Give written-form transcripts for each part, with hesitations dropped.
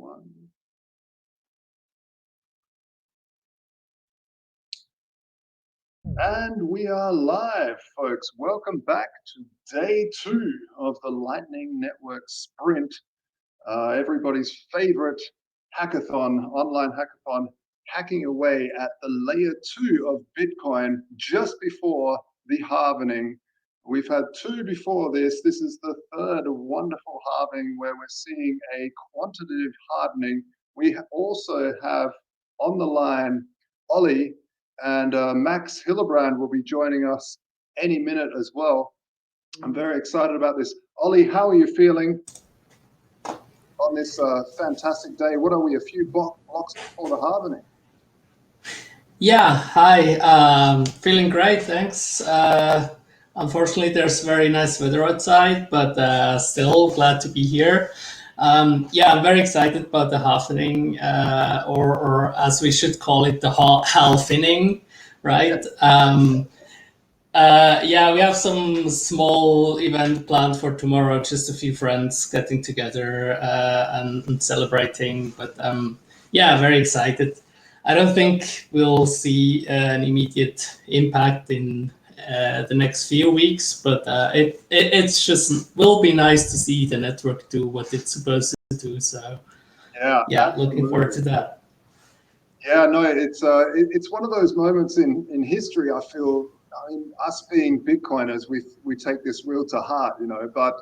one. And we are live, folks. Welcome back to day 2 of the Lightning Network Sprint, everybody's favorite hackathon, online hackathon, hacking away at the layer 2 of Bitcoin just before the halving. We've had 2 before this. This is the 3rd wonderful halving where we're seeing a quantitative hardening. We also have on the line Ollie, and Max Hillebrand will be joining us any minute as well. I'm very excited about this. Ollie, how are you feeling on this fantastic day? What are we, a few blocks before the halving? Yeah, hi. Feeling great, thanks. Unfortunately, there's very nice weather outside, but still glad to be here. Yeah, I'm very excited about the halving, or as we should call it, the halving, right? Yeah, we have some small event planned for tomorrow, just a few friends getting together and celebrating. But yeah, very excited. I don't think we'll see an immediate impact in the next few weeks, but it's just will be nice to see the network do what it's supposed to do. So yeah, looking forward to that. Yeah, no, it's one of those moments in history. I feel, I mean, us being Bitcoiners, we take this real to heart, you know. But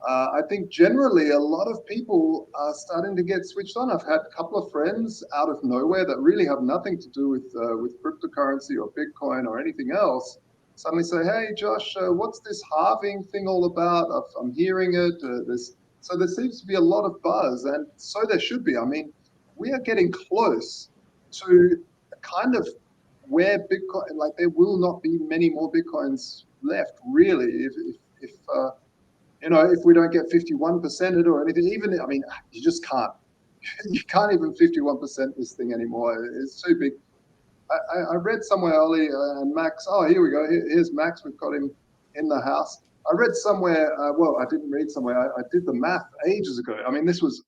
I think generally a lot of people are starting to get switched on. I've had a couple of friends out of nowhere that really have nothing to do with cryptocurrency or Bitcoin or anything else. Suddenly say, "Hey, Josh, what's this halving thing all about? I'm hearing it." So there seems to be a lot of buzz, and so there should be. I mean, we are getting close to kind of where Bitcoin, like there will not be many more Bitcoins left, really, if you know, if we don't get 51% or anything. Even, I mean, you just can't. You can't even 51% this thing anymore. It's too big. I read somewhere, Ollie and Max. Oh, here we go. Here's Max. We've got him in the house. I read somewhere. Well, I didn't read somewhere. I did the math ages ago. I mean, this was.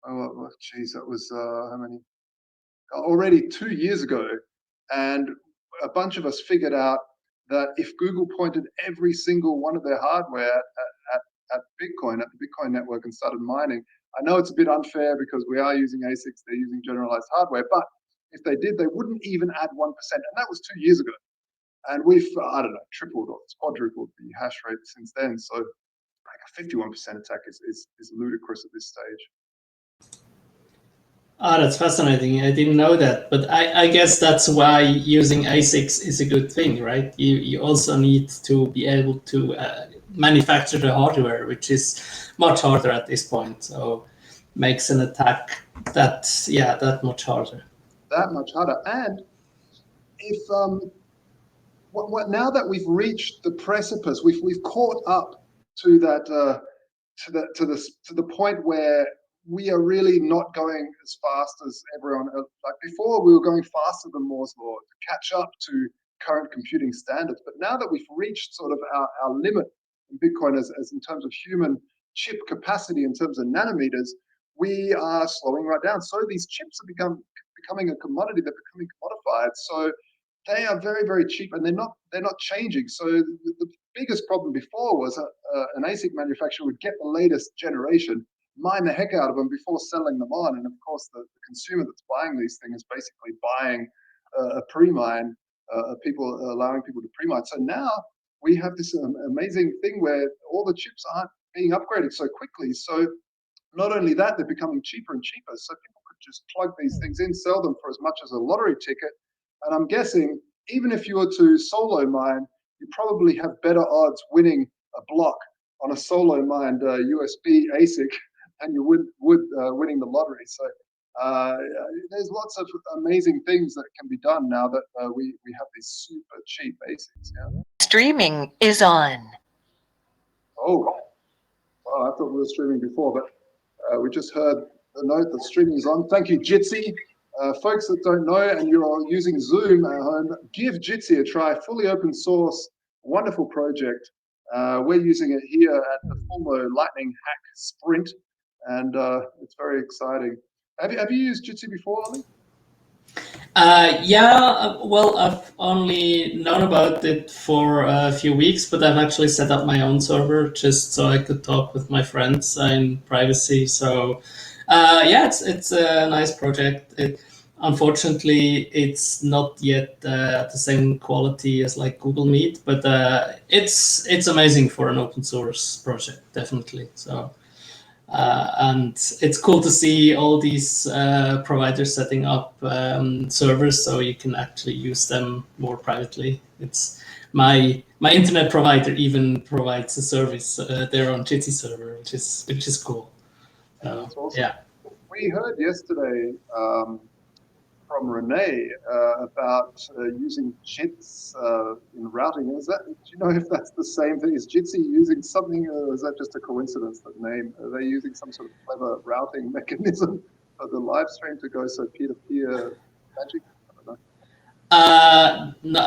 Oh, geez, that was how many? Already 2 years ago, and a bunch of us figured out that if Google pointed every single one of their hardware at Bitcoin, at the Bitcoin network, and started mining, I know it's a bit unfair because we are using ASICs, they're using generalized hardware, but if they did, they wouldn't even add 1%, and that was 2 years ago. And we've, I don't know, tripled or quadrupled the hash rate since then. So like a 51% attack is ludicrous at this stage. Oh, that's fascinating. I didn't know that, but I guess that's why using ASICs is a good thing, right? You also need to be able to manufacture the hardware, which is much harder at this point. So makes an attack that much harder. That much harder. And if now that we've reached the precipice, we've caught up to that to the point where we are really not going as fast as everyone. Like before, we were going faster than Moore's law to catch up to current computing standards. But now that we've reached sort of our limit in Bitcoin as in terms of human chip capacity, in terms of nanometers, we are slowing right down. So these chips are becoming a commodity. They're becoming commodified. So they are very, very cheap, and they're not changing. So the biggest problem before was an ASIC manufacturer would get the latest generation, mine the heck out of them before selling them on, and of course the consumer that's buying these things is basically buying a pre-mine, allowing people to pre-mine. So now we have this amazing thing where all the chips aren't being upgraded so quickly. So not only that, they're becoming cheaper and cheaper. So people could just plug these things in, sell them for as much as a lottery ticket. And I'm guessing even if you were to solo mine, you probably have better odds winning a block on a solo mined USB ASIC than you would winning the lottery. So there's lots of amazing things that can be done now that we have these super cheap ASICs. Yeah? Streaming is on. Oh, well, I thought we were streaming before, but we just heard the note that streaming is on. Thank you, Jitsi. Folks that don't know and you're using Zoom at home, give Jitsi a try. Fully open source, wonderful project. We're using it here at the Fulmo Lightning Hack Sprint. and it's very exciting. Have you used Jitsi before, Ali? Yeah, well, I've only known about it for a few weeks, but I've actually set up my own server just so I could talk with my friends in privacy. So, yeah, it's a nice project. Unfortunately, it's not yet the same quality as like Google Meet, but it's amazing for an open source project, definitely. So. And it's cool to see all these providers setting up servers so you can actually use them more privately. It's my internet provider even provides a service their own Jitsi server, which is cool. So, That's awesome. yeah. We heard yesterday from Renee about using JITs in routing. Do you know if that's the same thing? Is Jitsi using something, or is that just a coincidence, that name? Are they using some sort of clever routing mechanism for the live stream to go so peer-to-peer magic? I don't know. No,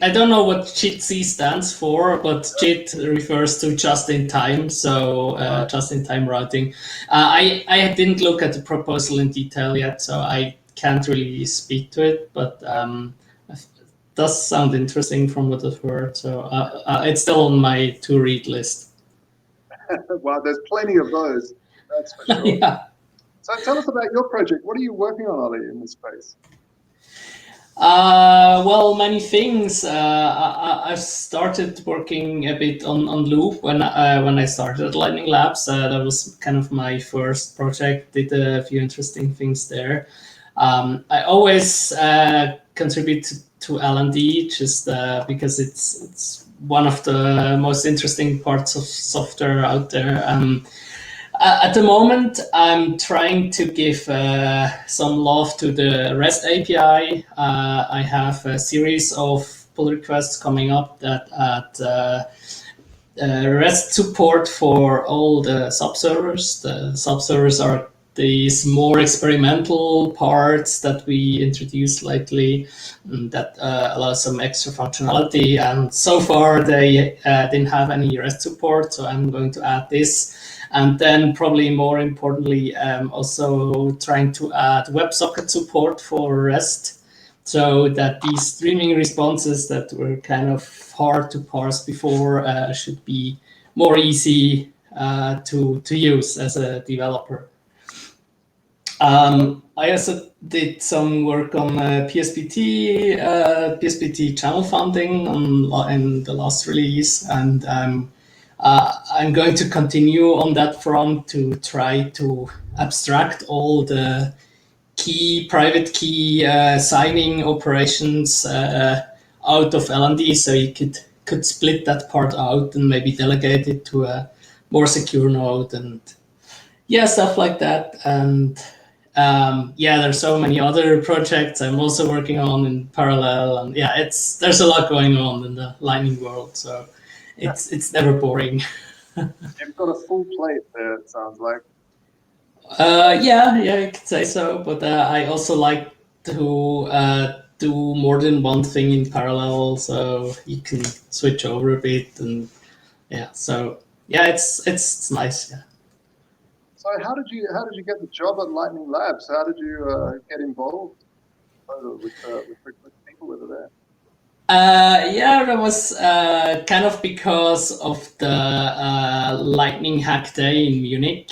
I don't know what Jitsi stands for, but JIT refers to just-in-time, so just-in-time routing. I didn't look at the proposal in detail yet, so I can't really speak to it, but it does sound interesting from what I've heard. So it's still on my to-read list. Wow, there's plenty of those, that's for sure. Yeah. So tell us about your project. What are you working on, Ali, in this space? Well, many things. I've started working a bit on Loop when I started at Lightning Labs. That was kind of my first project. Did a few interesting things there. I always contribute to L&D just because it's one of the most interesting parts of software out there. At the moment, I'm trying to give some love to the REST API. I have a series of pull requests coming up that add REST support for all the subservers. The subservers are these more experimental parts that we introduced lately that allow some extra functionality. And so far, they didn't have any REST support, so I'm going to add this. And then probably more importantly, also trying to add WebSocket support for REST so that these streaming responses that were kind of hard to parse before should be more easy to use as a developer. I also did some work on PSPT channel funding in the last release, and I'm going to continue on that front to try to abstract all the private key signing operations out of L&D, so you could split that part out and maybe delegate it to a more secure node and stuff like that. And there's so many other projects I'm also working on in parallel, and there's a lot going on in the Lightning world, so it's never boring. You've got a full plate there, it sounds like. You could say so, but I also like to do more than one thing in parallel, so you can switch over a bit, and it's nice. Yeah. So how did you get the job at Lightning Labs? How did you get involved with people over there? That was kind of because of the Lightning Hack Day in Munich.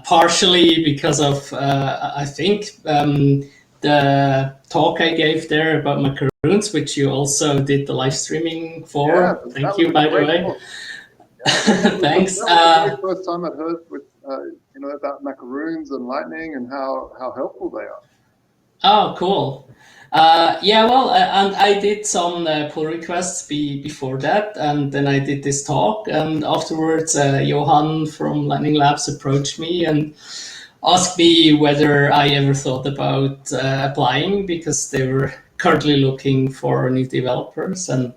Partially because of, I think, the talk I gave there about macaroons, which you also did the live streaming for. Yeah, thank you, by the way. Thanks. That was the very first time I'd heard about macaroons and Lightning and how helpful they are. Oh, cool. And I did some pull requests before that, and then I did this talk, and afterwards Johan from Lightning Labs approached me and asked me whether I ever thought about applying, because they were currently looking for new developers. And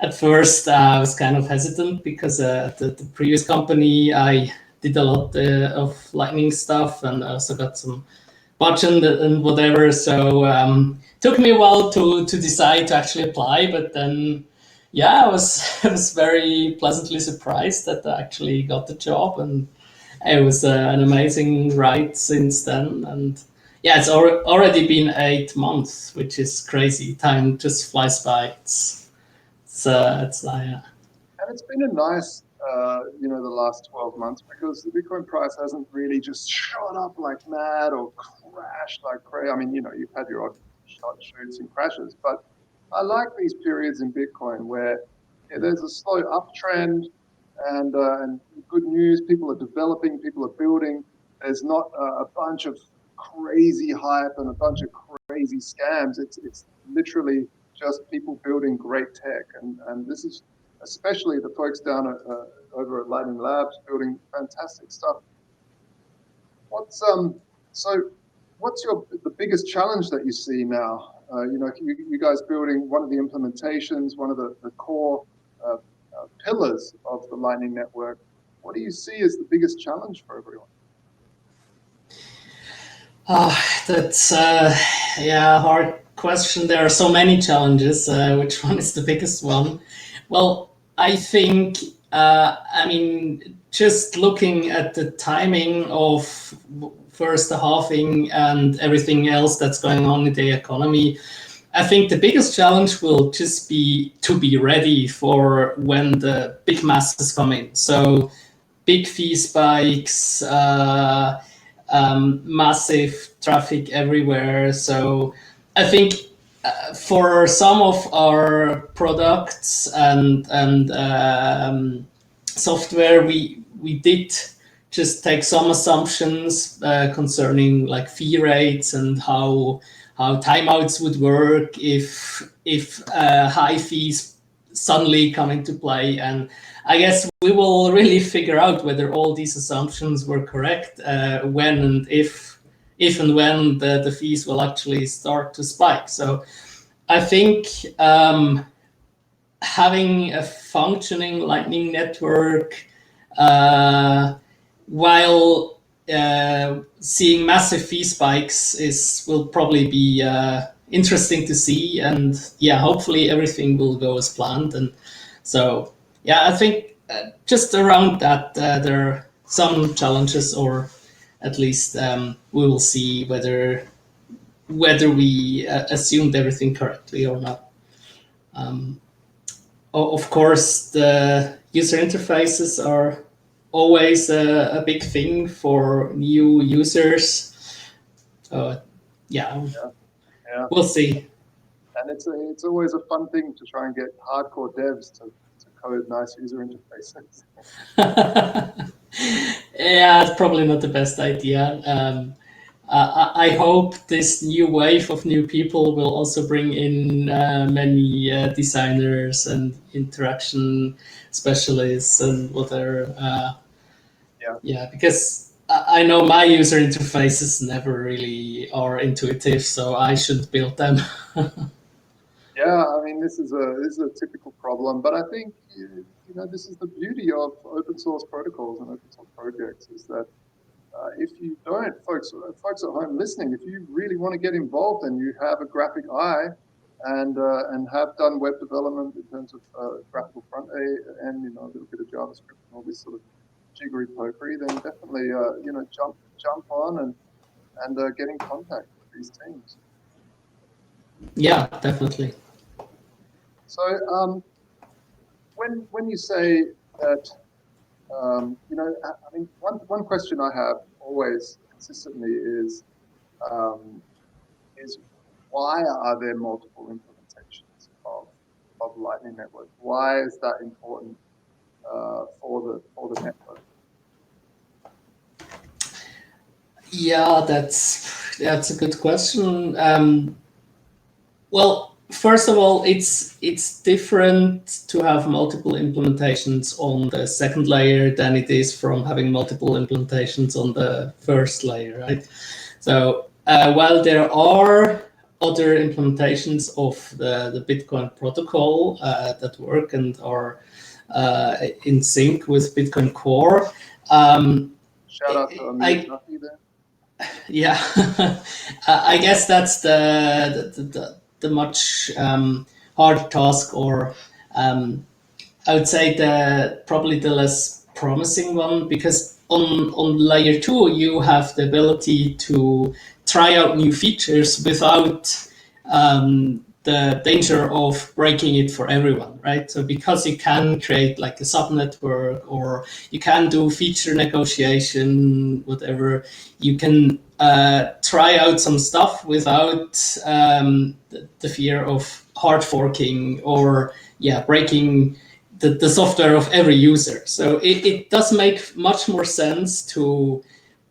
at first I was kind of hesitant because the previous company I did a lot of Lightning stuff, and I also got some budget and whatever. So took me a while to decide to actually apply, but then I was very pleasantly surprised that I actually got the job, and it was an amazing ride since then. And yeah, it's already been 8 months, which is crazy. Time just flies by. It's like, And it's been a nice, the last 12 months, because the Bitcoin price hasn't really just shot up like mad or crashed like crazy. I mean, you've had your odd shoots and crashes, but I like these periods in Bitcoin where there's a slow uptrend and good news. People are developing, people are building. There's not a bunch of crazy hype and a bunch of crazy scams. It's literally just people building great tech, and this is especially the folks down over at Lightning Labs building fantastic stuff. What's the biggest challenge that you see now? You guys building one of the implementations, one of the core pillars of the Lightning Network. What do you see as the biggest challenge for everyone? That's a hard question. There are so many challenges. Which one is the biggest one? Well, I think, just looking at the timing of first the halving and everything else that's going on in the economy, I think the biggest challenge will just be to be ready for when the big masses come in. So big fee spikes, massive traffic everywhere. So I think for some of our products and software, we did just take some assumptions concerning like fee rates and how timeouts would work if high fees suddenly come into play. And I guess we will really figure out whether all these assumptions were correct when and if and when the fees will actually start to spike. So I think having a functioning Lightning Network while seeing massive fee spikes will probably be interesting to see. And yeah, hopefully everything will go as planned. And so yeah, I think just around that there are some challenges, or at least we will see whether we assumed everything correctly or not. Of course, the user interfaces are always a big thing for new users. Yeah. We'll see. And it's always a fun thing to try and get hardcore devs to code nice user interfaces. Yeah, it's probably not the best idea. I hope this new wave of new people will also bring in many designers and interaction specialists and whatever. Yeah, because I know my user interfaces never really are intuitive, so I should build them. Yeah, I mean, this is a typical problem, but I think this is the beauty of open source protocols and open source projects, is that if you don't, folks at home listening, if you really want to get involved and you have a graphic eye and have done web development in terms of graphical front end, a little bit of JavaScript and all this sort of jiggery pokery, then definitely jump on and get in contact with these teams. Yeah, definitely. So when you say that, one question I have always consistently is why are there multiple implementations of Lightning Network? Why is that important for the network? Yeah, that's a good question. Well, first of all, it's different to have multiple implementations on the second layer than it is from having multiple implementations on the first layer, right? So while there are other implementations of the Bitcoin protocol that work and are in sync with Bitcoin Core. Shout out to Amir Tucky there. Yeah, I guess that's the much harder task, or I would say probably the less promising one, because on layer 2, you have the ability to try out new features without the danger of breaking it for everyone, right? So because you can create like a subnetwork, or you can do feature negotiation, whatever, you can try out some stuff without the fear of hard forking or breaking the software of every user. So it does make much more sense to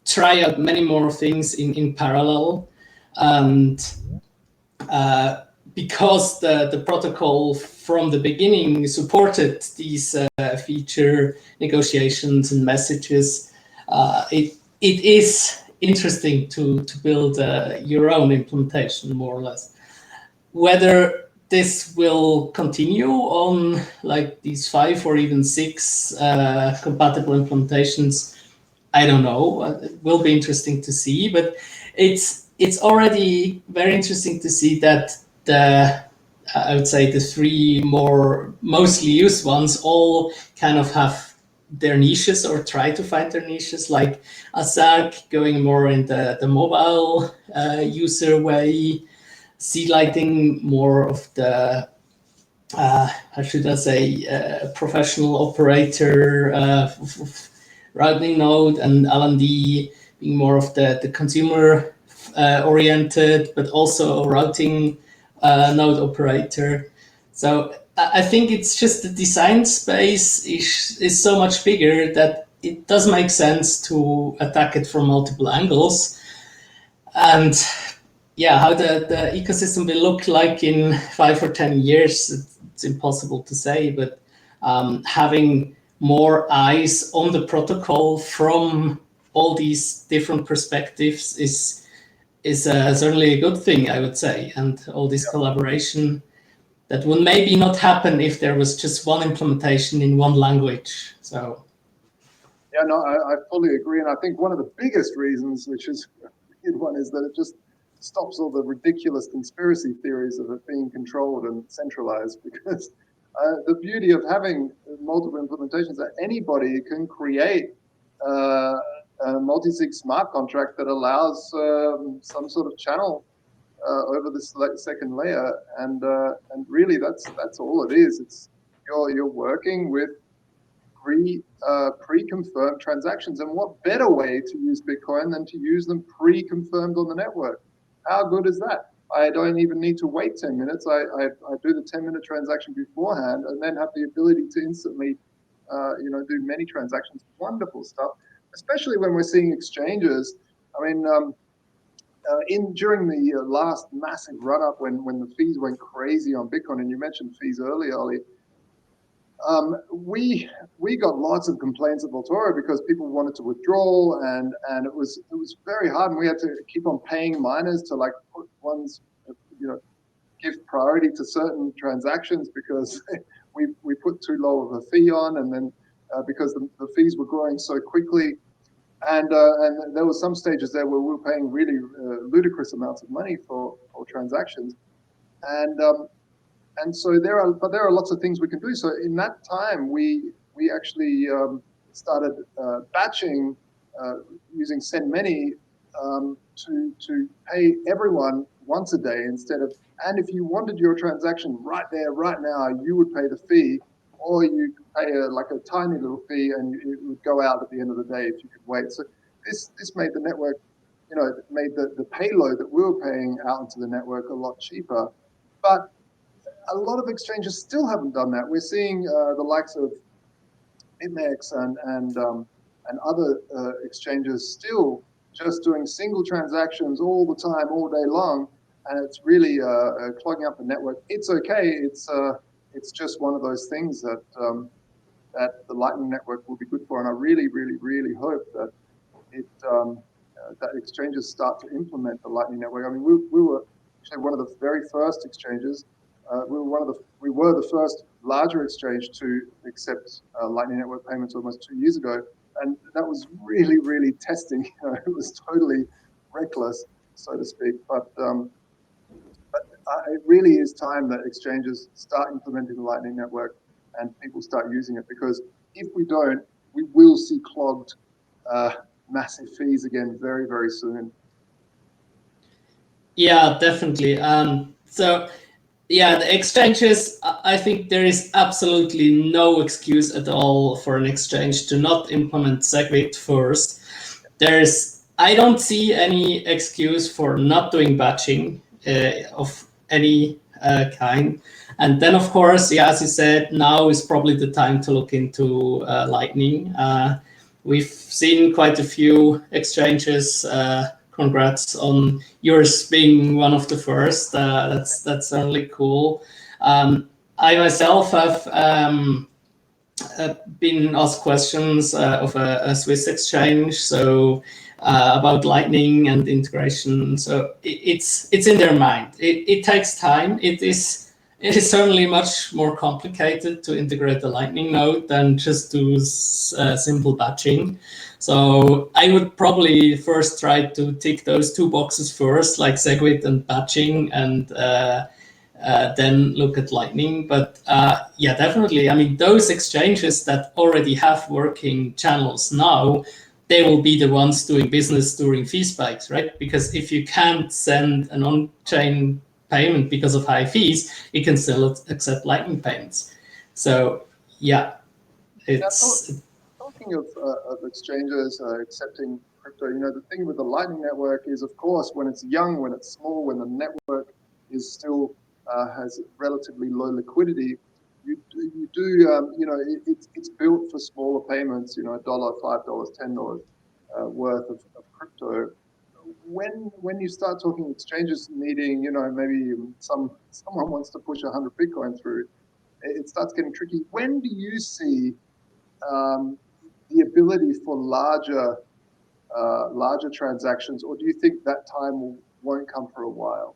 try out many more things in parallel. And because the protocol from the beginning supported these feature negotiations and messages, it is interesting to build your own implementation, more or less. Whether this will continue on like these 5 or even 6 compatible implementations, I don't know. It will be interesting to see, but it's already very interesting to see that I would say the 3 more mostly used ones all kind of have their niches, or try to find their niches, like ASAC going more in the mobile user way, sea lighting more of the how should I say, professional operator routing node, and L&D being more of the consumer oriented, but also routing node operator. So I think it's just the design space is so much bigger that it does make sense to attack it from multiple angles. And how the ecosystem will look like in 5 or 10 years, it's impossible to say, but having more eyes on the protocol from all these different perspectives is certainly a good thing, I would say. And all this collaboration that would maybe not happen if there was just one implementation in one language. So yeah, no, I fully agree. And I think one of the biggest reasons, which is a good one, is that it just stops all the ridiculous conspiracy theories of it being controlled and centralized, because the beauty of having multiple implementations, that anybody can create a multi-sig smart contract that allows some sort of channel over this second layer, and really that's all it is. It's you're working with pre-confirmed transactions, and what better way to use Bitcoin than to use them pre-confirmed on the network? How good is that? I don't even need to wait 10 minutes. I do the 10-minute transaction beforehand, and then have the ability to instantly, do many transactions. Wonderful stuff, especially when we're seeing exchanges. I mean, during the last massive run-up when the fees went crazy on Bitcoin, and you mentioned fees earlier, Ollie, we got lots of complaints at Voltoro because people wanted to withdraw, and it was very hard, and we had to keep on paying miners to like put ones, give priority to certain transactions because we put too low of a fee on, and then because the fees were growing so quickly. And there were some stages there where we were paying really ludicrous amounts of money for transactions, and so there are lots of things we can do. So in that time, we actually started batching using send many to pay everyone once a day instead of. And if you wanted your transaction right there, right now, you would pay the fee, or you could pay a tiny little fee, and it would go out at the end of the day if you could wait. So this made the network, made the payload that we were paying out into the network a lot cheaper. But a lot of exchanges still haven't done that. We're seeing the likes of BitMEX and other exchanges still just doing single transactions all the time, all day long, and it's really clogging up the network. It's okay. It's just one of those things that that the Lightning Network will be good for, and I really, really, really hope that that exchanges start to implement the Lightning Network. I mean, we were actually one of the very first exchanges. We were the first larger exchange to accept Lightning Network payments almost 2 years ago, and that was really, really testing. It was totally reckless, so to speak. But it really is time that exchanges start implementing the Lightning Network and people start using it, because if we don't, we will see clogged massive fees again very, very soon. Yeah, definitely. So yeah, the exchanges, I think there is absolutely no excuse at all for an exchange to not implement SegWit first. I don't see any excuse for not doing batching of any kind. And then, of course, yeah, as you said, now is probably the time to look into Lightning. We've seen quite a few exchanges. Congrats on yours being one of the first. That's certainly cool. I myself have been asked questions of a Swiss exchange, so about Lightning and integration. So it's in their mind. It takes time. It is certainly much more complicated to integrate the Lightning node than just do simple batching. So I would probably first try to tick those two boxes first, like SegWit and batching, and then look at Lightning. But yeah, definitely. I mean, those exchanges that already have working channels now, they will be the ones doing business during fee spikes, right? Because if you can't send an on-chain payment because of high fees, you can still accept Lightning payments. So yeah, it's... Talking of exchanges accepting crypto, the thing with the Lightning Network is, of course, when it's young, when it's small, when the network is still has relatively low liquidity, it's built for smaller payments, $1, $5, $10 worth of crypto. When you start talking exchanges needing, maybe someone wants to push 100 Bitcoin through, it starts getting tricky. When do you see the ability for larger transactions, or do you think that time won't come for a while?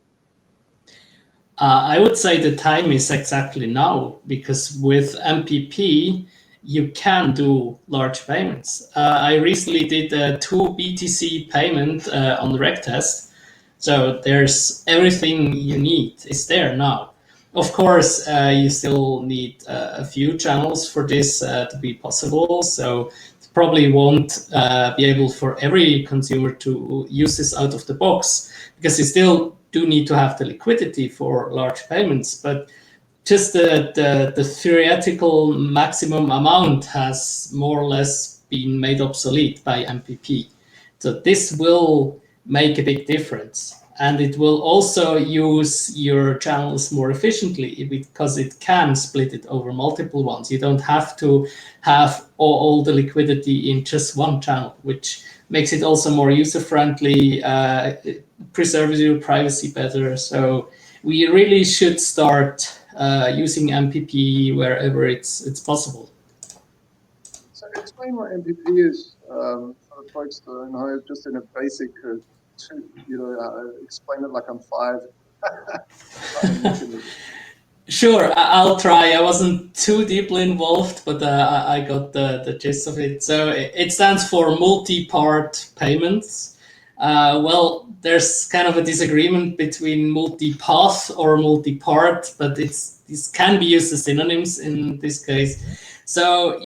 I would say the time is exactly now, because with MPP, you can do large payments. I recently did a 2 BTC payment on the reg test. So there's everything you need is there now. Of course, you still need a few channels for this to be possible. So it probably won't be able for every consumer to use this out of the box, because you still do need to have the liquidity for large payments. But just the theoretical maximum amount has more or less been made obsolete by MPP. So this will make a big difference. And it will also use your channels more efficiently, because it can split it over multiple ones. You don't have to have all the liquidity in just one channel, which makes it also more user-friendly, preserves your privacy better. So we really should start using MPP wherever it's possible. So explain what MPP is for the folks that know, just in a basic, explain it like I'm five. Sure, I'll try. I wasn't too deeply involved, but I got the gist of it. So it stands for multi-part payments. Well, there's kind of a disagreement between multi-path or multi-part, but this can be used as synonyms in this case. So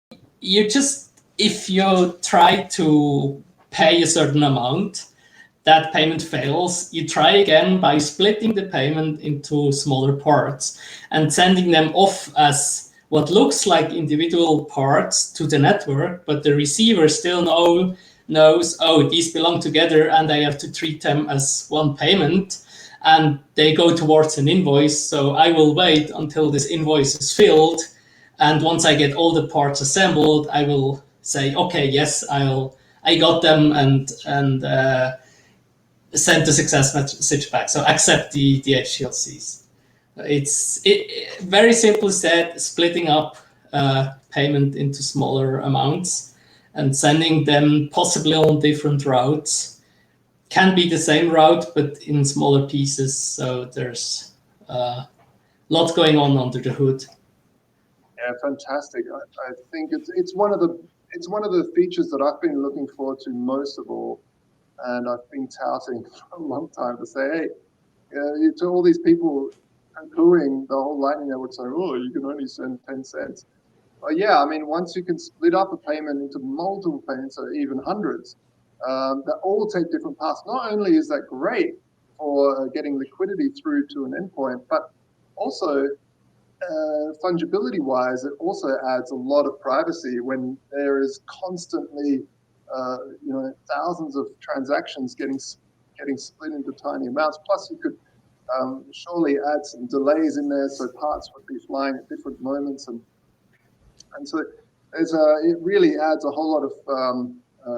if you try to pay a certain amount, that payment fails, you try again by splitting the payment into smaller parts and sending them off as what looks like individual parts to the network, but the receiver still knows, oh, these belong together and I have to treat them as one payment, and they go towards an invoice. So I will wait until this invoice is filled, and once I get all the parts assembled, I will say, okay, yes, I got them, and send the success message back. So accept the PTLCs. It's very simply said, splitting up payment into smaller amounts and sending them possibly on different routes. Can be the same route, but in smaller pieces. So there's lots going on under the hood. Yeah, fantastic. I think it's one of the features that I've been looking forward to most of all. And I've been touting for a long time to say, hey, to all these people poo-pooing the whole Lightning Network saying, oh, you can only send 10 cents. Yeah, I mean, once you can split up a payment into multiple payments, or even hundreds, that all take different paths. Not only is that great for getting liquidity through to an endpoint, but also fungibility-wise, it also adds a lot of privacy when there is constantly, thousands of transactions getting split into tiny amounts. Plus, you could surely add some delays in there, so parts would be flying at different moments, and so it really adds a whole lot of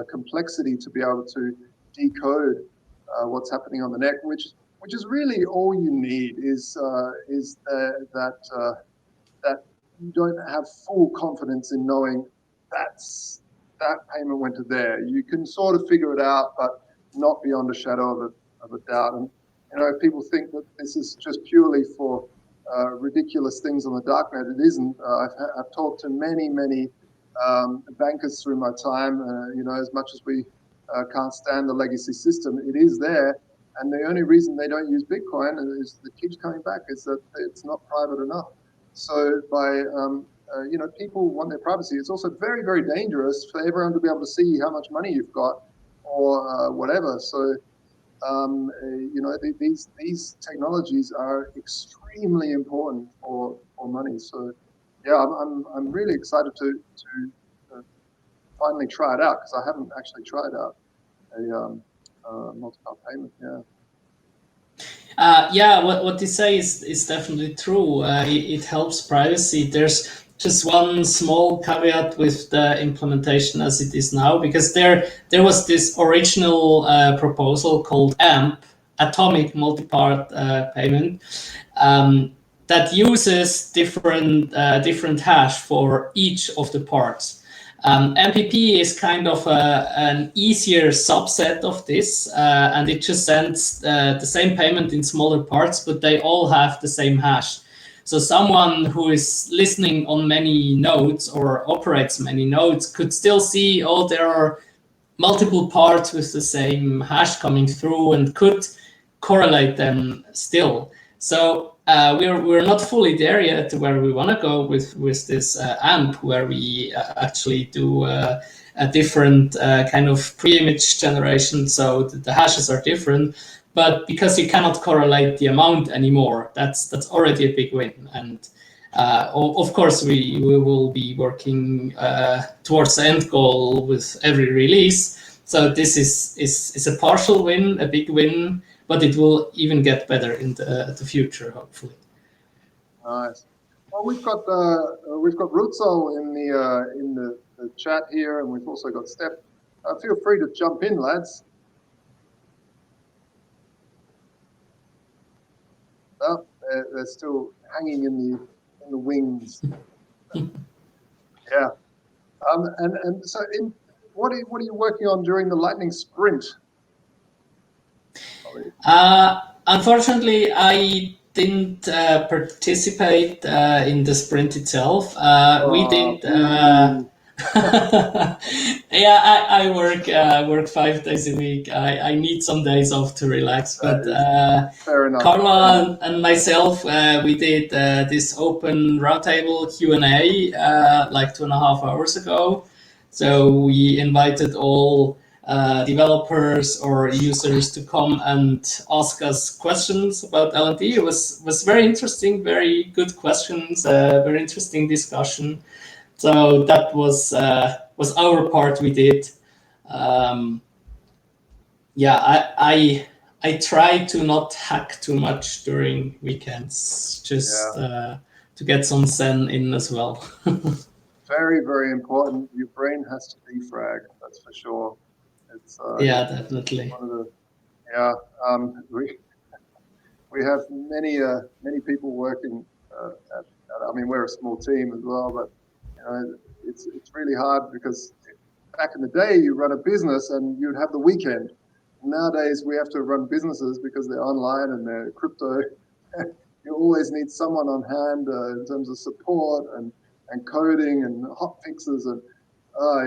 complexity to be able to decode what's happening on the net, which is really all you need is that you don't have full confidence in knowing that payment went to there. You can sort of figure it out, but not beyond a shadow of a doubt. And if people think that this is just purely for ridiculous things on the darknet, it isn't. I've talked to many bankers through my time. As much as we can't stand the legacy system, it is there. And the only reason they don't use Bitcoin is that keeps coming back is that it's not private enough. So by people want their privacy. It's also very, very dangerous for everyone to be able to see how much money you've got or whatever. So these technologies are extremely important for money. So yeah, I'm really excited to finally try it out, because I haven't actually tried out a multi-part payment. Yeah. Yeah, what you say is definitely true. It helps privacy. There's just one small caveat with the implementation as it is now, because there was this original proposal called AMP, Atomic Multi-Part Payment, that uses different hash for each of the parts. MPP is kind of an easier subset of this, and it just sends the same payment in smaller parts, but they all have the same hash. So someone who is listening on many nodes or operates many nodes could still see, oh, there are multiple parts with the same hash coming through, and could correlate them still. So we're not fully there yet to where we want to go with this AMP, where we actually do a different kind of pre-image generation, so the hashes are different. But because you cannot correlate the amount anymore, that's already a big win. And of course, we will be working towards the end goal with every release. So this is a partial win, a big win, but it will even get better in the future, hopefully. Nice. Well, we've got Rutzel in the chat here, and we've also got Steph. Feel free to jump in, lads. Oh, they're still hanging in the wings. Yeah. And so, what are you working on during the Lightning Sprint? Unfortunately, I didn't participate in the sprint itself. We did. Yeah, I work 5 days a week. I need some days off to relax. But fair enough. Carla and myself, we did this open roundtable Q&A like 2.5 hours ago. So we invited all developers or users to come and ask us questions about LND. It was very interesting, very good questions, very interesting discussion. So that was our part we did. Yeah, I try to not hack too much during weekends, just to get some zen in as well. Very, very important. Your brain has to defrag, that's for sure. It's yeah, definitely. One of the we have many people working at. I mean, we're a small team as well, but it's really hard, because back in the day you run a business and you'd have the weekend. Nowadays we have to run businesses because they're online and they're crypto. You always need someone on hand in terms of support and coding and hot fixes, and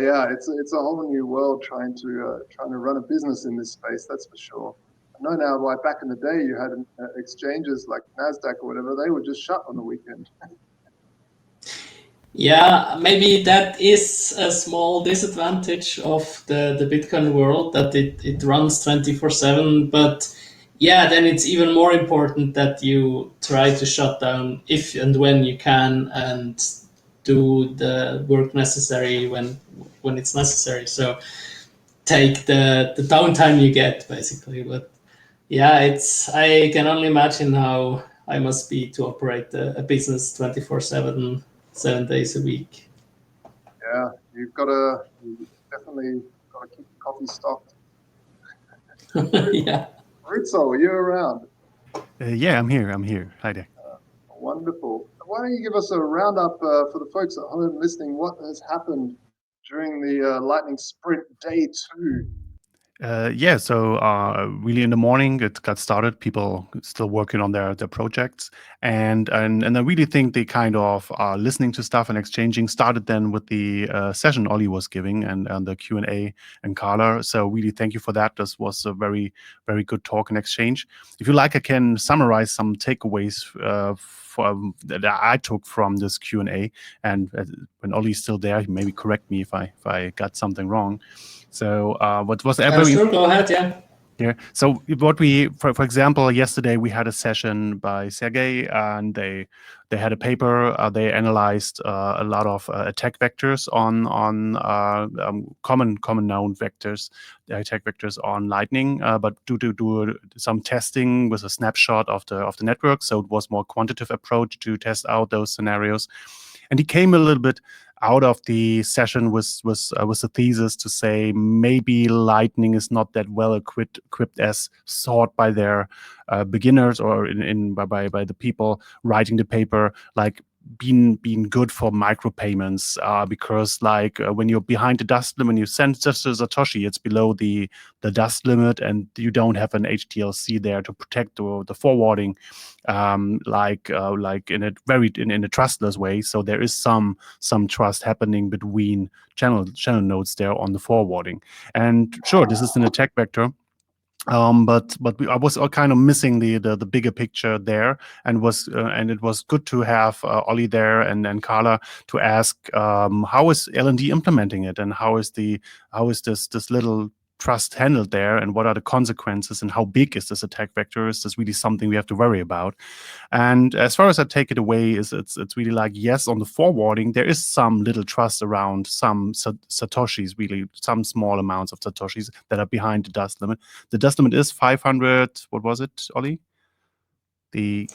yeah, it's a whole new world trying to run a business in this space. That's for sure. I know now why back in the day you had exchanges like NASDAQ or whatever, they were just shut on the weekend. Yeah, maybe that is a small disadvantage of the Bitcoin world, that it runs 24/7. But yeah, then it's even more important that you try to shut down if and when you can, and do the work necessary when it's necessary. So take the downtime you get, basically. But yeah, I can only imagine how I must be to operate a business 24/7, 7 days a week. Yeah, you definitely got to keep the coffee stocked. Yeah. Ritzo, are you around? Yeah, I'm here. Hi there. Wonderful. Why don't you give us a roundup for the folks at home listening? What has happened during the Lightning Sprint Day 2? Yeah, so really in the morning it got started. People still working on their projects, and I really think they kind of are listening to stuff and exchanging. Started then with the session Ollie was giving and the Q&A and Carla. So really thank you for that. This was a very good talk and exchange. If you like, I can summarize some takeaways that I took from this Q&A. And when Ollie's still there, he maybe correct me if I got something wrong. So what was Sure, go ahead, yeah. Yeah. So what we, for example, yesterday we had a session by Sergey, and they had a paper. They analyzed a lot of attack vectors on common known vectors, attack vectors on Lightning, but to do some testing with a snapshot of the network. So it was more quantitative approach to test out those scenarios, and he came a little bit out of the session with the thesis to say maybe Lightning is not that well equipped as thought by their beginners or by the people writing the paper, like being good for micropayments, because like when you're behind the dust limit, when you send just a Satoshi, it's below the dust limit, and you don't have an HTLC there to protect the forwarding, like in a trustless way. So there is some trust happening between channel nodes there on the forwarding. And sure, this is an attack vector. But I was kind of missing the bigger picture there, and it was good to have Ollie there and Carla to ask how is L&D implementing it, and how is this little trust handled there, and what are the consequences, and how big is this attack vector? Is this really something we have to worry about? And as far as I take it away, it's really like, yes, on the forwarding there is some little trust around some satoshis, really some small amounts of satoshis that are behind the dust limit. The dust limit is 500. What was it, Ollie? The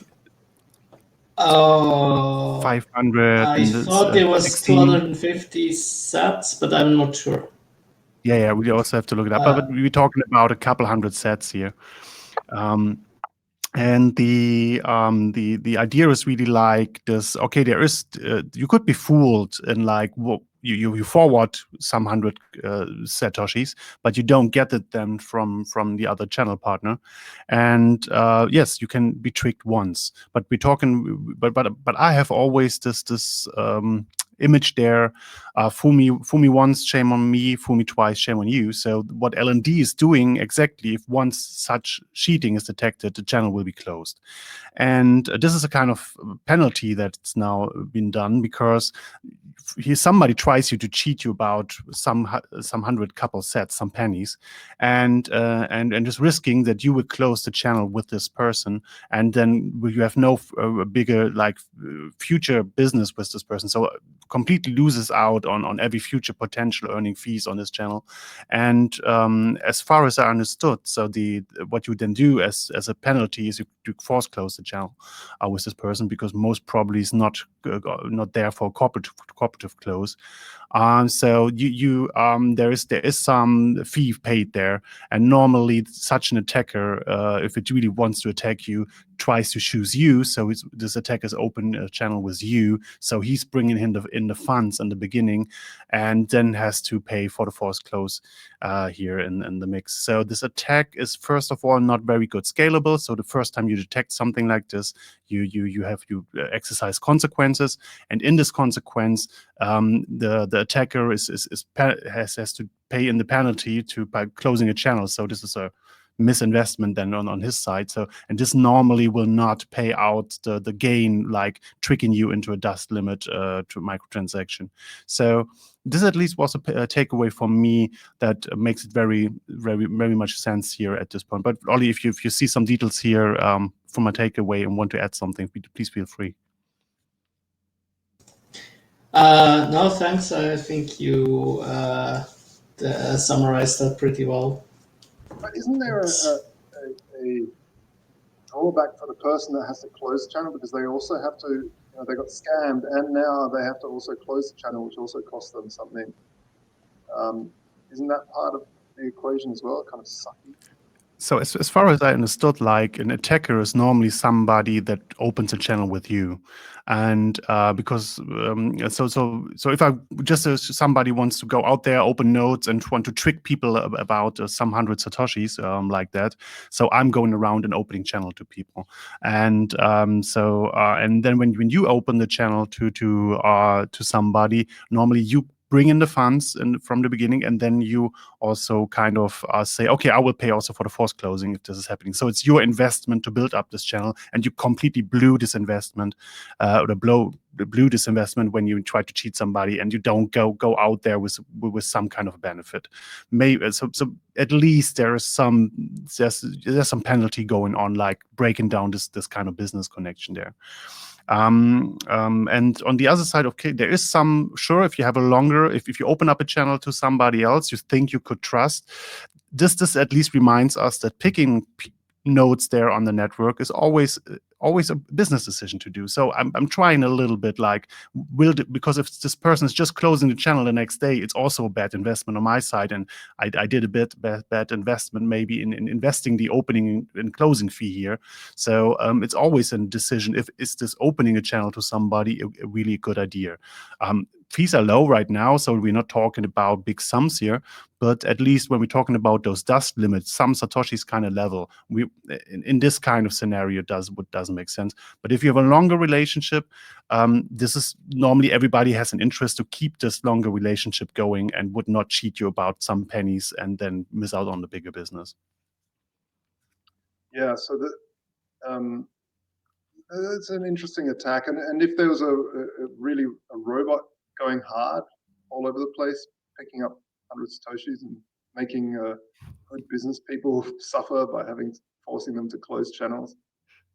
500. I thought it was 250 sats, but I'm not sure. Yeah, we also have to look it up. But we're talking about a couple hundred sets here. And the idea is really like this. Okay, there is you could be fooled in like you forward some 100 satoshis, but you don't get it then from the other channel partner. And yes, you can be tricked once, but we're talking. But I have always this image there. Fool me once, shame on me. Fool me twice, shame on you. So what L&D is doing exactly, if once such cheating is detected, the channel will be closed. And this is a kind of penalty that's now been done, because somebody tries you to cheat you about some 100 couple sets, some pennies, and just risking that you will close the channel with this person, and then you have no bigger like future business with this person. So completely loses out on every future potential earning fees on this channel. And as far as I understood, so what you then do as a penalty is you force close the channel with this person, because most probably is not there for cooperative close. So there is some fee paid there, and normally such an attacker, if it really wants to attack you, tries to choose you. So this attacker's open a channel with you, so he's bringing in the funds in the beginning, and then has to pay for the forced close here in the mix. So this attack is first of all not very good scalable. So the first time you detect something like this, you have to exercise consequences, and in this consequence, the attacker has to pay in the penalty by closing a channel. So this is misinvestment then on his side. So, and this normally will not pay out the gain, like tricking you into a dust limit to microtransaction. So this at least was a takeaway for me that makes it very much sense here at this point. But Ollie, if you see some details here from a takeaway and want to add something, please feel free. No, thanks. I think you summarized that pretty well. But isn't there a drawback for the person that has to close the channel, because they also have to, they got scammed and now they have to also close the channel, which also costs them something. Isn't that part of the equation as well? Kind of sucky. So as far as I understood, like an attacker is normally somebody that opens a channel with you, and because so if I just somebody wants to go out there, open nodes, and want to trick people about some 100 satoshis like that, so I'm going around and opening channel to people, and and then when you open the channel to somebody, normally you bring in the funds from the beginning, and then you also kind of say, okay, I will pay also for the forced closing if this is happening. So it's your investment to build up this channel, and you completely blew this investment, blew this investment when you try to cheat somebody, and you don't go out there with some kind of benefit. Maybe so at least there's some penalty going on, like breaking down this kind of business connection there. And on the other side, okay, there is some, sure, if you have a longer, if you open up a channel to somebody else you think you could trust, this at least reminds us that picking nodes there on the network is always a business decision to do. So I'm trying a little bit like, because if this person is just closing the channel the next day, it's also a bad investment on my side, and I did a bit bad investment maybe in investing the opening and closing fee here. So it's always a decision, is this opening a channel to somebody a really good idea. Fees are low right now, so we're not talking about big sums here, but at least when we're talking about those dust limits, some Satoshis kind of level, in this kind of scenario doesn't make sense. But if you have a longer relationship, this is normally everybody has an interest to keep this longer relationship going and would not cheat you about some pennies and then miss out on the bigger business. Yeah, so it's an interesting attack, and if there was a robot going hard all over the place, picking up 100 satoshis and making good business people suffer by forcing them to close channels.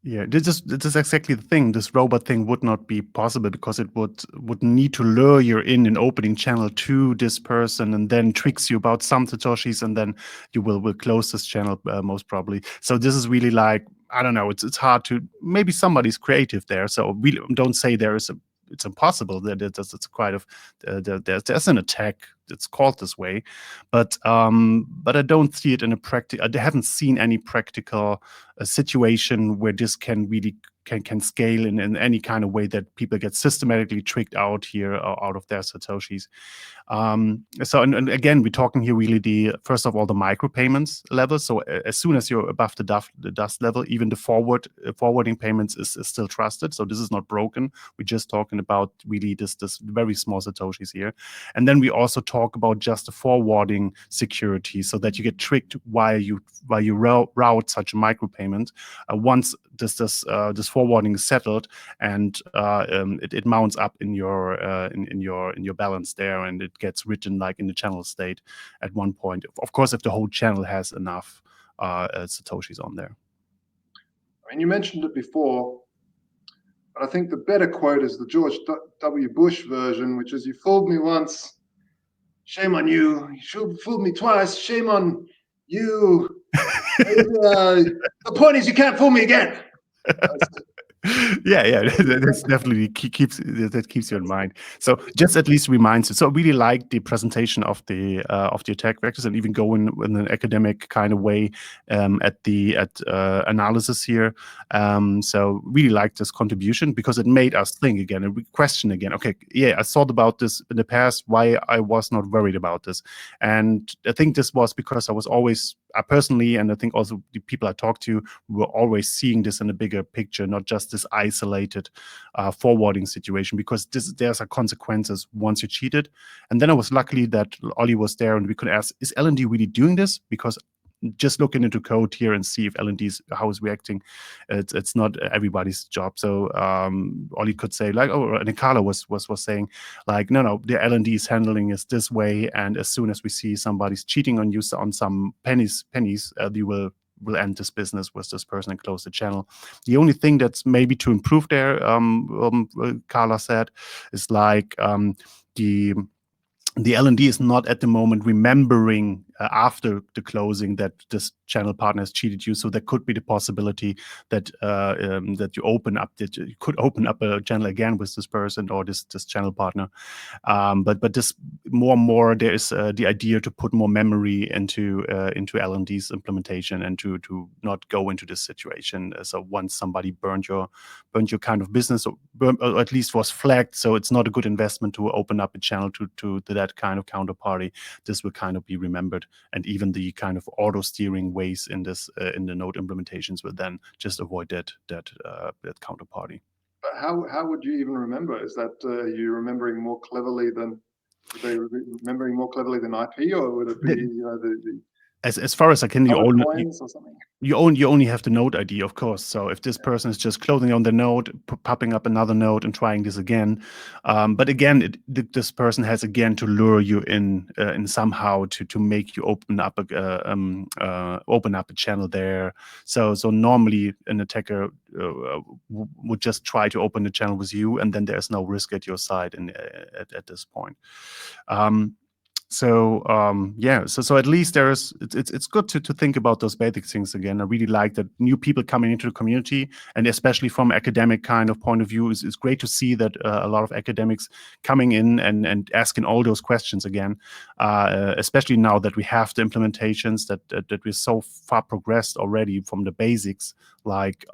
Yeah, this is exactly the thing. This robot thing would not be possible because it would need to lure you in an opening channel to this person and then tricks you about some satoshis, and then you will close this channel most probably. So this is really like, I don't know, it's hard to, maybe somebody's creative there. So we don't say it's impossible. It's quite of there's an attack that's called this way, but I don't see it in a practical. I haven't seen any practical situation where this can really can scale in any kind of way that people get systematically tricked out here out of their satoshis. So and again, we're talking here really first of all the micropayments level. So as soon as you're above the dust level, even the forwarding payments is still trusted. So this is not broken. We're just talking about really this very small satoshis here, and then we also talk about just the forwarding security, so that you get tricked while you route such a micropayment. Once this forwarding is settled, and it mounts up in your balance there, and it gets written like in the channel state at one point. Of course, if the whole channel has enough satoshis on there. I mean, you mentioned it before, but I think the better quote is the George W. Bush version, which is, "You fooled me once, shame on you. You fooled me twice, shame on you. The point is, you can't fool me again." Yeah, that's definitely keeps you in mind. So just at least reminds you. So I really like the presentation of the attack vectors, and even go in an academic kind of way at analysis here. So really like this contribution, because it made us think again and question again. Okay, yeah, I thought about this in the past, why I was not worried about this, and I think this was because I was always personally, and I think also the people I talked to, were always seeing this in a bigger picture, not just this isolated forwarding situation, because there's consequences once you cheated. And then I was lucky that Ollie was there, and we could ask, is LND really doing this? Because just looking into code here and see if L&D how is reacting. It's not everybody's job. So Ollie could say like, oh, and Carla was saying like, no, the L&D is handling it this way, and as soon as we see somebody's cheating on you on some pennies, we will end this business with this person and close the channel. The only thing that's maybe to improve there, Carla said, is like the L&D is not at the moment remembering after the closing that this channel partner has cheated you. So there could be the possibility that that you could open up a channel again with this person or this channel partner. But this more and more there is the idea to put more memory into L&D's implementation and to not go into this situation. So once somebody burned your kind of business, or at least was flagged, so it's not a good investment to open up a channel to that kind of counterparty. This will kind of be remembered, and even the kind of auto steering ways in this in the node implementations will then just avoid that counterparty. But how would you even remember? Is that you remembering more cleverly than remembering more cleverly than IP, or would it be the as far as I can, coins or something? You only have the node ID, of course. So if this person is just closing on the node, popping up another node and trying this again, but again, this person has again to lure you in somehow to make you open up a channel there. So normally an attacker would just try to open the channel with you, and then there's no risk at your side at this point. So at least it's good to think about those basic things again. I really like that new people coming into the community, and especially from academic kind of point of view, it's great to see that a lot of academics coming in and asking all those questions again, especially now that we have the implementations that we're so far progressed already from the basics. Like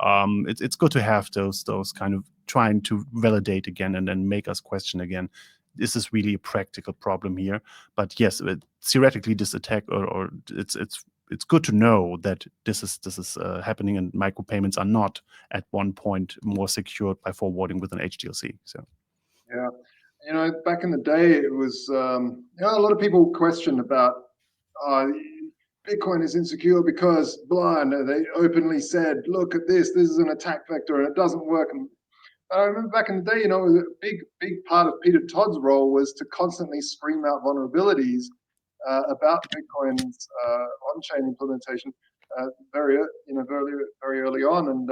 it's good to have those kind of trying to validate again and then make us question again. This is really a practical problem here, but yes, theoretically, this attack or it's good to know that this is happening, and micropayments are not at one point more secured by forwarding with an HTLC. So yeah, back in the day, it was a lot of people questioned about Bitcoin is insecure because blah, and they openly said, look at this is an attack vector and it doesn't work. And I remember back in the day, a big part of Peter Todd's role was to constantly scream out vulnerabilities about Bitcoin's on-chain implementation very early on. And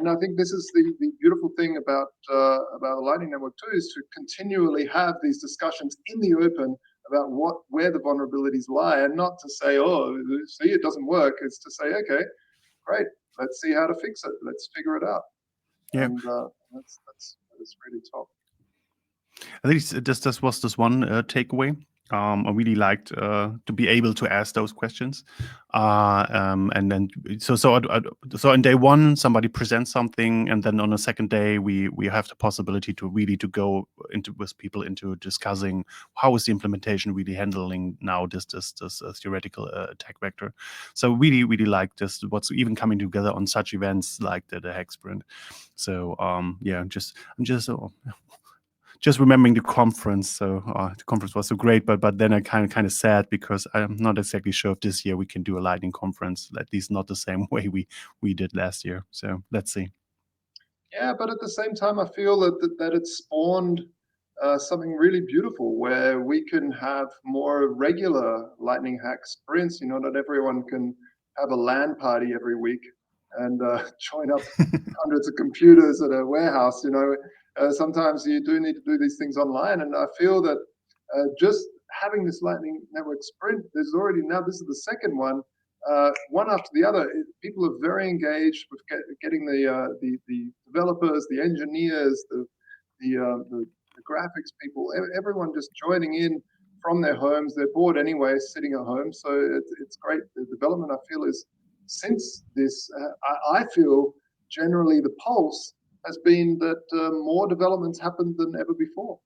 I think this is the beautiful thing about the Lightning Network too, is to continually have these discussions in the open about where the vulnerabilities lie, and not to say, oh, see, it doesn't work. It's to say, okay, great, let's see how to fix it. Let's figure it out. Yeah. And that's really top. I think this was this one takeaway. I really liked to be able to ask those questions, and then so on day one somebody presents something, and then on the second day we have the possibility to really to go with people into discussing how is the implementation really handling now this theoretical attack vector. So really like this, what's even coming together on such events like the Hack Sprint. So I'm just remembering the conference. So the conference was so great, but then I kind of sad because I'm not exactly sure if this year we can do a Lightning conference, at least not the same way we did last year. So let's see. Yeah, but at the same time, I feel that it spawned something really beautiful where we can have more regular Lightning Hack sprints. Not everyone can have a LAN party every week and join up hundreds of computers at a warehouse. Sometimes you do need to do these things online, and I feel that just having this Lightning Network sprint, there's already now, this is the second one, one after the other. People are very engaged with getting the developers, the engineers, the graphics people, everyone just joining in from their homes. They're bored anyway, sitting at home, so it's great. The development, I feel, is since this. I feel generally the pulse has been that more developments happened than ever before.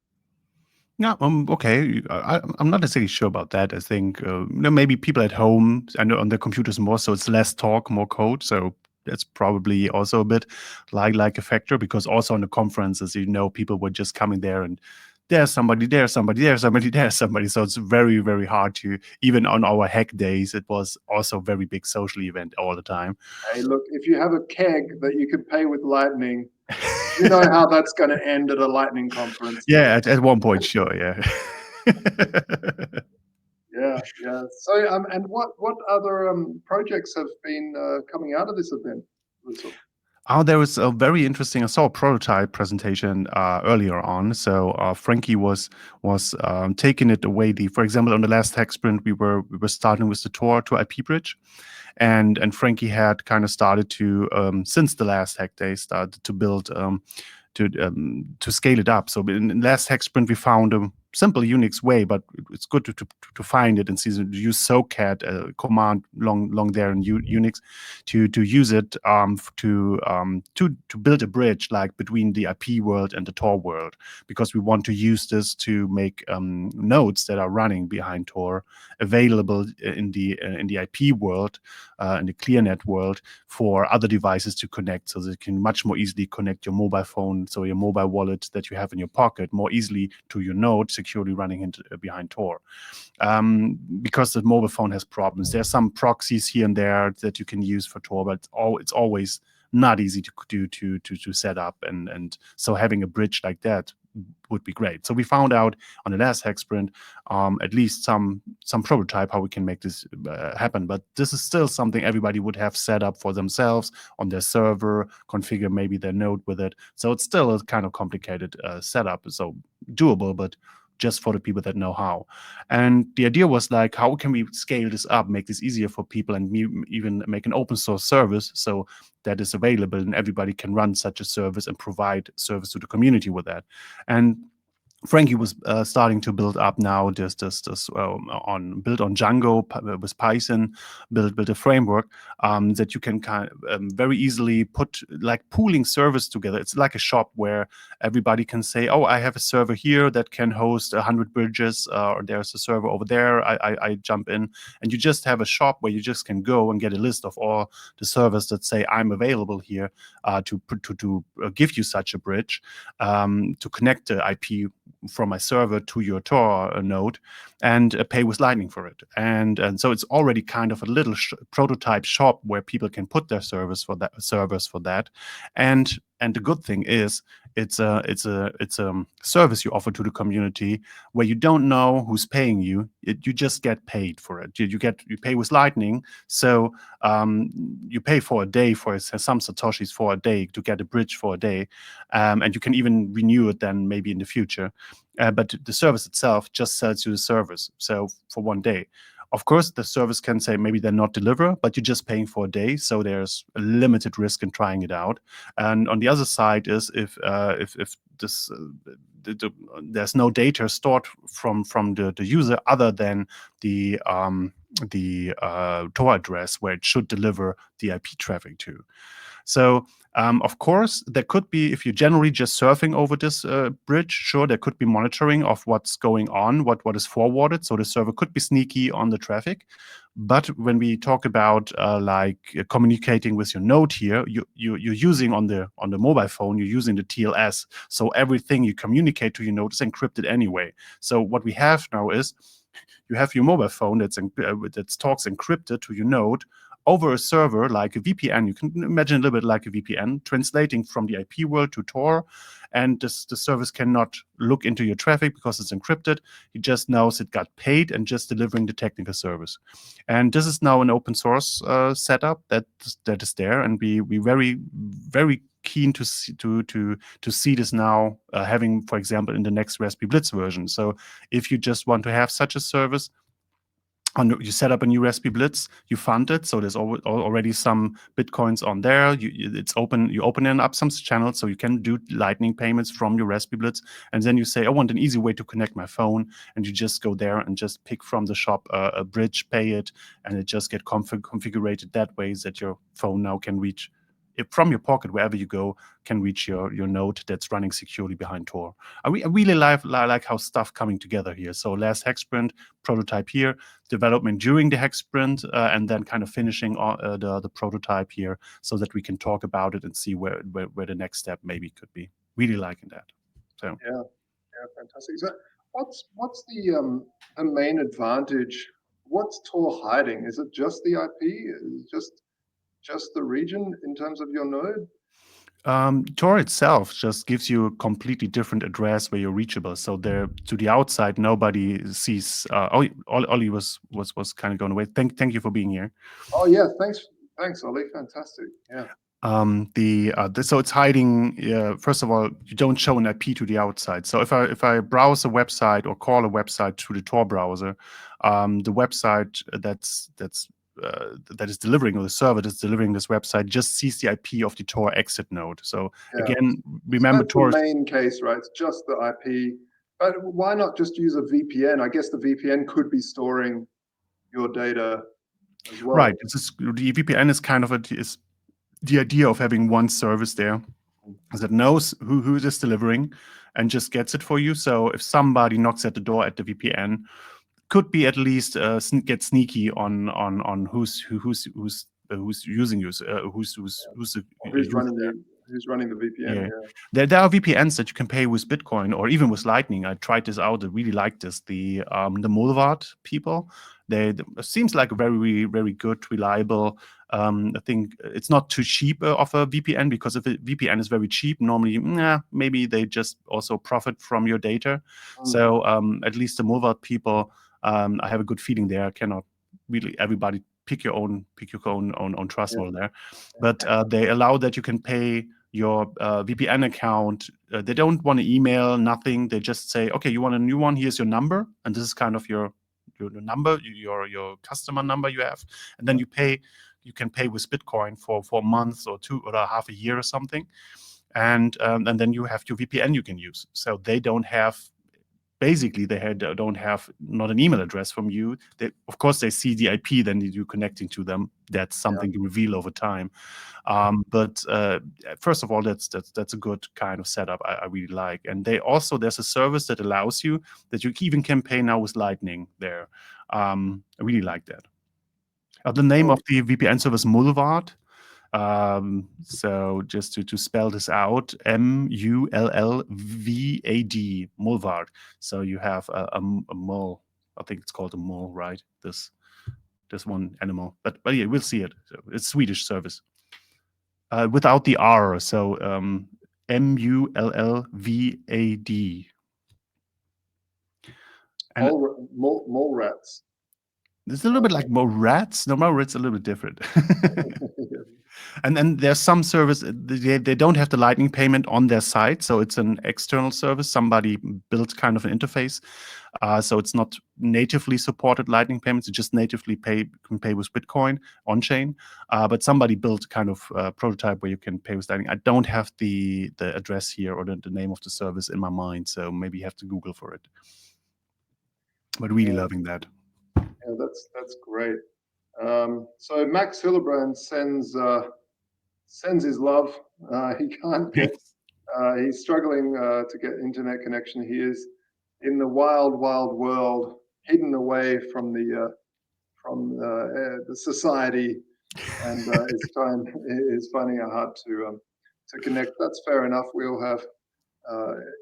Yeah, okay. I'm not necessarily sure about that. I think maybe people at home and on their computers more, so it's less talk, more code. So that's probably also a bit like a factor, because also on the conferences, people were just coming there and there's somebody, there's somebody, there's somebody, there's somebody. So it's very, very hard to, even on our hack days, it was also a very big social event all the time. Hey, look, if you have a keg that you could pay with Lightning, you know how that's going to end at a Lightning conference. Yeah, at one point, sure, yeah. Yeah. So, and what other projects have been coming out of this event? Oh, there was a very interesting. I saw a prototype presentation earlier on. So Frankie was taking it away. For example, on the last hack sprint, we were starting with the Tor to IP bridge, and Frankie had kind of started to since the last hack day started to build to scale it up. So in the last hack sprint, we found a simple Unix way, but it's good to find it and see to use SOCAT command long there in Unix to use it to build a bridge like between the IP world and the Tor world, because we want to use this to make nodes that are running behind Tor available in the IP world, in the ClearNet world, for other devices to connect, so that you can much more easily connect your mobile phone, so your mobile wallet that you have in your pocket, more easily to your node securely running behind Tor. Because the mobile phone has problems. There's some proxies here and there that you can use for Tor, but it's always not easy to set up, and so having a bridge like that would be great. So we found out on the last hack sprint at least some prototype how we can make this happen. But this is still something everybody would have set up for themselves on their server, configure maybe their node with it. So it's still a kind of complicated setup. So doable, but just for the people that know how. And the idea was like, how can we scale this up, make this easier for people, and even make an open source service so that is available and everybody can run such a service and provide service to the community with that. And Frankie was starting to build up now built on Django with Python, build a framework that you can kind of very easily put like pooling servers together. It's like a shop where everybody can say, oh, I have a server here that can host 100 bridges, or there's a server over there. I jump in, and you just have a shop where you just can go and get a list of all the servers that say I'm available here to give you such a bridge, to connect the IP from my server to your Tor node, and pay with Lightning for it. And so it's already kind of a little prototype shop where people can put their servers for that. And the good thing is it's a service you offer to the community where you don't know who's paying you. You just get paid for it. You pay with Lightning. So you pay for a day for some Satoshis for a day to get a bridge for a day, and you can even renew it then maybe in the future. But the service itself just sells you the service. So for one day. Of course, the service can say maybe they're not deliver, but you're just paying for a day, so there's a limited risk in trying it out. And on the other side is if this there's no data stored from the user other than the Tor address where it should deliver the IP traffic to. So of course, there could be, if you're generally just surfing over this bridge, sure, there could be monitoring of what's going on, what is forwarded. So the server could be sneaky on the traffic. But when we talk about communicating with your node here, you're using on the mobile phone, you're using the TLS. So everything you communicate to your node is encrypted anyway. So what we have now is you have your mobile phone that talks encrypted to your node over a server like a VPN. You can imagine a little bit like a VPN, translating from the IP world to Tor, and the service cannot look into your traffic because it's encrypted. It just knows it got paid and just delivering the technical service. And this is now an open source setup that is there, and we very, very keen to see this now having, for example, in the next Raspberry Blitz version. So if you just want to have such a service, you set up a new Raspberry Blitz, you fund it, so there's already some Bitcoins on there. It's open. You open up some channels, so you can do Lightning payments from your Raspberry Blitz, and then you say, I want an easy way to connect my phone, and you just go there and just pick from the shop a bridge, pay it, and it just get configured that way that your phone now can reach from your pocket, wherever you go, can reach your node that's running securely behind Tor. I really like how stuff coming together here. So last hack sprint, prototype here, development during the hack sprint, and then kind of finishing the prototype here so that we can talk about it and see where the next step maybe could be. Really liking that. So yeah. Yeah, fantastic. So what's the main advantage? What's Tor hiding? Is it just the IP? Is it just the region in terms of your node? Tor itself just gives you a completely different address where you're reachable. So there, to the outside, nobody sees. Ollie was kind of going away. Thank you for being here. Oh yeah, thanks, Ollie. Fantastic. Yeah. So it's hiding. First of all, you don't show an IP to the outside. So if I browse a website or call a website through the Tor browser, the website that is delivering, or the server that's delivering this website, just sees the IP of the Tor exit node. So Yeah. again, So remember that's Tor. the main case, right? It's just the IP. But why not just use a VPN? I guess the VPN could be storing your data as well. Right. The VPN is kind of is the idea of having one service there that knows who it is delivering and just gets it for you. So if somebody knocks at the door at the VPN, could be at least get sneaky on who's using you, who's the Who's user running there. the VPN? Yeah. Yeah. There are VPNs that you can pay with Bitcoin or even with Lightning. I tried this out. I really like this. The Mulvard people, it seems like a very, very good, reliable. I think it's not too cheap of a VPN, because if a VPN is very cheap, normally, maybe they just also profit from your data. So at least the Mulvard people, I have a good feeling there. I cannot really everybody pick your own trust wall there, but they allow that you can pay your VPN account. They don't want to email, nothing. They just say, okay, you want a new one? Here's your number, and this is kind of your number, your customer number you have, and then you pay. You can pay with Bitcoin for a month or two or half a year or something, and then you have your VPN you can use. So they don't have. Basically, don't have not an email address from you. Of course, they see the IP, then you connecting to them. That's something you reveal over time. But first of all, that's a good kind of setup I really like. And there's a service that allows you that you even can pay now with Lightning there. I really like that. The name of the VPN service, Mulvard. So just to spell this out, Mullvad, Mulvard. So you have a mole. I think it's called a mole, right? This one animal, but yeah, we'll see it. So it's Swedish service without the R. So Mullvad. And Mole rats. it's a little bit like more rats. No, more rats a little bit different. And then there's some service, they don't have the Lightning payment on their site, so it's an external service. Somebody built kind of an interface, so it's not natively supported Lightning payments. You just natively can pay with Bitcoin on chain, but somebody built kind of a prototype where you can pay with Lightning. I don't have the address here or the name of the service in my mind, so maybe you have to Google for it. But really loving that. Yeah, that's great. So Max Hillebrand sends his love. He can't get. He's struggling to get internet connection. He is in the wild world, hidden away from the society, and is finding it hard to connect. That's fair enough. We all have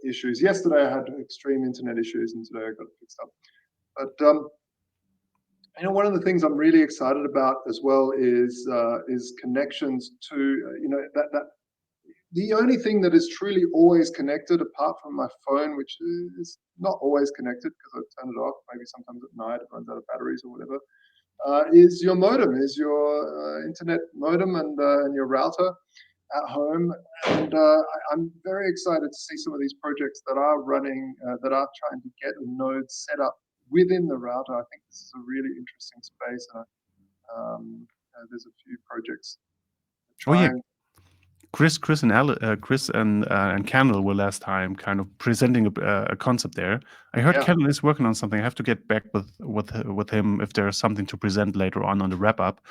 issues. Yesterday I had extreme internet issues, and today I got it fixed up. But one of the things I'm really excited about as well is connections to that the only thing that is truly always connected, apart from my phone, which is not always connected because I turn it off, maybe sometimes at night it runs out of batteries or whatever, is your modem, is your internet modem and your router at home. And I'm very excited to see some of these projects that are running, that are trying to get a node set up within the router. I think this is a really interesting space, and there's a few projects. Chris and Kendall were last time kind of presenting a concept there. I heard Kendall is working on something. I have to get back with him if there's something to present later on the wrap up.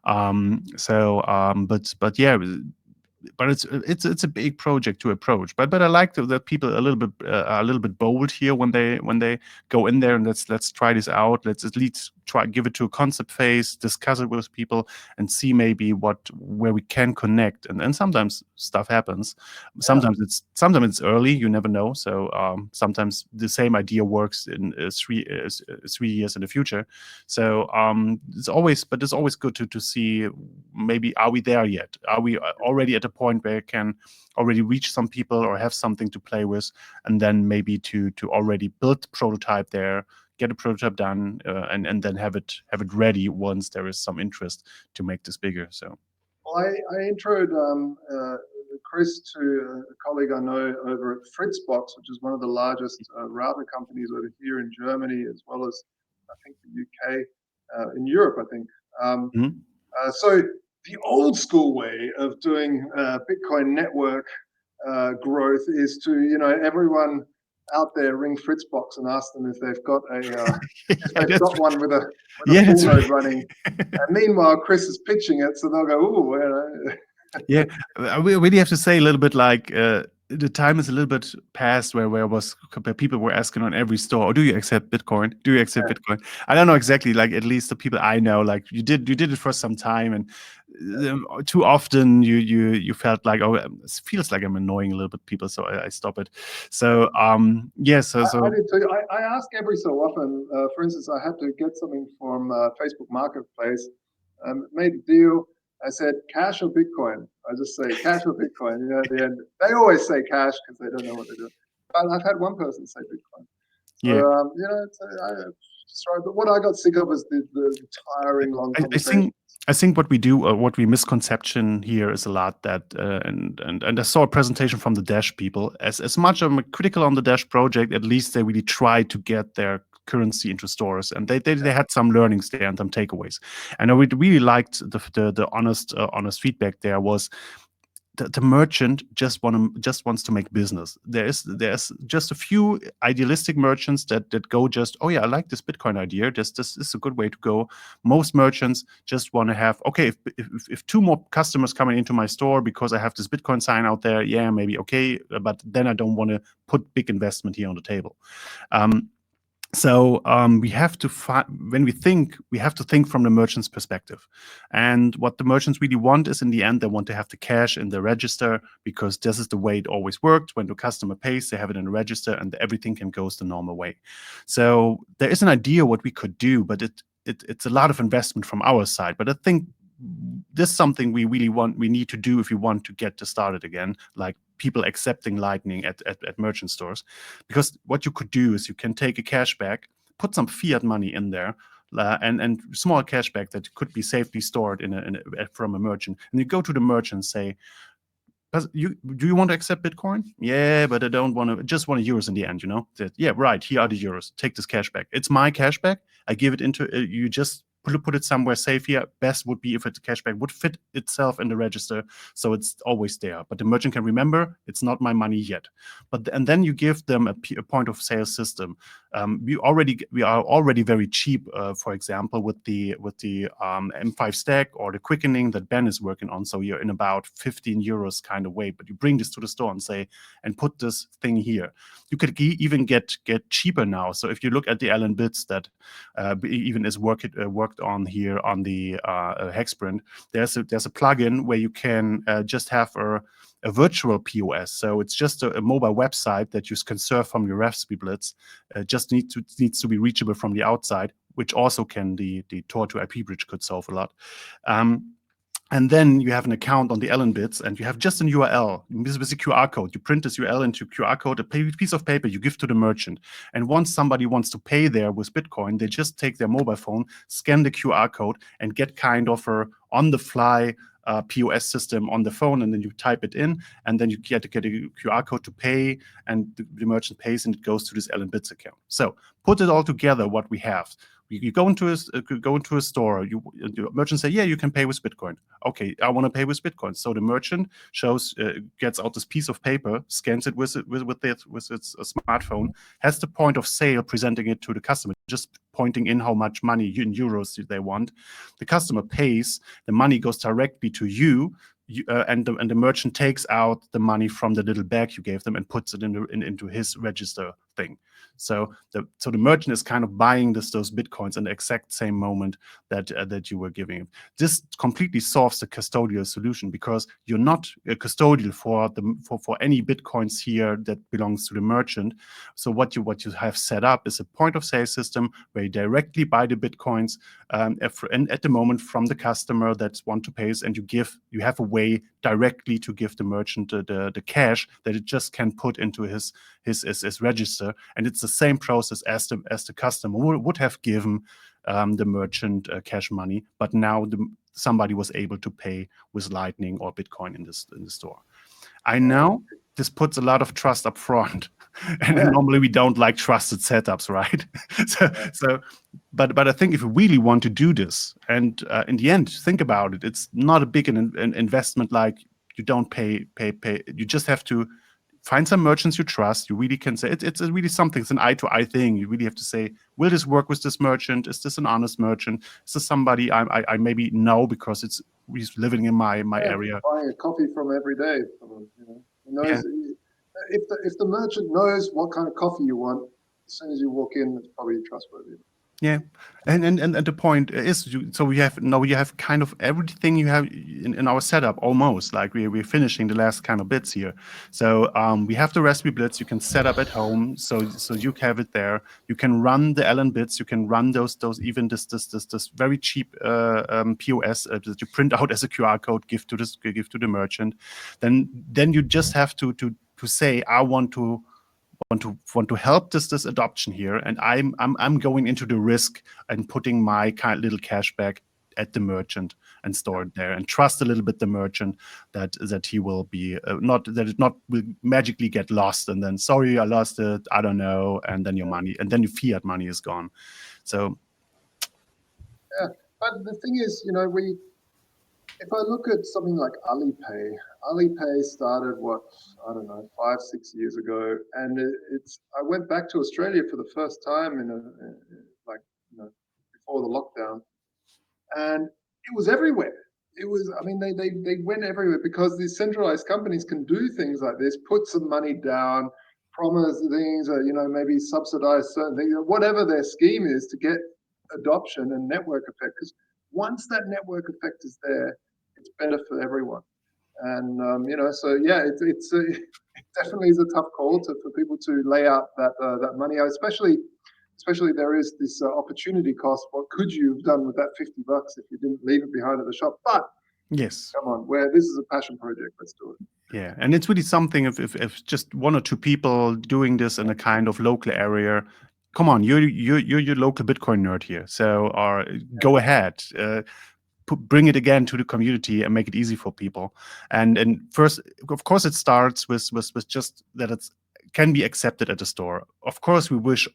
But yeah. But it's a big project to approach. But I like that people are a little bit bold here when they go in there and let's try this out. Let's at least give it to a concept phase, discuss it with people, and see maybe where we can connect. And sometimes stuff happens. Sometimes it's early. You never know. So sometimes the same idea works in 3 years in the future. So it's always good to see, maybe, are we there yet? Are we already at a point where it can already reach some people or have something to play with, and then maybe to already build prototype there, get a prototype done, and then have it ready once there is some interest to make this bigger. So well, I introed Chris to a colleague I know over at Fritzbox, which is one of the largest router companies over here in Germany, as well as I think the UK, in Europe, I think. So the old school way of doing Bitcoin network growth is to, everyone out there ring Fritzbox and ask them if they've got one with a full node running. And meanwhile, Chris is pitching it, so they'll go, "Ooh." Yeah, we really have to say a little bit like the time is a little bit past where people were asking on every store, do you accept Bitcoin? Do you accept Bitcoin? I don't know exactly, like at least the people I know, like you did it for some time, and too often you felt like, oh, it feels like I'm annoying a little bit people, so I stop it. So I did too. I ask every so often. For instance, I had to get something from Facebook Marketplace, made a deal. I said, cash or Bitcoin? I just say cash or Bitcoin. At the end, they always say cash because they don't know what they're doing. But I've had one person say Bitcoin. So, but what I got sick of is the tiring long conversation. I think what we do, what we misconception here is a lot that, and I saw a presentation from the Dash people. As much I'm critical on the Dash project, at least they really try to get their currency into stores, and they had some learnings there and some takeaways. And I really liked the honest feedback there was, the merchant just wants to make business. There's just a few idealistic merchants that go just, oh yeah, I like this Bitcoin idea. This is a good way to go. Most merchants just want to have, okay, if 2 more customers coming into my store because I have this Bitcoin sign out there, yeah, maybe okay, but then I don't want to put big investment here on the table. So we have to we have to think from the merchant's perspective. And what the merchants really want is, in the end, they want to have the cash in the register, because this is the way it always worked. When the customer pays, they have it in the register, and everything can go the normal way. So there is an idea what we could do, but it's a lot of investment from our side. But I think this is something we need to do if we want to get this started again, like people accepting Lightning at merchant stores. Because what you could do is you can take a cashback, put some fiat money in there, and small cashback that could be safely stored from a merchant. And you go to the merchant and say, do you want to accept Bitcoin? Yeah, but I don't want to, just want euros in the end, yeah, right, here are the euros, take this cashback. It's my cashback, I give it into, you just put it somewhere safe here. Best would be if the cashback would fit itself in the register, so it's always there. But the merchant can remember, it's not my money yet. And then you give them a point of sale system. We are already very cheap, for example, with the M5 stack or the quickening that Ben is working on. So you're in about 15 euros kind of way. But you bring this to the store and say, and put this thing here. You could even get cheaper now. So if you look at the Allen bits that even is worked on here on the Hexprint, there's a plugin where you can just have a virtual POS. So it's just a mobile website that you can serve from your Raspberry Blitz. Just needs to be reachable from the outside, which also can the Tor to IP bridge could solve a lot. And then you have an account on the Allen bits, and you have just an URL with a QR code. You print this URL into QR code, a piece of paper you give to the merchant. And once somebody wants to pay there with Bitcoin, they just take their mobile phone, scan the QR code, and get kind of a on-the-fly POS system on the phone, and then you type it in, and then you get a QR code to pay, and the merchant pays, and it goes to this Allen Bits account. So put it all together, what we have. You go into a store. The merchant say, yeah, you can pay with Bitcoin. Okay, I want to pay with Bitcoin. So the merchant gets out this piece of paper, scans it with its smartphone, has the point of sale, presenting it to the customer, just pointing in how much money in euros they want. The customer pays. The money goes directly to you. And the merchant takes out the money from the little bag you gave them and puts it into his register thing. So the merchant is kind of buying those bitcoins in the exact same moment that you were giving it. This completely solves the custodial solution, because you're not a custodial for any bitcoins here that belongs to the merchant. So what you have set up is a point of sale system where you directly buy the bitcoins and at the moment from the customer that want to pay us, and you have a way directly to give the merchant the cash that it just can put into his register, and it's the same process as the customer would have given the merchant cash money, but now somebody was able to pay with Lightning or Bitcoin in the store. I know this puts a lot of trust up front, and normally we don't like trusted setups, right? But I think if you really want to do this, and in the end, think about it, it's not a big an investment. Like, you don't pay. You just have to find some merchants you trust. You really can say it's really something. It's an eye-to-eye thing. You really have to say, will this work with this merchant? Is this an honest merchant? Is this somebody I maybe know because he's living in my area? Buying a coffee from every day. He knows if the merchant knows what kind of coffee you want, as soon as you walk in, it's probably trustworthy. Yeah, and the point is, so you have kind of everything you have in our setup almost. Like we're finishing the last kind of bits here. So we have the Raspberry Blitz you can set up at home. So you have it there. You can run the Allen bits. You can run those even this very cheap POS that you print out as a QR code, give to the merchant. Then you just have to say, I want to help this adoption here, and I'm going into the risk and putting my kind of little cash back at the merchant and store it there, and trust a little bit the merchant that he will be will magically get lost, and then, sorry, I lost it, I don't know, and then your money, and then your fiat money is gone. So yeah, but the thing is, if I look at something like Alipay started, 5-6 years ago, and I went back to Australia for the first time before the lockdown, and it was everywhere. It was, they went everywhere because these centralized companies can do things like this, put some money down, promise things, maybe subsidize certain things, whatever their scheme is to get adoption and network effect. Because once that network effect is there, it's better for everyone. And so yeah, it definitely is a tough call for people to lay out that money out, especially there is this opportunity cost. What could you have done with that $50 if you didn't leave it behind at the shop? But yes, come on, this is a passion project. Let's do it. Yeah, and it's really something if just one or two people doing this in a kind of local area. Come on, you're your local Bitcoin nerd here, so go ahead. Bring it again to the community and make it easy for people. And first, of course, it starts with just that it can be accepted at the store. Of course, we wish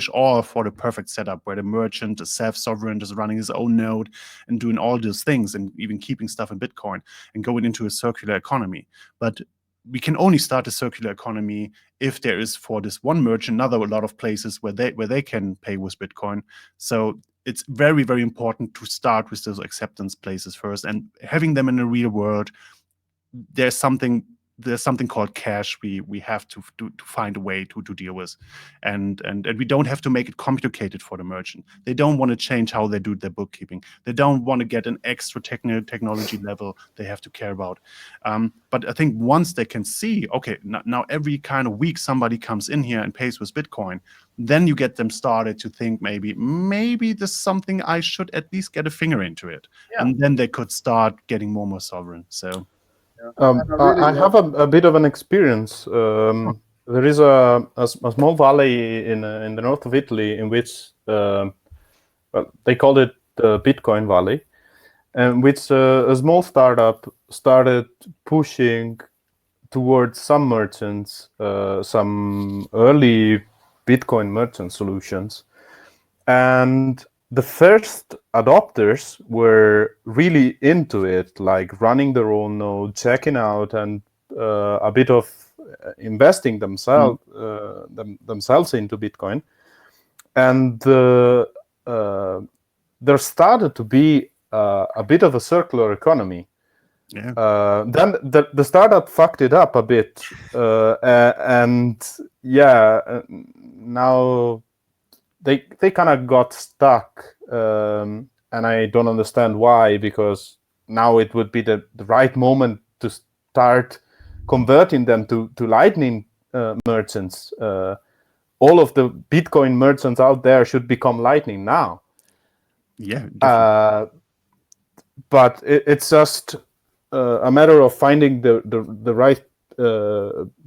all for the perfect setup where the merchant is self-sovereign, is running his own node and doing all those things, and even keeping stuff in Bitcoin and going into a circular economy. But we can only start a circular economy if there is, for this one merchant, a lot of places where they can pay with Bitcoin. So it's very, very important to start with those acceptance places first, and having them in the real world. There's something called cash we have to find a way to deal with, and we don't have to make it complicated for the merchant. They don't want to change how they do their bookkeeping. They don't want to get an extra technology level they have to care about. But I think once they can see, okay, now every kind of week somebody comes in here and pays with Bitcoin, then you get them started to think maybe there's something I should at least get a finger into it, and then they could start getting more sovereign. So. I have a bit of an experience. There is a small valley in the north of Italy in which they called it the Bitcoin Valley, and which a small startup started pushing towards some merchants, some early Bitcoin merchant solutions, and the first adopters were really into it, like running their own node, checking out, and a bit of investing themselves into Bitcoin. And there started to be a bit of a circular economy Yeah. Then the startup fucked it up a bit, and yeah, now they kind of got stuck, and I don't understand why, because now it would be the right moment to start converting them to Lightning merchants. All of the Bitcoin merchants out there should become Lightning now. Yeah, definitely. But it's just a matter of finding the right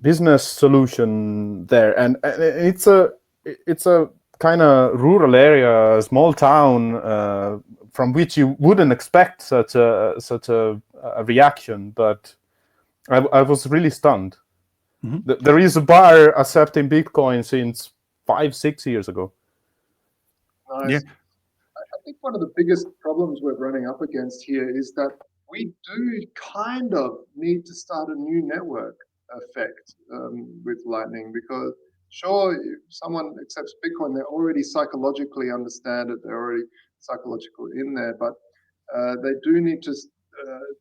business solution there, and it's a kind of rural area, a small town, from which you wouldn't expect such a reaction. But I was really stunned. Mm-hmm. There is a bar accepting Bitcoin since 5-6 years ago. Nice. Yeah. I think one of the biggest problems we're running up against here is that we do kind of need to start a new network effect with Lightning, because sure, if someone accepts Bitcoin, they already psychologically understand it, they're already psychologically in there, but they do need to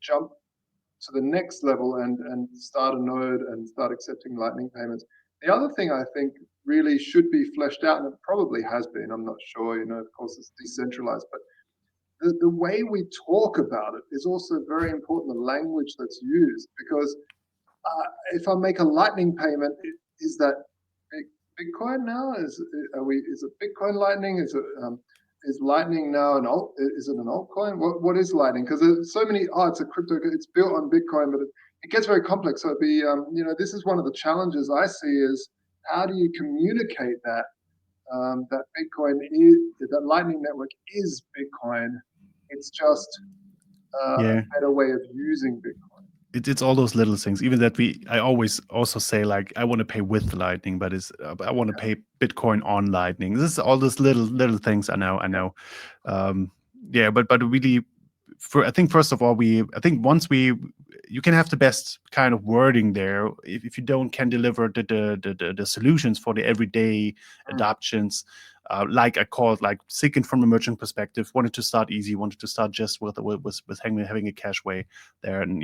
jump to the next level and start a node and start accepting Lightning payments. The other thing I think really should be fleshed out, and it probably has been, I'm not sure, you know, of course it's decentralized, but the way we talk about it is also very important, the language that's used, because if I make a Lightning payment, is that Bitcoin now? Is it Bitcoin Lightning? Is Lightning now is it an altcoin? What is Lightning? Because there's so many. Oh, it's a crypto. It's built on Bitcoin, but it gets very complex. So it'd be you know, this is one of the challenges I see is how do you communicate that that Bitcoin is, that Lightning network is Bitcoin. It's just Yeah. a better way of using Bitcoin. It's all those little things. Even that I always also say, like, I want to pay with Lightning, but I want to pay Bitcoin on Lightning. This is all those little things. I know. Yeah, but really, I think first of all, I think once you can have the best kind of wording there. If you can deliver the solutions for the everyday adoptions, like I called, like thinking from a merchant perspective, wanted to start easy, wanted to start just with having a cash way there, and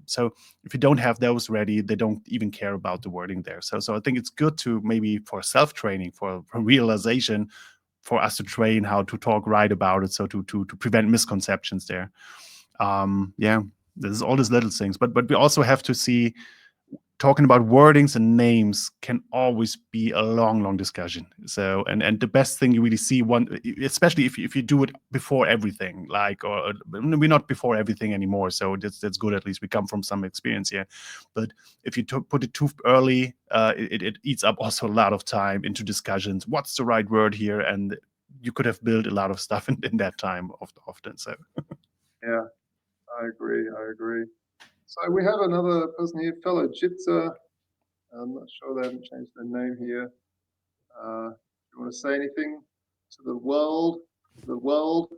so if you don't have those ready, they don't even care about the wording there. So I think it's good to maybe for self-training, for realization, for us to train how to talk right about it, so to prevent misconceptions there. Yeah, there's all these little things, but we also have to see, talking about wordings and names can always be a long discussion. So and the best thing you really see, especially if you do it before everything, like, or we're not before everything anymore, so that's good. At least we come from some experience here. But if you put it too early, it eats up also a lot of time into discussions. What's the right word here? And you could have built a lot of stuff in that time often. So yeah, I agree. So we have another person here, fellow Jitsi. I'm not sure they haven't changed their name here. You want to say anything to the world? Hello?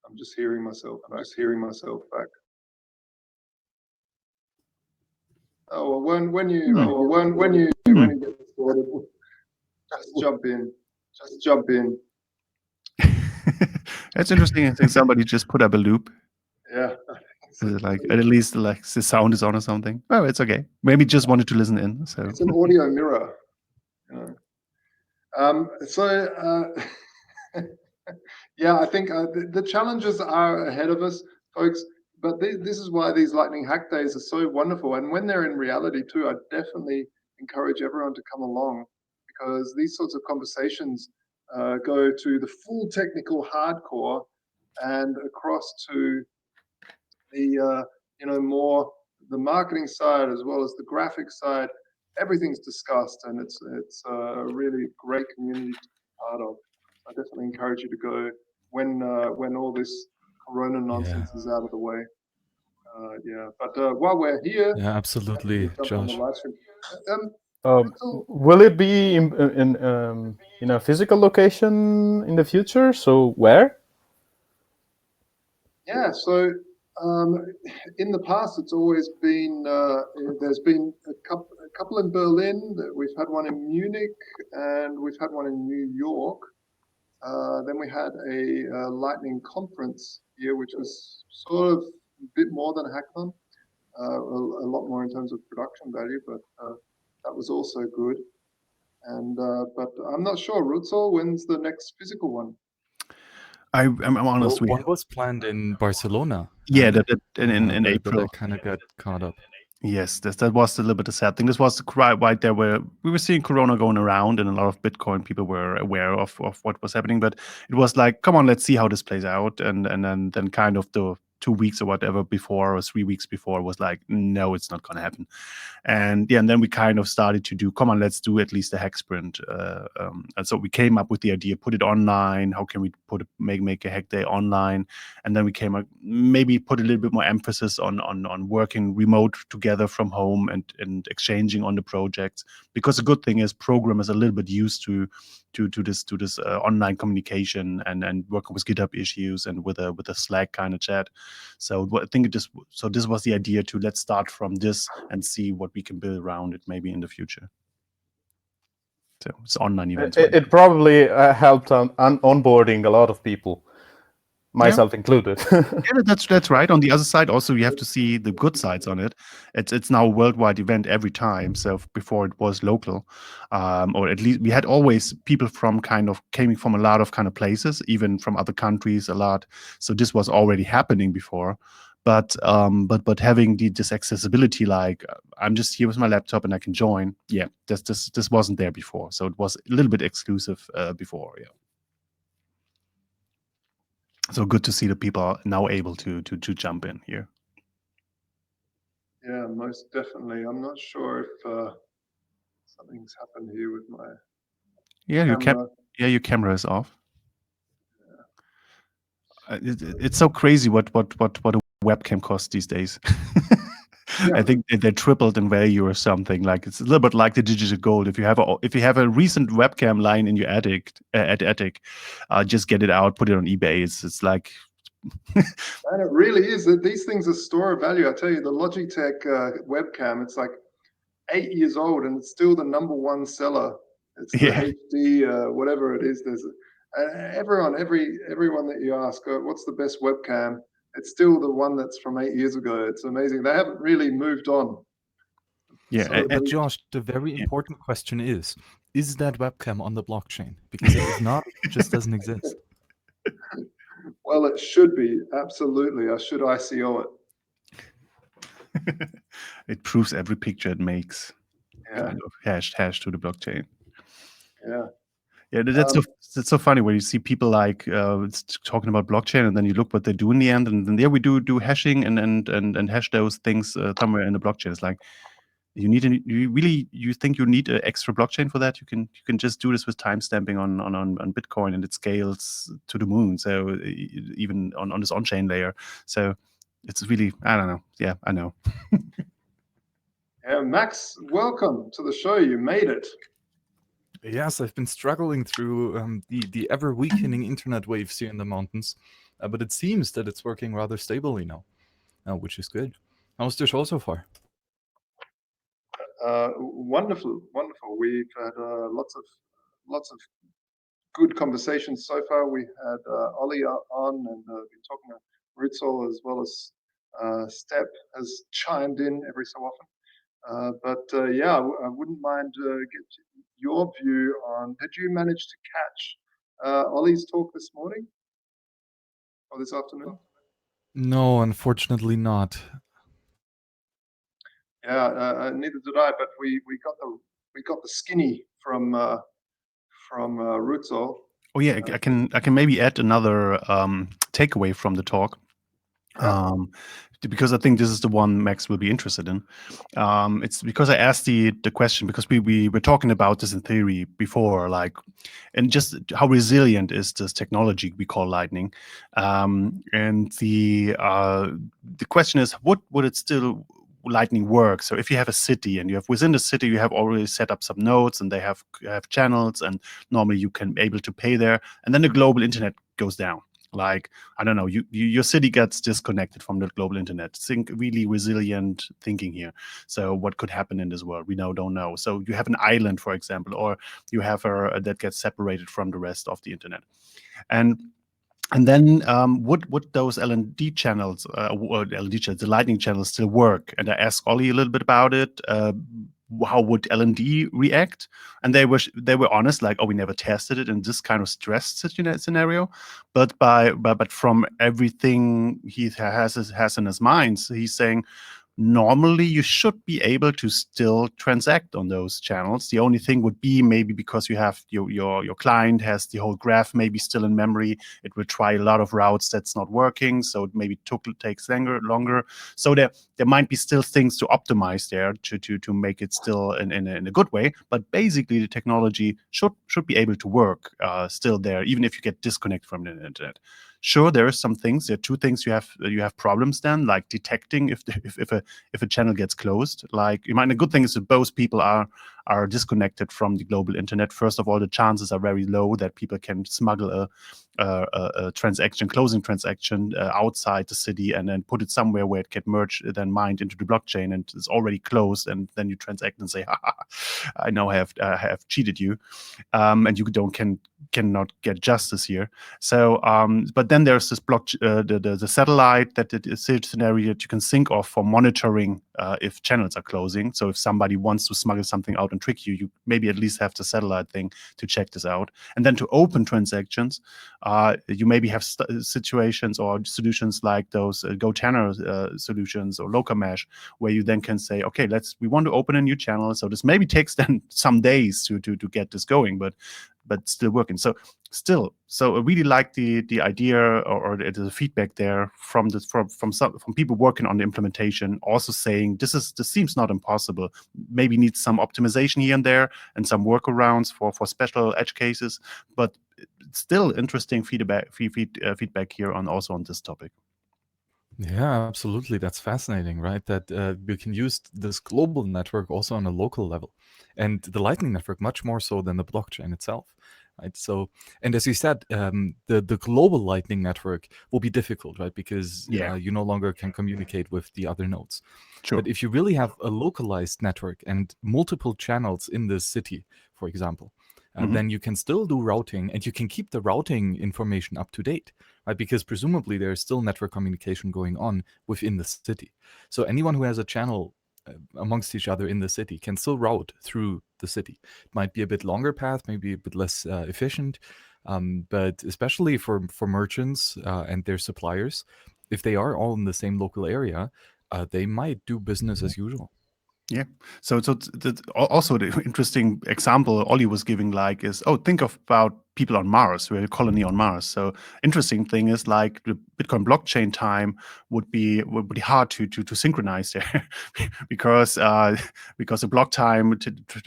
I'm just hearing myself back. Oh, well, when you get started, just jump in. that's interesting. I think somebody just put up a loop. Yeah. Is it like, at least like the sound is on or something? Oh, it's okay. Maybe just wanted to listen in. So it's an audio mirror. You know. Yeah, I think the challenges are ahead of us, folks. But this is why these Lightning Hack Days are so wonderful. And when they're in reality too, I definitely encourage everyone to come along, because these sorts of conversations go to the full technical hardcore and across to the more the marketing side as well as the graphics side. Everything's discussed, and it's a really great community to be part of. I definitely encourage you to go when all this Corona nonsense is out of the way. Yeah, but while we're here, yeah, absolutely, on the Josh. live stream. Will it be in a physical location in the future? So where? Yeah, so in the past, it's always been there's been a couple in Berlin. We've had one in Munich, and we've had one in New York. Then we had a Lightning conference here, which was sort of a bit more than a hackathon, a lot more in terms of production value, but that was also good. And but I'm not sure, Rutsal, when's the next physical one? I'm honest. One was planned in Barcelona. Yeah, that in but April. I kind of got caught up. Yes, that was a little bit the sad thing. This was right there where we were seeing Corona going around, and a lot of Bitcoin people were aware of what was happening. But it was like, come on, let's see how this plays out. And then kind of the 2 weeks or whatever before, or 3 weeks before, was like, no, it's not going to happen. And yeah, and then we kind of started to do, come on, let's do at least a hack sprint. And so we came up with the idea, put it online. How can we make a hack day online? And then we came up, maybe put a little bit more emphasis on working remote together from home and exchanging on the projects. Because the good thing is, programmers are a little bit used to this online communication and working with GitHub issues and with a Slack kind of chat. So I think this was the idea to let's start from this and see what we can build around it maybe in the future. So it's online events. It probably helped on onboarding a lot of people, myself included. Yeah, that's right. On the other side, also you have to see the good sides on it. It's now a worldwide event every time. So before it was local, or at least we had always people from came from a lot of kind of places, even from other countries a lot. So this was already happening before. But having this accessibility, like I'm just here with my laptop and I can join. Yeah, this wasn't there before. So it was a little bit exclusive before. Yeah. So good to see that people are now able to jump in here. Yeah, most definitely. I'm not sure if something's happened here with my camera. Your camera is off. It's so crazy what a webcam costs these days. I think they tripled in value or something. Like it's a little bit like the digital gold. If you have a recent webcam lying in your attic, just get it out, put it on eBay. It's like. And it really is. These things are store of value. I tell you, the Logitech webcam, it's like 8 years old and it's still the #1 seller. It's the HD, whatever it is. There's everyone that you ask, what's the best webcam? It's still the one that's from 8 years ago. It's amazing. They haven't really moved on. Yeah, Josh, the very important question is that webcam on the blockchain? Because if not, it just doesn't exist. Well, it should be, absolutely. I should ICO it. It proves every picture it makes. Yeah. Kind of hash to the blockchain. Yeah. Yeah, that's so funny when you see people like talking about blockchain, and then you look what they do in the end, and then we do hashing and hash those things somewhere in the blockchain. It's like you think you need an extra blockchain for that? You can just do this with timestamping on Bitcoin, and it scales to the moon. So even on this on-chain layer. So it's really, I don't know. Yeah, I know. Yeah, Max, welcome to the show. You made it. Yes, I've been struggling through the ever weakening internet waves here in the mountains, but it seems that it's working rather stably now, which is good. How's the show so far? Wonderful. We've had lots of good conversations so far. We had Ollie on, and been talking to Rutsal, as well as Step has chimed in every so often. But yeah, I wouldn't mind get your view on. Did you manage to catch Ollie's talk this morning or this afternoon? No, unfortunately not. Yeah, neither did I. But we got the skinny from Rutsal. Oh yeah, I can maybe add another takeaway from the talk. Because I think this is the one Max will be interested in. It's because I asked the question, because we were talking about this in theory before, like, and just how resilient is this technology we call Lightning, and the question is, would it still Lightning work? So if you have a city and you have within the city, you have already set up some nodes and they have channels, and normally you can be able to pay there, and then the global internet goes down. Like, I don't know, your city gets disconnected from the global internet. Think really resilient thinking here. So what could happen in this world? We now don't know. So you have an island, for example, or you have a that gets separated from the rest of the internet. And then would those LND channels, or LND channels, the Lightning channels, still work? And I asked Ollie a little bit about it. How would LND react? And they were honest, like, oh, we never tested it in this kind of stressed scenario. But from everything he has in his mind, so he's saying, normally you should be able to still transact on those channels. The only thing would be maybe because you have your client has the whole graph maybe still in memory, it will try a lot of routes that's not working, so it maybe takes longer. So there might be still things to optimize there to make it still in a good way. But basically the technology should be able to work still there, even if you get disconnected from the internet. Sure, there are some things. There are two things you have problems then, like detecting if a channel gets closed. Like, the good thing is that both people are disconnected from the global internet. First of all, the chances are very low that people can smuggle a closing transaction outside the city and then put it somewhere where it can merge, then mined into the blockchain, and it's already closed. And then you transact and say, I know I have cheated you, and you cannot get justice here. So, but then there's this the satellite that it is a scenario that you can think of for monitoring if channels are closing. So if somebody wants to smuggle something out and trick you, you maybe at least have the satellite thing to check this out. And then to open transactions, you maybe have situations or solutions like those GoTenor solutions or Locamesh, where you then can say, okay, we want to open a new channel. So this maybe takes then some days to get this going, but still working. So I really like the idea or the feedback there from people working on the implementation, also saying this seems not impossible. Maybe needs some optimization here and there and some workarounds for special edge cases, but it's still interesting feedback here also on this topic. Yeah, absolutely. That's fascinating, right? That we can use this global network also on a local level, and the Lightning Network much more so than the blockchain itself, right? So, and as you said, the global Lightning Network will be difficult, right? Because you no longer can communicate with the other nodes. Sure. But if you really have a localized network and multiple channels in the city, for example, then you can still do routing, and you can keep the routing information up to date, right? Because presumably there is still network communication going on within the city. So anyone who has a channel amongst each other in the city can still route through the city. It might be a bit longer path, maybe a bit less efficient, but especially for merchants and their suppliers, if they are all in the same local area, they might do business as usual. Yeah. So also the interesting example Ollie was giving, like, is, think about people on Mars. We're a colony on Mars. So interesting thing is, like, the Bitcoin blockchain time would be hard to synchronize there because the block time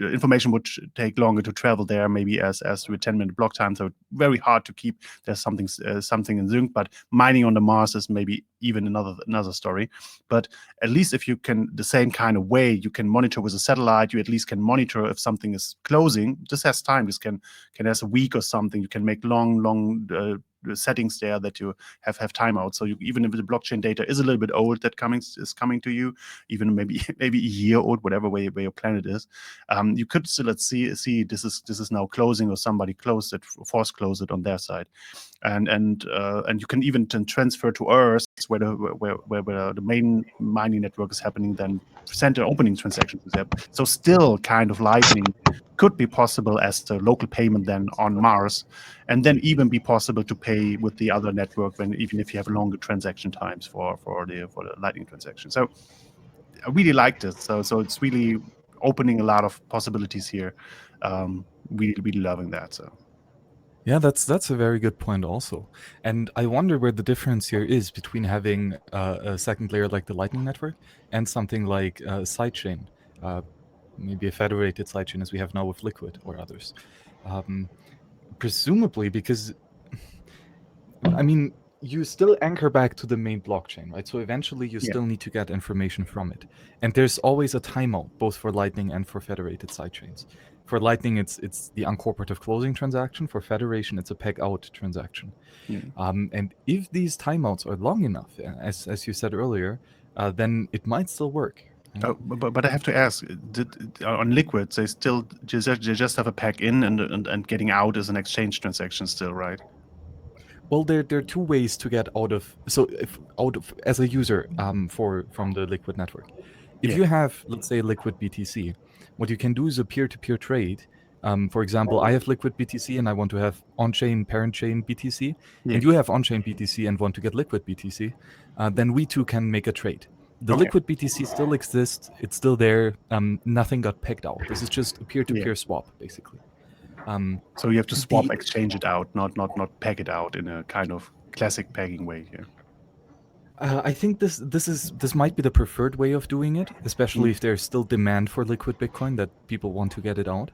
information would take longer to travel there, maybe as with 10-minute block time. So very hard to keep there's something in sync. But mining on the Mars is maybe even another story. But at least if you can, the same kind of way, you can monitor with a satellite, you at least can monitor if something is closing. This has time. This can has a week or something. You can make long settings there that you have timeout. So even if the blockchain data is a little bit old, that is coming to you, even maybe a year old, whatever way your planet is, you could still see this is now closing, or somebody closed it, force closed it on their side. And you can even transfer to Earth, where the main mining network is happening, then center opening transactions is happening. So still kind of Lightning could be possible as the local payment then on Mars, and then even be possible to pay with the other network even if you have longer transaction times for the Lightning transaction. So I really like this. So it's really opening a lot of possibilities here. Really loving that. So. Yeah, that's a very good point also. And I wonder where the difference here is between having a second layer like the Lightning Network and something like a sidechain, maybe a federated sidechain as we have now with Liquid or others. Presumably because, I mean, you still anchor back to the main blockchain, right? So eventually you still need to get information from it. And there's always a timeout, both for Lightning and for federated sidechains. For Lightning, it's the uncooperative closing transaction. For Federation, it's a peg out transaction. Yeah. And if these timeouts are long enough, as you said earlier, then it might still work. Oh, but I have to ask, on Liquid, they just have a peg in and getting out is an exchange transaction still, right? Well, there are two ways to get out of as a user from the Liquid network. If you have, let's say, Liquid BTC, what you can do is a peer-to-peer trade. For example, I have Liquid BTC and I want to have on-chain parent chain BTC, and you have on-chain BTC and want to get Liquid BTC, then we two can make a trade. The Liquid BTC still exists; it's still there. Nothing got pegged out. This is just a peer-to-peer swap, basically. So you have to swap, exchange it out, not peg it out in a kind of classic pegging way here. I think this might be the preferred way of doing it, especially if there's still demand for liquid Bitcoin that people want to get it out.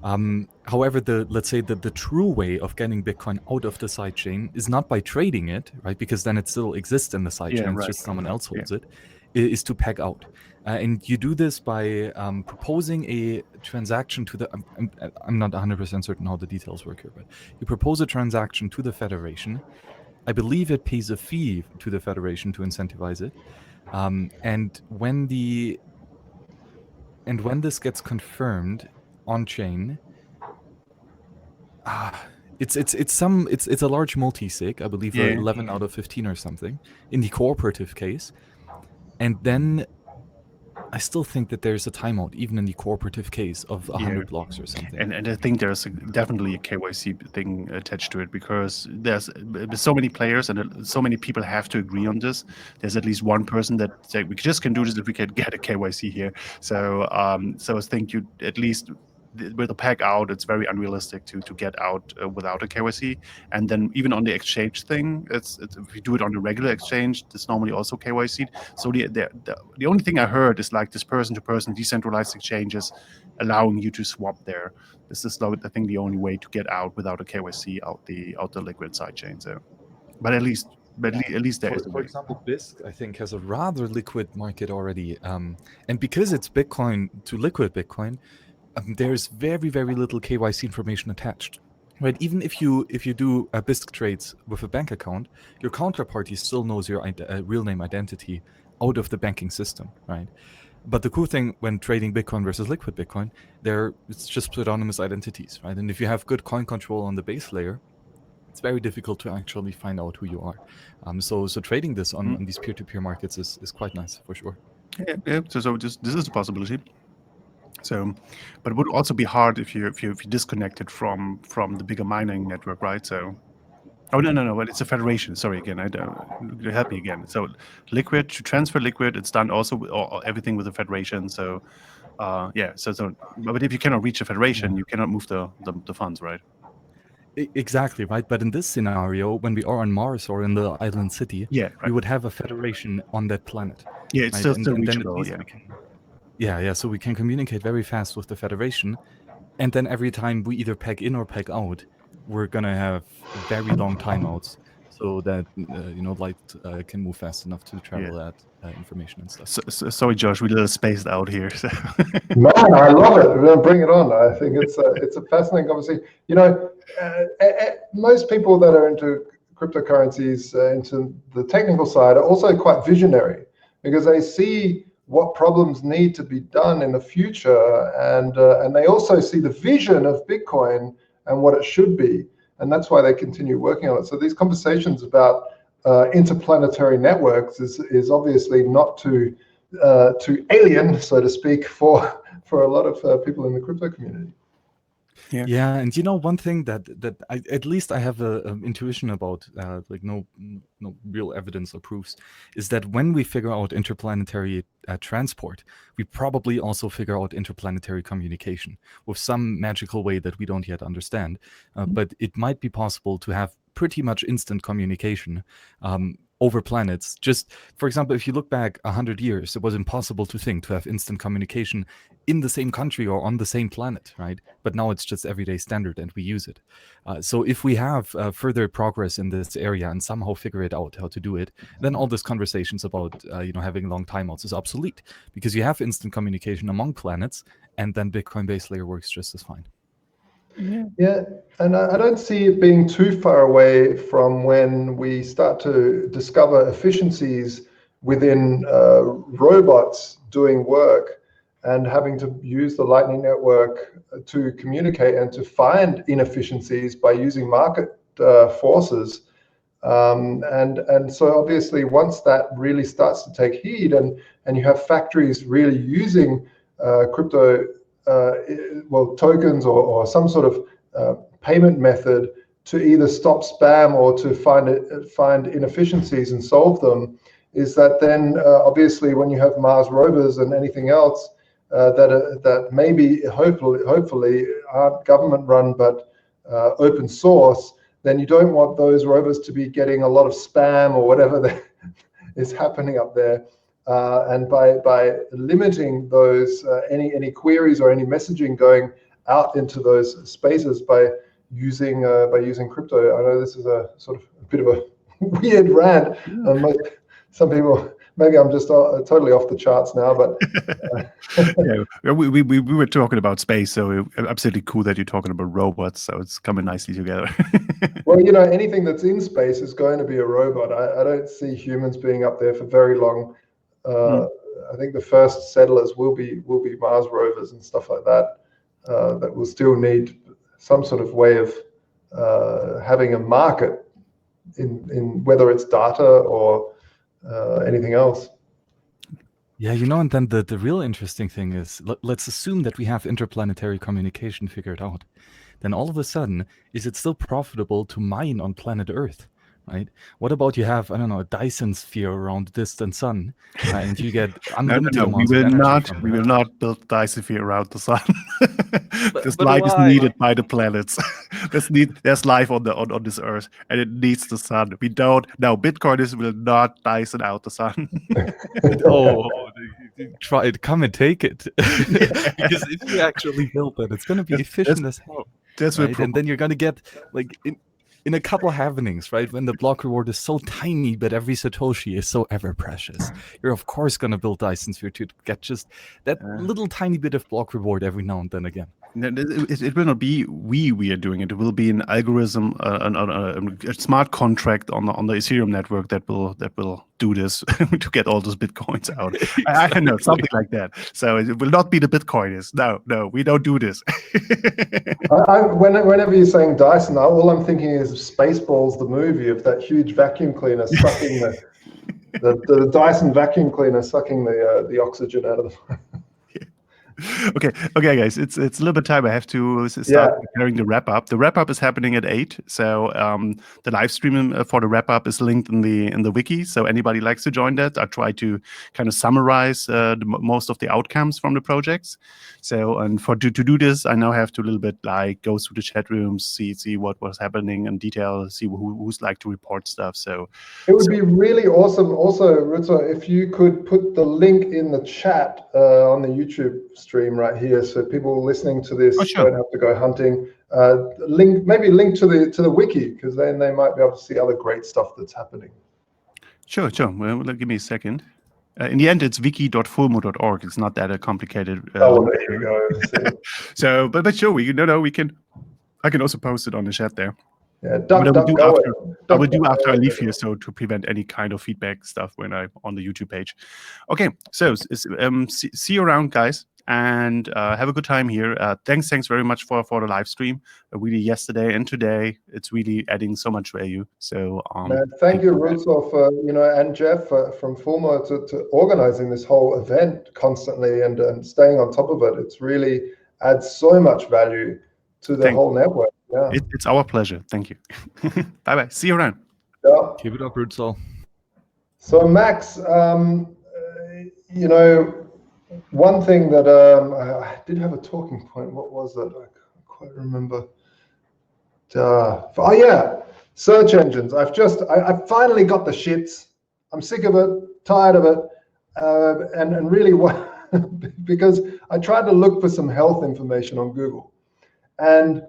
However, let's say the true way of getting Bitcoin out of the sidechain is not by trading it, right? Because then it still exists in the sidechain, it's just someone else holds it, is to peg out. And you do this by proposing a transaction to the, I'm not 100% certain how the details work here, but you propose a transaction to the Federation. I believe it pays a fee to the Federation to incentivize it. And when this gets confirmed on chain, it's a large multi-sig, I believe 11 out of 15 or something in the cooperative case. And then I still think that there's a timeout, even in the cooperative case of 100 blocks or something. And I think there's definitely a KYC thing attached to it, because there's so many players and so many people have to agree on this. There's at least one person that say we just can do this if we can get a KYC here. So I think you at least with a peg out, it's very unrealistic to get out without a KYC. And then even on the exchange thing, it's if you do it on a regular exchange, it's normally also KYC. So the only thing I heard is like this person-to-person decentralized exchanges allowing you to swap there. This is, I think, the only way to get out without a KYC out the liquid sidechain. So, but at least there is a way. For example, BISC, I think, has a rather liquid market already. And because it's Bitcoin to liquid Bitcoin, there's very, very little KYC information attached. Right? Even if you do BISC trades with a bank account, your counterparty still knows your real name identity out of the banking system, right? But the cool thing when trading Bitcoin versus liquid Bitcoin, it's just pseudonymous identities, right? And if you have good coin control on the base layer, it's very difficult to actually find out who you are. So trading this on these peer-to-peer markets is quite nice for sure. Yeah. So this is a possibility. So, but it would also be hard if you disconnected from the bigger mining network, right? So, no, but it's a federation. Sorry again, help me again. So, liquid to transfer liquid, it's done also everything with the federation. So, So, but if you cannot reach a federation, you cannot move the funds, right? Exactly, right. But in this scenario, when we are on Mars or in the island city, we would have a federation on that planet. Yeah, it's right? still and reachable. So we can communicate very fast with the Federation, and then every time we either peg in or peg out, we're gonna have very long timeouts, so that light can move fast enough to travel that information and stuff. Sorry, Josh, we're a little spaced out here. So. Man, I love it. Bring it on. I think it's a fascinating conversation. Most people that are into cryptocurrencies, into the technical side, are also quite visionary because they see what problems need to be done in the future, and they also see the vision of Bitcoin and what it should be, and that's why they continue working on it. So these conversations about interplanetary networks is obviously not too alien, so to speak, for a lot of people in the crypto community. Yeah, and one thing that I, at least I have an intuition about, like no real evidence or proofs, is that when we figure out interplanetary transport, we probably also figure out interplanetary communication with some magical way that we don't yet understand. But it might be possible to have pretty much instant communication over planets. Just, for example, if you look back 100 years, it was impossible to think to have instant communication in the same country or on the same planet, right? But now it's just everyday standard and we use it. So if we have further progress in this area and somehow figure it out how to do it, then all these conversations about having long timeouts is obsolete, because you have instant communication among planets, and then Bitcoin base layer works just as fine. Yeah, and I don't see it being too far away from when we start to discover efficiencies within robots doing work and having to use the Lightning Network to communicate and to find inefficiencies by using market forces. And so obviously once that really starts to take heed and you have factories really using crypto tokens or some sort of payment method to either stop spam or to find inefficiencies and solve them, is that then obviously when you have Mars rovers and anything else that maybe hopefully aren't government run but open source, then you don't want those rovers to be getting a lot of spam or whatever is happening up there. And by limiting those any queries or any messaging going out into those spaces by using crypto. I know this is a sort of a bit of a weird rant. Some people, maybe I'm just totally off the charts now, but yeah, we were talking about space, so absolutely cool that you're talking about robots. So it's coming nicely together. Well, anything that's in space is going to be a robot. I don't see humans being up there for very long. I think the first settlers will be Mars rovers and stuff like that. That will still need some sort of way of having a market in whether it's data or anything else. Yeah, and then the real interesting thing is, let's assume that we have interplanetary communication figured out. Then all of a sudden, is it still profitable to mine on planet Earth? Right? What about you have, I don't know, a Dyson sphere around the distant sun, and you get unlimited amounts of energy. We will not build Dyson sphere around the sun. This but light why? is needed by the planets. There's life on this Earth, and it needs the sun. We don't. No, Bitcoiners will not Dyson out the sun. Try it. Come and take it. Because if you actually build it, it's going to be efficient as hell. That's right? And then you're going to get like in a couple of halvenings, right? When the block reward is so tiny, but every Satoshi is so ever precious. You're of course going to build Dyson sphere to get just that little tiny bit of block reward every now and then again. It will not be we are doing it. It will be an algorithm, a smart contract on the Ethereum network that will do this to get all those bitcoins out. Exactly. I don't know, something like that. So it will not be the Bitcoiners. No, we don't do this. Whenever you're saying Dyson, all I'm thinking is Spaceballs, the movie, of that huge vacuum cleaner sucking the Dyson vacuum cleaner sucking the oxygen out of the. Okay, guys, it's a little bit time. I have to start preparing the wrap up. The wrap up is happening at 8. So the live stream for the wrap up is linked in the wiki. So anybody likes to join that, I try to kind of summarize most of the outcomes from the projects. So and to do this, I now have to a little bit like go through the chat rooms, see what was happening in detail, see who's like to report stuff. So it would be really awesome. Also, Rutzer, if you could put the link in the chat on the YouTube stream right here, so people listening to this don't have to go hunting. Link to the wiki, because then they might be able to see other great stuff that's happening. Sure. Well, give me a second. In the end, it's wiki.fulmo.org. It's not that complicated. There you go. So, but sure, we can. I can also post it on the chat there. Yeah, I will do after I leave here, so to prevent any kind of feedback stuff when I'm on the YouTube page. Okay, so see you around, guys, and have a good time here. Thanks very much for the live stream. Really, yesterday and today, it's really adding so much value. So thank you, Rutzer, for and Jeff from Fulmo to organizing this whole event constantly and staying on top of it. It's really adds so much value to the whole network. Yeah. It's our pleasure. Thank you. Bye-bye. See you around. Yeah. Keep it up, Rutzel. So, Max, one thing that I did have a talking point. What was that? I can't quite remember. Search engines. I finally got the shits. I'm sick of it, tired of it, and really because I tried to look for some health information on Google, and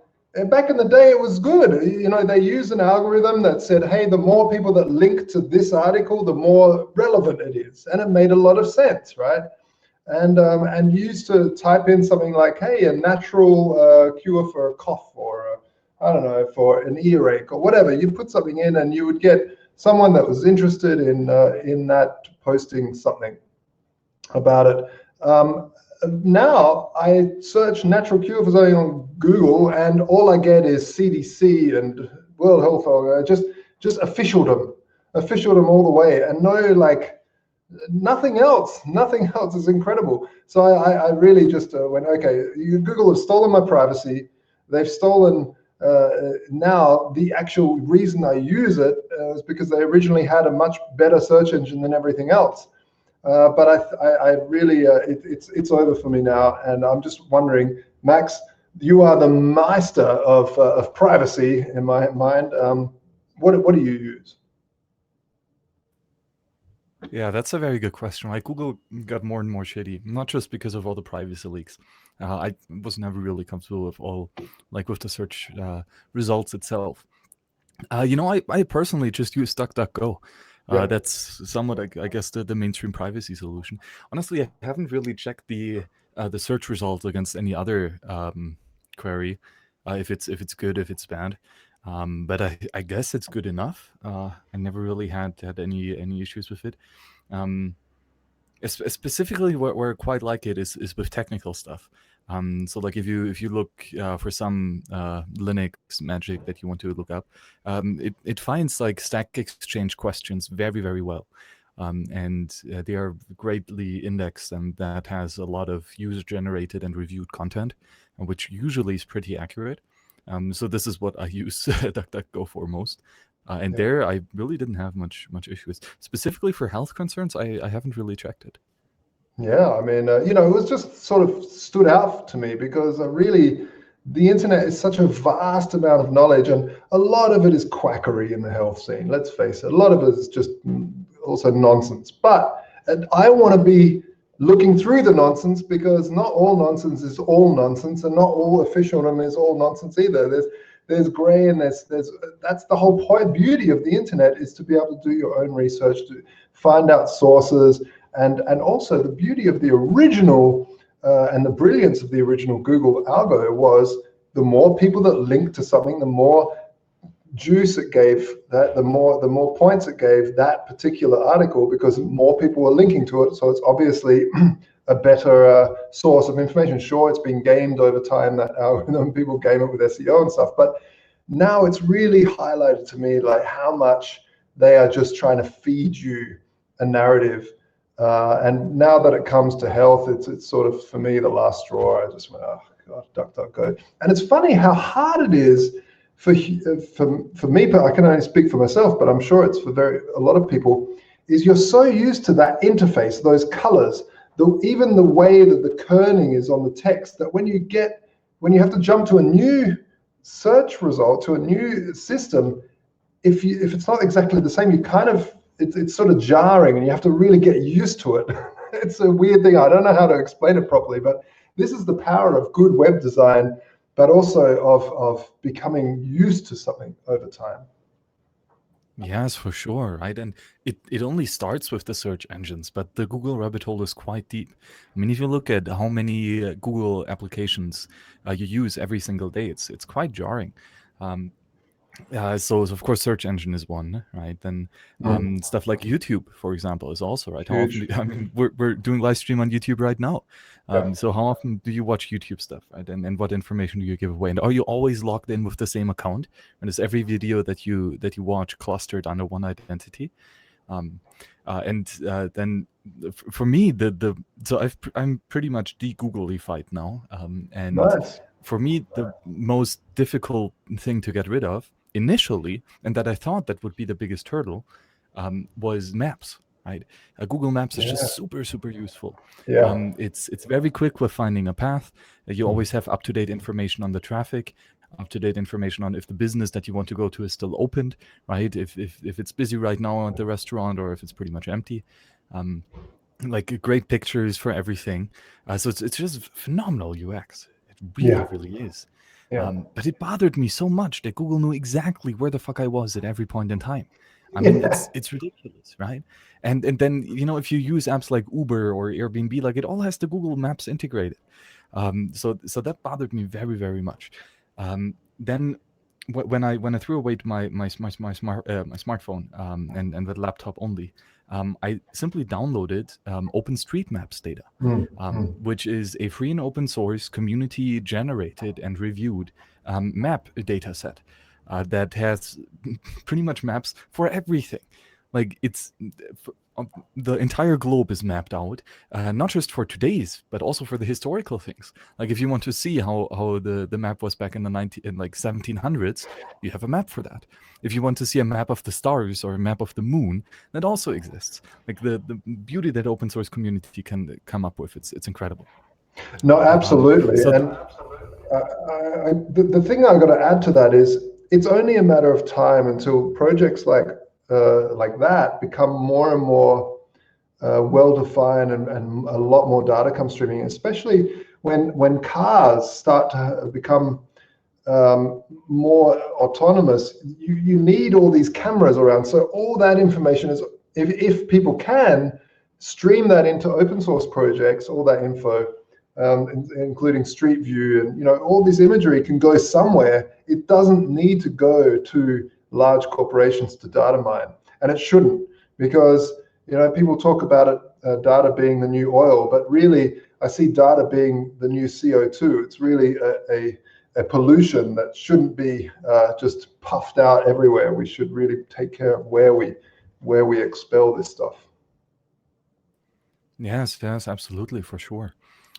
back in the day it was good. You know, they used an algorithm that said, hey, the more people that link to this article, the more relevant it is, and it made a lot of sense, right? And you used to type in something like, hey, a natural cure for a cough, or I don't know, for an earache or whatever. You put something in and you would get someone that was interested in that posting something about it. Now I search natural cure for something on Google, and all I get is CDC and World Health Organization, just officialdom all the way, and no, like, nothing else is incredible. So I really just went, okay, Google has stolen my privacy. They've stolen now the actual reason I use it is because they originally had a much better search engine than everything else. But I really, it's over for me now, and I'm just wondering, Max, you are the master of privacy in my mind. What do you use? Yeah, that's a very good question. Like, Google got more and more shitty, not just because of all the privacy leaks. I was never really comfortable with with the search results itself. You know, I personally just use DuckDuckGo. Right. That's somewhat, I guess, the mainstream privacy solution. Honestly, I haven't really checked the search results against any other query, if it's good, if it's bad. But I guess it's good enough. I never really had any issues with it. Specifically, where I quite like it is with technical stuff. So like if you look for some Linux magic that you want to look up, it finds like Stack Exchange questions very, very well. And they are greatly indexed, and that has a lot of user-generated and reviewed content, which usually is pretty accurate. So this is what I use DuckDuckGo for most. And there I really didn't have much issues. Specifically for health concerns, I haven't really checked it. Yeah, I mean, you know, it was just sort of stood out to me because really the internet is such a vast amount of knowledge, and a lot of it is quackery in the health scene. Let's face it, a lot of it is just also nonsense. But I want to be looking through the nonsense, because not all nonsense is all nonsense, and not all officialdom is all nonsense either. There's gray, and that's the whole beauty of the internet, is to be able to do your own research, to find out sources. And also the beauty of the original and the brilliance of the original Google algo was, the more people that linked to something, the more juice it gave that, the more points it gave that particular article, because more people were linking to it. So it's obviously a better source of information. Sure, it's been gamed over time, that algorithm, people game it with SEO and stuff, but now it's really highlighted to me like how much they are just trying to feed you a narrative. And now that it comes to health, it's sort of, for me, the last straw. I just went, oh God, DuckDuckGo. And it's funny how hard it is for me, but I can only speak for myself, but I'm sure it's for a lot of people, is you're so used to that interface, those colors, even the way that the kerning is on the text, that when you have to jump to a new search result, to a new system, if it's not exactly the same, you kind of, it's sort of jarring, and you have to really get used to it. It's a weird thing. I don't know how to explain it properly, but this is the power of good web design, but also of becoming used to something over time. Yes, for sure, right? And it only starts with the search engines, but the Google rabbit hole is quite deep. I mean, if you look at how many Google applications you use every single day, it's quite jarring. So of course, search engine is one, right? Then stuff like YouTube, for example, is also, right. How often I mean, we're doing live stream on YouTube right now. So how often do you watch YouTube stuff, right? And what information do you give away? And are you always logged in with the same account? And is every video that you watch clustered under one identity? Then for me, so I'm pretty much de-Googleified now. And Nice. For me, the most difficult thing to get rid of initially, and that I thought that would be the biggest hurdle, was maps. Right, Google Maps is just super useful. It's very quick with finding a path. You always have up-to-date information on the traffic. up-to-date information on if the business that you want to go to is still opened, right? If it's busy right now at the restaurant, or if it's pretty much empty. Like great pictures for everything. So it's just phenomenal UX. It really is. Yeah. But it bothered me so much that Google knew exactly where the fuck I was at every point in time. I mean, it's ridiculous, right? And then, you know, if you use apps like Uber or Airbnb, like it all has the Google Maps integrated. So that bothered me very, very much. Then when I threw away my smartphone and the laptop only, I simply downloaded OpenStreetMaps data, which is a free and open source, community generated and reviewed map data set that has pretty much maps for everything. Like it's the entire globe is mapped out, not just for today's, but also for the historical things. Like if you want to see how the map was back in the 1700s, you have a map for that. If you want to see a map of the stars or a map of the moon, that also exists. Like the beauty that open source community can come up with, it's incredible. No, absolutely. And the thing I've got to add to that is it's only a matter of time until projects like that become more and more well-defined and a lot more data comes streaming, especially when cars start to become more autonomous. You need all these cameras around, so all that information is, if people can stream that into open source projects, all that info, including Street View, and you know, all this imagery can go somewhere. It doesn't need to go to large corporations to data mine, and it shouldn't, because you know, people talk about it, data being the new oil, but really I see data being the new CO2. It's really a pollution that shouldn't be just puffed out everywhere. We should really take care of where we expel this stuff. Yes, absolutely, for sure.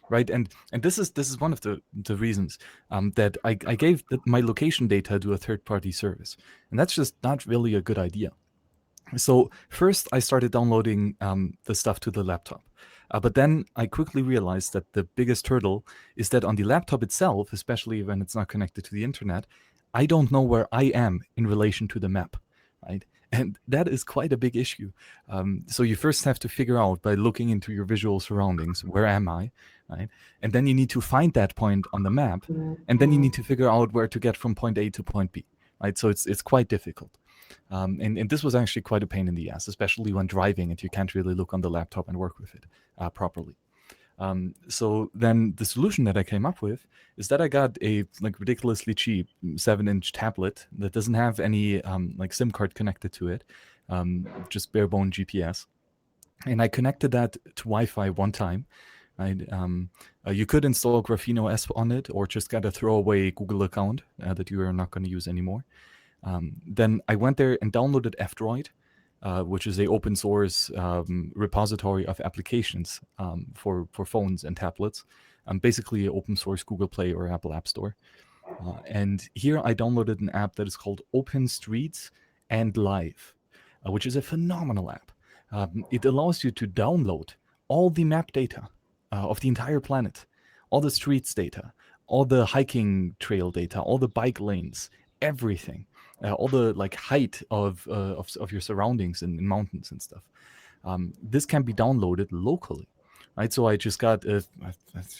Right, and this is one of the reasons that I gave my location data to a third-party service, and that's just not really a good idea. So first I started downloading the stuff to the laptop, but then I quickly realized that the biggest hurdle is that on the laptop itself, especially when it's not connected to the internet, I don't know where I am in relation to the map, right? And that is quite a big issue. So you first have to figure out by looking into your visual surroundings, where am I, right? And then you need to find that point on the map, and then you need to figure out where to get from point A to point B, right? So it's quite difficult. And this was actually quite a pain in the ass, especially when driving and you can't really look on the laptop and work with it properly. So then the solution that I came up with is that I got a ridiculously cheap 7-inch tablet that doesn't have any SIM card connected to it, just bare bone GPS. And I connected that to Wi-Fi one time. Right? You could install Graphene OS on it, or just get a throwaway Google account that you are not going to use anymore. Then I went there and downloaded F-Droid, which is a open source repository of applications for phones and tablets. Basically an open source Google Play or Apple App Store. And here I downloaded an app that is called Open Streets and Live, which is a phenomenal app. It allows you to download all the map data of the entire planet, all the streets data, all the hiking trail data, all the bike lanes, everything. All the height of your surroundings in mountains and stuff. This can be downloaded locally, right? So I just got I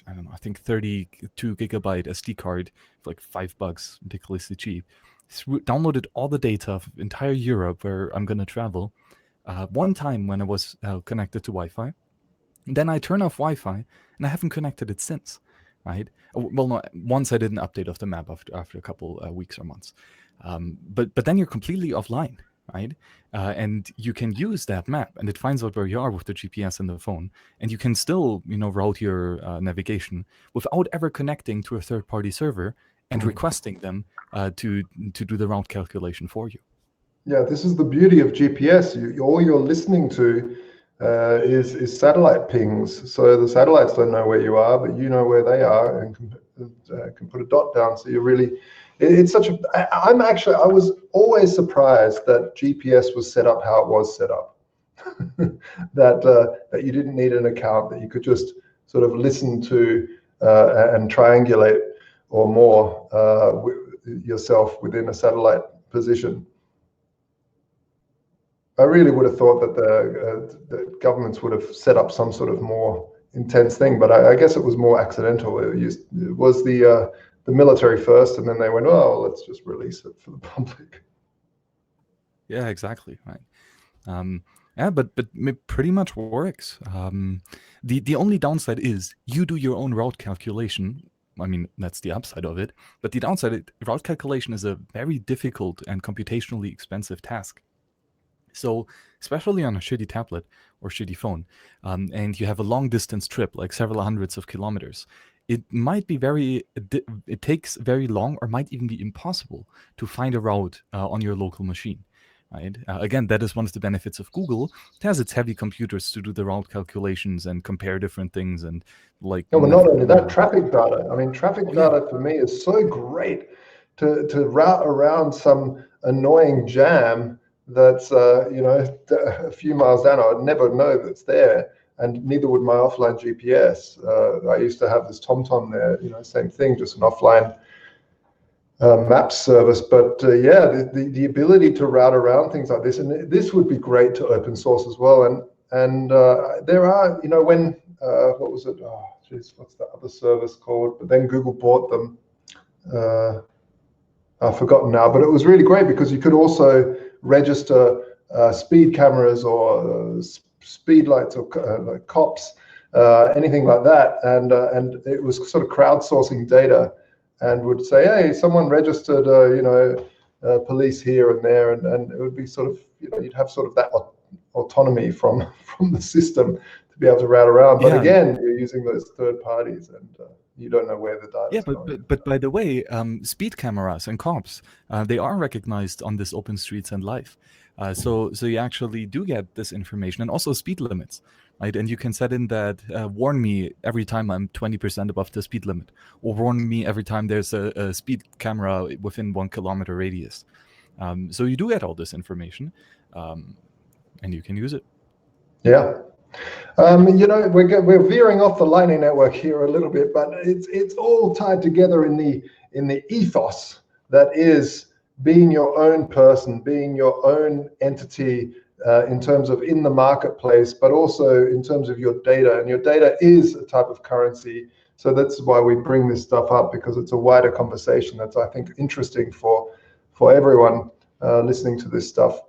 don't know, I think 32 gigabyte SD card for $5, ridiculously cheap. Downloaded all the data of entire Europe where I'm gonna travel. One time when I was connected to Wi-Fi, then I turn off Wi-Fi and I haven't connected it since, right? Well, no, once I did an update of the map after a couple weeks or months. But then you're completely offline, right? And you can use that map, and it finds out where you are with the GPS in the phone, and you can still, route your navigation without ever connecting to a third-party server and requesting them to do the route calculation for you. Yeah, this is the beauty of GPS. All you're listening to is satellite pings. So the satellites don't know where you are, but you know where they are, and can put a dot down. So you're really, it's such a. I was always surprised that GPS was set up how it was set up. that you didn't need an account, that you could just sort of listen to and triangulate or more yourself within a satellite position. I really would have thought that the governments would have set up some sort of more intense thing, but I guess it was more accidental. It was the military first, and then they went, oh, let's just release it for the public. Yeah, exactly. Right. Yeah, but pretty much works. The only downside is you do your own route calculation. I mean, that's the upside of it. But the downside, route calculation is a very difficult and computationally expensive task. So, especially on a shitty tablet or shitty phone, and you have a long distance trip, like several hundreds of kilometers, it might be it takes very long or might even be impossible to find a route on your local machine. Right? Again, that is one of the benefits of Google. It has its heavy computers to do the route calculations and compare different things and like. No, but not only that, traffic data. I mean, traffic data for me is so great to route around some annoying jam that's a few miles down. I'd never know that's there, and neither would my offline GPS. I used to have this TomTom there, same thing, just an offline map service. But the ability to route around things like this, and this would be great to open source as well. And there are, when what was it? Oh, geez, what's the other service called? But then Google bought them. I've forgotten now, but it was really great because you could also register speed cameras or speed lights or like cops, anything like that, and it was sort of crowdsourcing data, and would say, hey, someone registered, police here and there, and it would be sort of, you'd have sort of that autonomy from the system to be able to route around. But again, you're using those third parties, and you don't know where the data is going. But by the way, speed cameras and cops, they are recognized on this Open Streets and Live. So you actually do get this information, and also speed limits, right? And you can set in that warn me every time I'm 20% above the speed limit, or warn me every time there's a speed camera within 1 kilometer radius. So you do get all this information, and you can use it. Yeah. We're veering off the Lightning Network here a little bit, but it's all tied together in the ethos that is being your own person, being your own entity in terms of in the marketplace, but also in terms of your data. And your data is a type of currency. So that's why we bring this stuff up, because it's a wider conversation that's, I think, interesting for everyone listening to this stuff.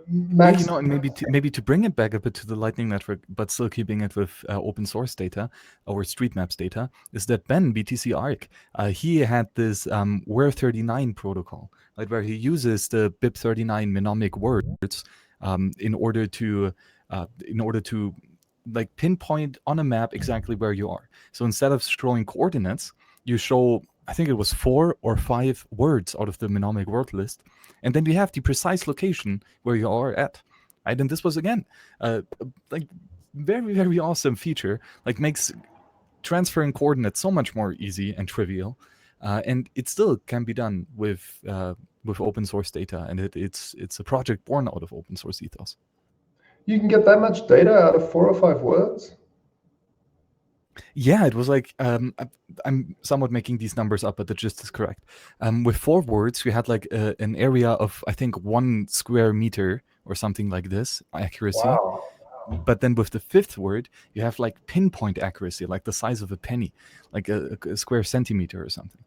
Max? And maybe to bring it back a bit to the Lightning Network, but still keeping it with open source data or street maps data, is that Ben, BTC Arc, he had this WER39 protocol, right, where he uses the BIP39 mnemonic words in order to like pinpoint on a map exactly where you are. So instead of showing coordinates, you show, I think it was 4 or 5 words out of the mnemonic word list, and then you have the precise location where you are at. Right? And this was, again, like very, very awesome feature, like makes transferring coordinates so much more easy and trivial. And it still can be done with open source data, and it's a project born out of open source ethos. You can get that much data out of 4 or 5 words? Yeah, it was like, I'm somewhat making these numbers up, but the gist is correct. With 4 words, we had like an area of, I think, 1 square meter or something like this accuracy. Wow. But then with the 5th word, you have like pinpoint accuracy, like the size of a penny, like a square centimeter or something.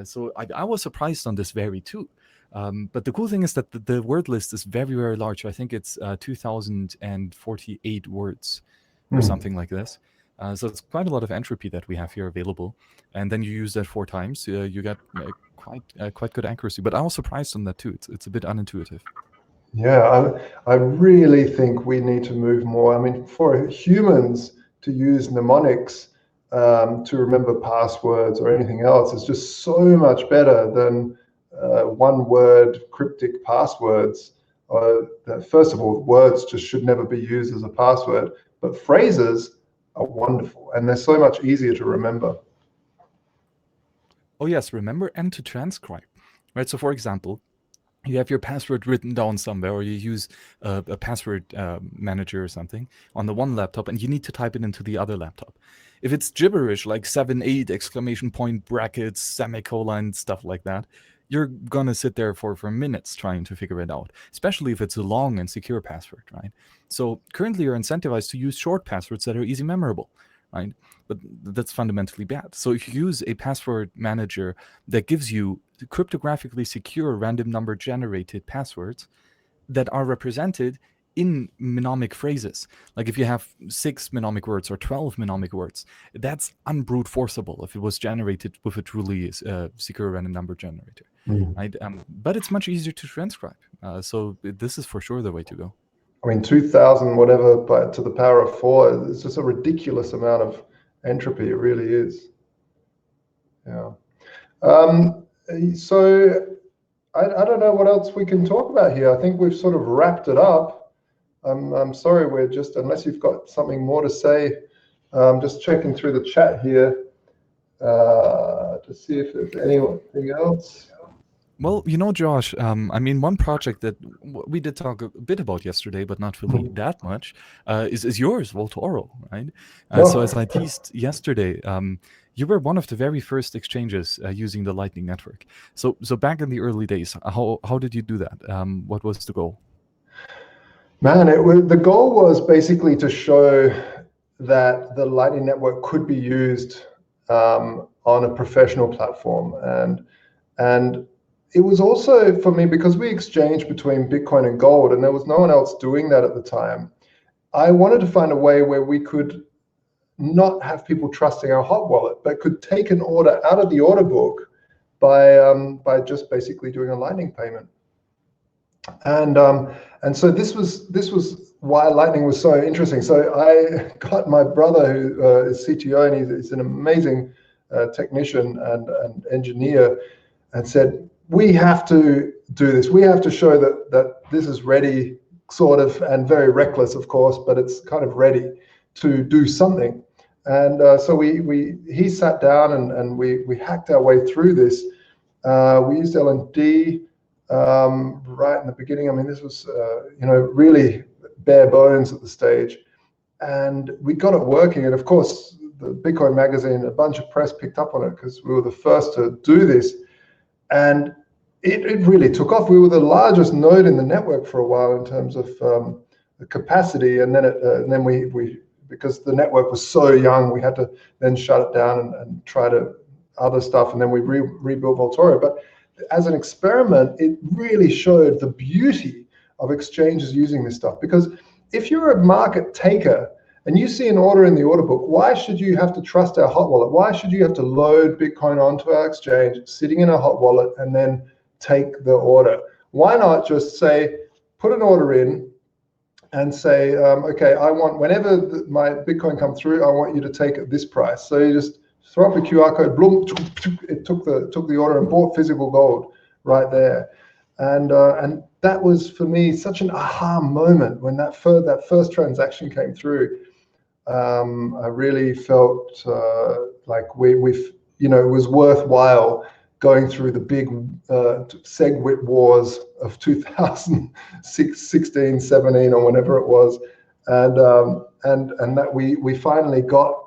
So I was surprised on this very too. But the cool thing is that the word list is very, very large. I think it's 2,048 words or something like this. So it's quite a lot of entropy that we have here available. And then you use that 4 times, you get quite good accuracy. But I was surprised on that too. It's a bit unintuitive. Yeah, I really think we need to move more. I mean, for humans to use mnemonics to remember passwords or anything else is just so much better than one-word cryptic passwords. First of all, words just should never be used as a password, but phrases are wonderful, and they're so much easier to remember. Oh yes, remember and to transcribe. Right. So for example, you have your password written down somewhere, or you use a password manager or something on the one laptop, and you need to type it into the other laptop. If it's gibberish like 7, 8, exclamation point, brackets, semicolon, stuff like that, you're gonna sit there for minutes trying to figure it out, especially if it's a long and secure password, right? So currently you're incentivized to use short passwords that are easy memorable, right? But that's fundamentally bad. So if you use a password manager that gives you cryptographically secure random number generated passwords that are represented in mnemonic phrases, like if you have 6 mnemonic words or 12 mnemonic words, that's unbrute forceable if it was generated with a truly secure random number generator, right? But it's much easier to transcribe. So this is for sure the way to go. I mean, 2,000 whatever to the power of 4 is just a ridiculous amount of entropy. It really is. Yeah. So I don't know what else we can talk about here. I think we've sort of wrapped it up. I'm sorry, we're just, unless you've got something more to say, just checking through the chat here to see if there's anything else. Well, you know, Josh, I mean, one project that we did talk a bit about yesterday, but not really that much, is yours, Voltoro, right? So as I teased yesterday, you were one of the very first exchanges using the Lightning Network. So back in the early days, how did you do that? What was the goal? Man, the goal was basically to show that the Lightning Network could be used on a professional platform, and it was also for me, because we exchanged between Bitcoin and gold, and there was no one else doing that at the time. I wanted to find a way where we could not have people trusting our hot wallet, but could take an order out of the order book by just basically doing a Lightning payment. And so this was why Lightning was so interesting. So I got my brother, who is CTO, and he's an amazing technician and engineer, and said, we have to do this. We have to show that this is ready, sort of, and very reckless, of course, but it's kind of ready to do something. And so he sat down and we hacked our way through this. We used LND right in the beginning. I mean, this was really bare bones at the stage, and we got it working. And of course, the Bitcoin magazine, a bunch of press picked up on it because we were the first to do this. And it really took off. We were the largest node in the network for a while in terms of the capacity, and then we because the network was so young, we had to then shut it down and try to other stuff, and then we rebuilt Voltoro. But as an experiment, it really showed the beauty of exchanges using this stuff. Because if you're a market taker and you see an order in the order book, why should you have to trust our hot wallet? Why should you have to load Bitcoin onto our exchange, sitting in a hot wallet, and then take the order? Why not just say, put an order in and say, okay, I want, whenever my Bitcoin comes through, I want you to take at this price. So you just throw up a QR code, bloom, it took the order and bought physical gold right there. And that was, for me, such an aha moment when that first transaction came through. I really felt like it was worthwhile going through the big SegWit wars of 2016, 17, or whenever it was, and that we finally got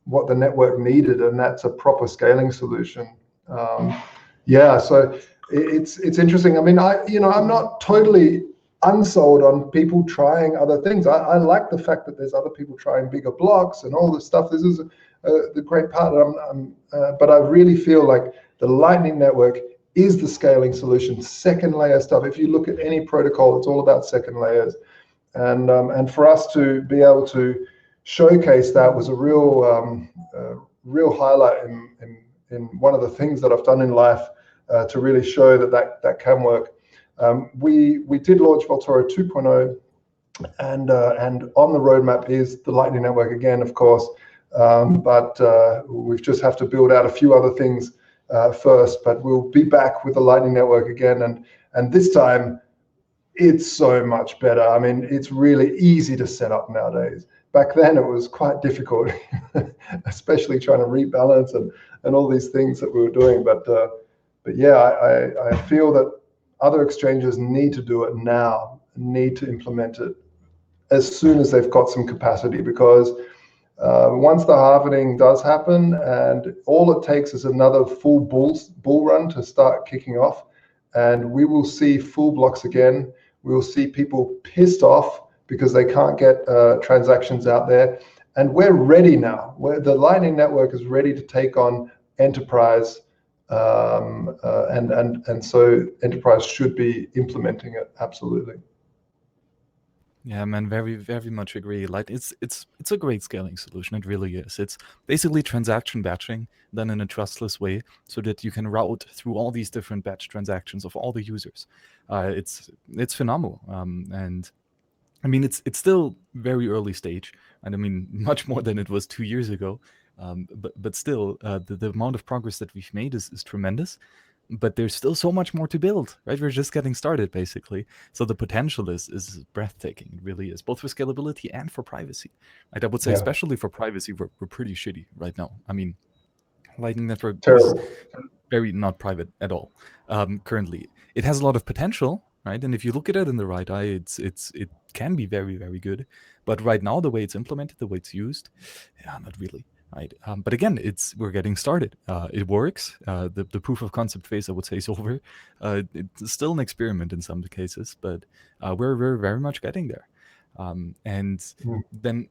what the network needed, and that's a proper scaling solution. So it's interesting. I mean, I'm not totally unsold on people trying other things. I like the fact that there's other people trying bigger blocks and all this stuff. This is the great part. But I really feel like the Lightning Network is the scaling solution. Second layer stuff. If you look at any protocol, it's all about second layers. And for us to be able to showcase that was a real highlight in one of the things that I've done in life to really show that can work. We did launch Voltoro 2.0, and on the roadmap is the Lightning Network again, of course, but we just have to build out a few other things first. But we'll be back with the Lightning Network again, and this time it's so much better. I mean, it's really easy to set up nowadays. Back then it was quite difficult, especially trying to rebalance and all these things that we were doing. But yeah, I feel that other exchanges need to do it now, need to implement it as soon as they've got some capacity, because once the halving does happen, and all it takes is another full bull run to start kicking off, and we will see full blocks again. We will see people pissed off because they can't get transactions out there. And we're ready now. The Lightning Network is ready to take on enterprise, and so enterprise should be implementing it, absolutely. Yeah, man, very, very much agree. Like, it's a great scaling solution. It really is. It's basically transaction batching done in a trustless way, so that you can route through all these different batch transactions of all the users. It's phenomenal. And I mean, it's still very early stage, and I mean, much more than it was 2 years ago. But still, the amount of progress that we've made is tremendous. But there's still so much more to build, right? We're just getting started, basically. So the potential is breathtaking. It really is, both for scalability and for privacy. Like, I would say, especially for privacy, we're pretty shitty right now. I mean, Lightning Network is very not private at all currently. It has a lot of potential, right? And if you look at it in the right eye, it can be very, very good. But right now, the way it's implemented, the way it's used, yeah, not really. Right, but again, we're getting started. It works. The proof of concept phase, I would say, is over. It's still an experiment in some cases, but we're very much getting there. And then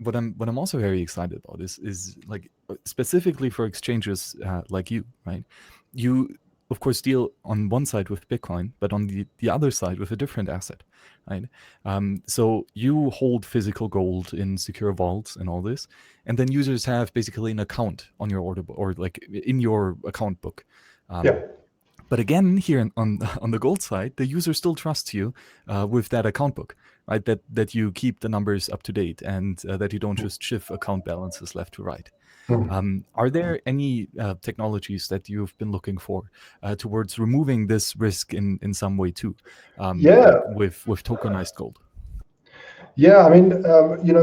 what I'm also very excited about is like, specifically for exchanges like you, right? You of course deal on one side with Bitcoin, but on the other side with a different asset, right? So you hold physical gold in secure vaults and all this, and then users have basically an account on your order book, or like in your account book. But again, here on the gold side, the user still trusts you with that account book, right? That you keep the numbers up to date, and that you don't just shift account balances left to right. Are there any technologies that you've been looking for towards removing this risk in some way too? With tokenized gold. Yeah, I mean,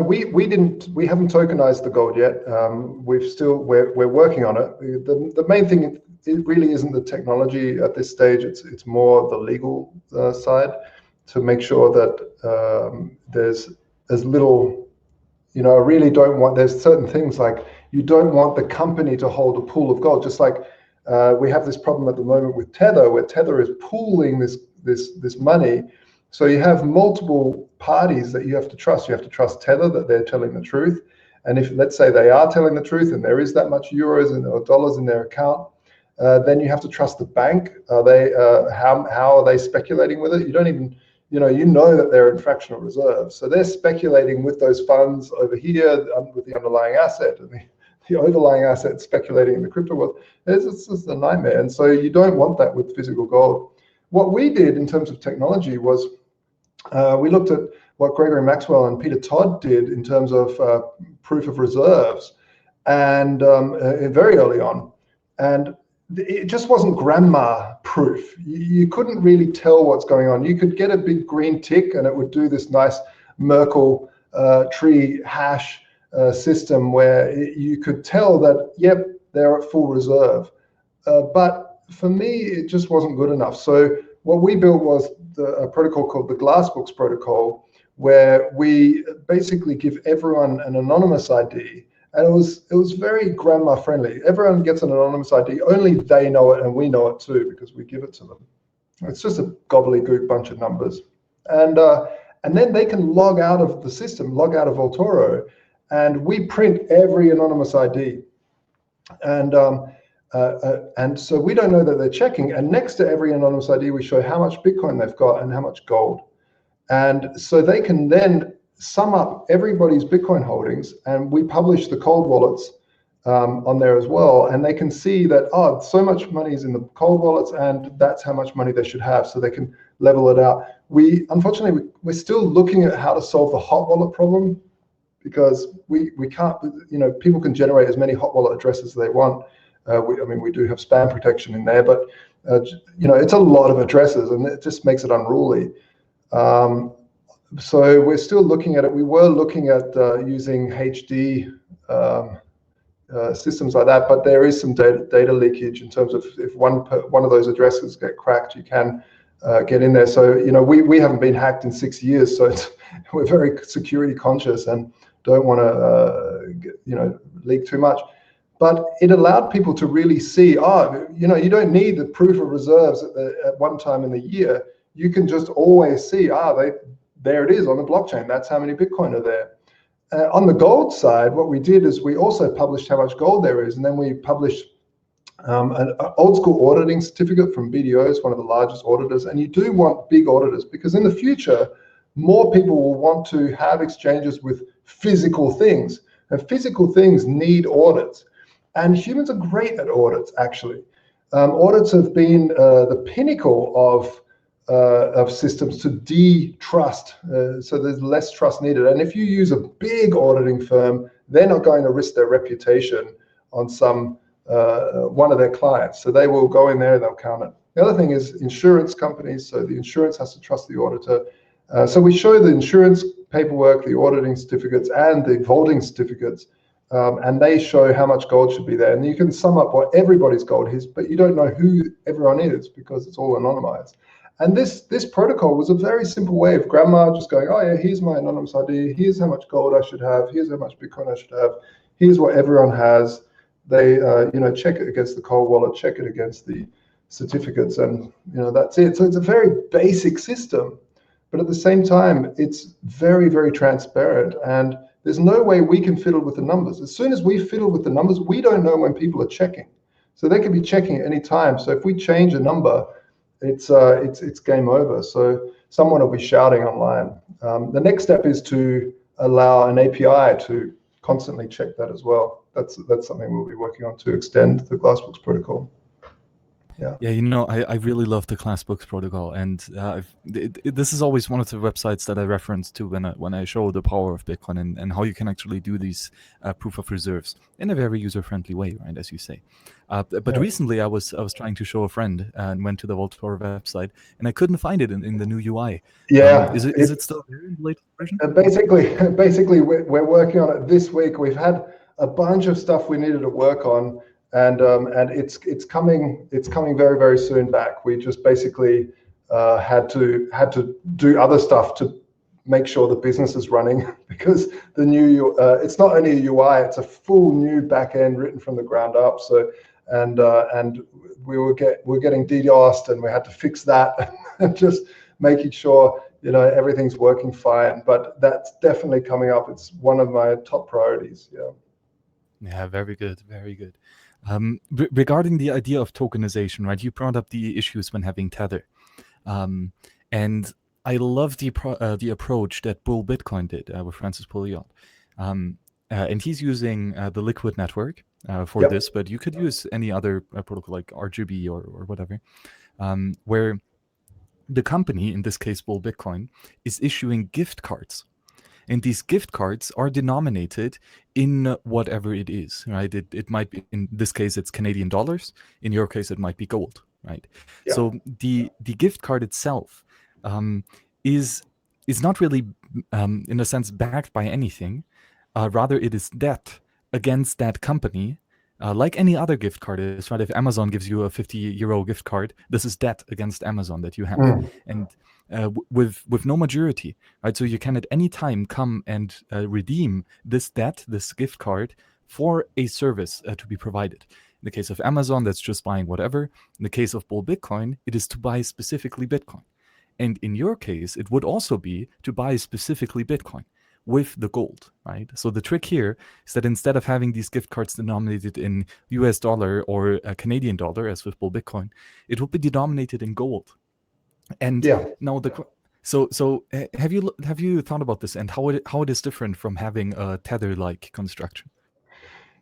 we haven't tokenized the gold yet. We're working on it. The main thing, it really isn't the technology at this stage. It's more the legal side, to make sure that there's as little. I really don't want. There's certain things like, you don't want the company to hold a pool of gold. Just like we have this problem at the moment with Tether, where Tether is pooling this money. So you have multiple parties that you have to trust. You have to trust Tether, that they're telling the truth. And if, let's say, they are telling the truth and there is that much euros or dollars in their account, then you have to trust the bank. Are they how are they speculating with it? You don't even, you know that they're in fractional reserves. So they're speculating with those funds over here with the underlying asset, and the overlying asset speculating in the crypto world. It's just a nightmare. And so you don't want that with physical gold. What we did in terms of technology was we looked at what Gregory Maxwell and Peter Todd did in terms of proof of reserves, and very early on. And it just wasn't grandma proof. You couldn't really tell what's going on. You could get a big green tick and it would do this nice Merkle tree hash system where you could tell that, yep, they're at full reserve. But for me, it just wasn't good enough. So what we built was a protocol called the Glassbooks protocol, where we basically give everyone an anonymous ID. And it was very grandma friendly. Everyone gets an anonymous ID. Only they know it, and we know it too, because we give it to them. It's just a gobbledygook bunch of numbers. And then they can log out of the system, log out of Voltoro, and we print every anonymous ID. And so we don't know that they're checking. And next to every anonymous ID, we show how much Bitcoin they've got and how much gold. And so they can then sum up everybody's Bitcoin holdings, and we publish the cold wallets on there as well. And they can see that, so much money is in the cold wallets, and that's how much money they should have, so they can level it out. Unfortunately, we're still looking at how to solve the hot wallet problem, because we can't, people can generate as many hot wallet addresses as they want. We do have spam protection in there, but it's a lot of addresses, and it just makes it unruly. So we're still looking at it. We were looking at using HD systems like that, but there is some data leakage in terms of if one of those addresses get cracked, you can get in there. So we haven't been hacked in 6 years, so we're very security conscious and don't want to leak too much. But it allowed people to really see, you don't need the proof of reserves at one time in the year. You can just always see, there it is on the blockchain. That's how many Bitcoin are there. On the gold side, what we did is we also published how much gold there is, and then we published an old school auditing certificate from BDOs, one of the largest auditors. And you do want big auditors, because in the future, more people will want to have exchanges with physical things, and physical things need audits. And humans are great at audits, actually. Audits have been the pinnacle of systems to de-trust, so there's less trust needed. And if you use a big auditing firm, they're not going to risk their reputation on one of their clients. So they will go in there, they'll count it. The other thing is insurance companies. So the insurance has to trust the auditor. So we show the insurance paperwork, the auditing certificates, and the vaulting certificates. And they show how much gold should be there. And you can sum up what everybody's gold is, but you don't know who everyone is because it's all anonymized. And this protocol was a very simple way of grandma just going, oh yeah, here's my anonymous ID, here's how much gold I should have, here's how much Bitcoin I should have, here's what everyone has. They check it against the cold wallet, check it against the certificates, and that's it. So it's a very basic system, but at the same time, it's very, very transparent, and there's no way we can fiddle with the numbers. As soon as we fiddle with the numbers, we don't know when people are checking. So they could be checking at any time. So if we change a number, it's game over. So someone will be shouting online. The next step is to allow an API to constantly check that as well. That's something we'll be working on to extend the Glassbooks protocol. Yeah, I really love the Glassbooks protocol, and this is always one of the websites that I reference to when I show the power of Bitcoin and how you can actually do these proof of reserves in a very user-friendly way, right, as you say. But recently I was trying to show a friend and went to the Voltoro website, and I couldn't find it in the new UI. Yeah, is it still there in the latest version? Basically, we're working on it this week. We've had a bunch of stuff we needed to work on. And it's coming very, very soon back. We just basically had to do other stuff to make sure the business is running, because the new it's not only a UI, it's a full new backend written from the ground up. So and we're getting DDoSed, and we had to fix that and just making sure everything's working fine. But that's definitely coming up. It's one of my top priorities. Yeah, very good, very good. Regarding the idea of tokenization, right? You brought up the issues when having Tether, and I love the approach that Bull Bitcoin did with Francis Pouliot, and he's using the Liquid network for this, but you could use any other protocol like RGB or whatever, where the company, in this case Bull Bitcoin, is issuing gift cards. And these gift cards are denominated in whatever it is, right? It might be, in this case, it's Canadian dollars. In your case, it might be gold, right? Yeah. So the gift card itself is not really, in a sense, backed by anything. Rather, it is debt against that company, like any other gift card is, right? If Amazon gives you a €50 gift card, this is debt against Amazon that you have. And with no majority, right? So you can at any time come and redeem this debt, this gift card, for a service to be provided. In the case of Amazon, that's just buying whatever. In the case of Bull Bitcoin, it is to buy specifically Bitcoin. And in your case, it would also be to buy specifically Bitcoin with the gold, right? So the trick here is that instead of having these gift cards denominated in US dollar or a Canadian dollar, as with Bull Bitcoin, it will be denominated in gold. And now so have you thought about this and how it is different from having a Tether-like construction?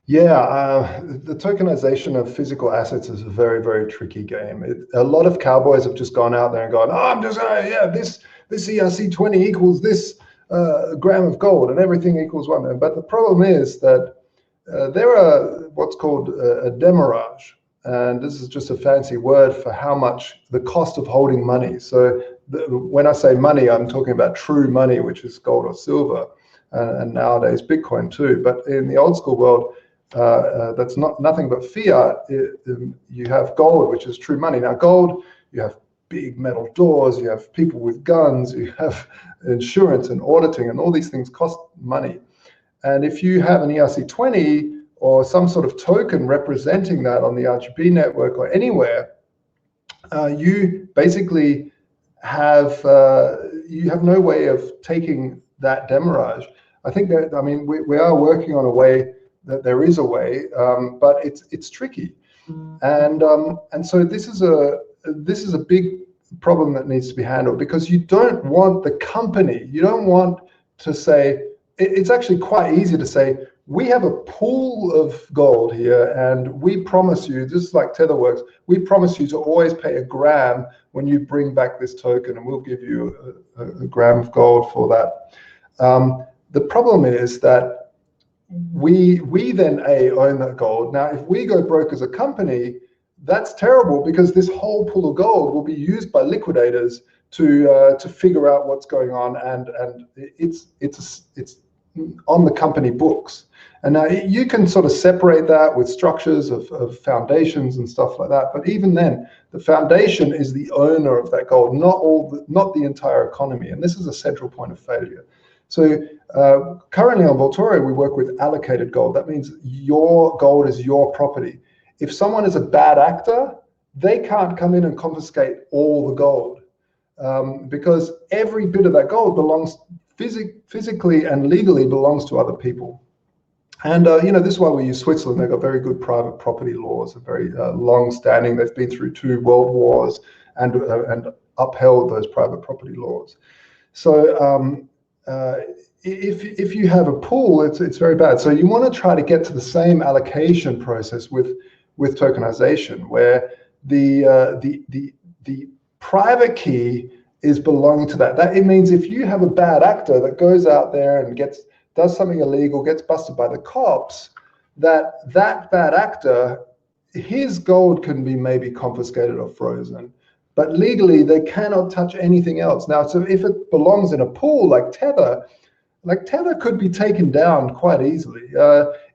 The tokenization of physical assets is a very, very tricky game. A lot of cowboys have just gone out there and gone, I'm just this ERC20 equals this gram of gold and everything equals one. But the problem is that there are what's called a demurrage. And this is just a fancy word for how much the cost of holding money. So when I say money, I'm talking about true money, which is gold or silver, and nowadays Bitcoin too. But in the old school world, that's nothing but fiat. You have gold, which is true money. Now gold, you have big metal doors, you have people with guns, you have insurance and auditing, and all these things cost money. And if you have an ERC20 or some sort of token representing that on the RGB network or anywhere, you basically have no way of taking that demurrage. I think that, I mean, we are working on a way that there is a way, but it's tricky. And so this is a big problem that needs to be handled, because you don't want the company, you don't want to say, it's actually quite easy to say, we have a pool of gold here, and we promise you, this is like Tether works, we promise you to always pay a gram when you bring back this token, and we'll give you a gram of gold for that. The problem is that we then own that gold. Now, if we go broke as a company, that's terrible, because this whole pool of gold will be used by liquidators to figure out what's going on, and it's on the company books. And now you can sort of separate that with structures of foundations and stuff like that. But even then, the foundation is the owner of that gold, not the entire economy. And this is a central point of failure. So currently on Voltoro, we work with allocated gold. That means your gold is your property. If someone is a bad actor, they can't come in and confiscate all the gold, because every bit of that gold belongs physically and legally belongs to other people. And this is why we use Switzerland. They've got very good private property laws, very long-standing. They've been through 2 world wars and upheld those private property laws. So if you have a pool, it's very bad. So you want to try to get to the same allocation process with tokenization, where the private key is belonging to that. It means if you have a bad actor that goes out there and does something illegal, gets busted by the cops, that bad actor, his gold can be maybe confiscated or frozen, but legally they cannot touch anything else. Now, so if it belongs in a pool like Tether could be taken down quite easily.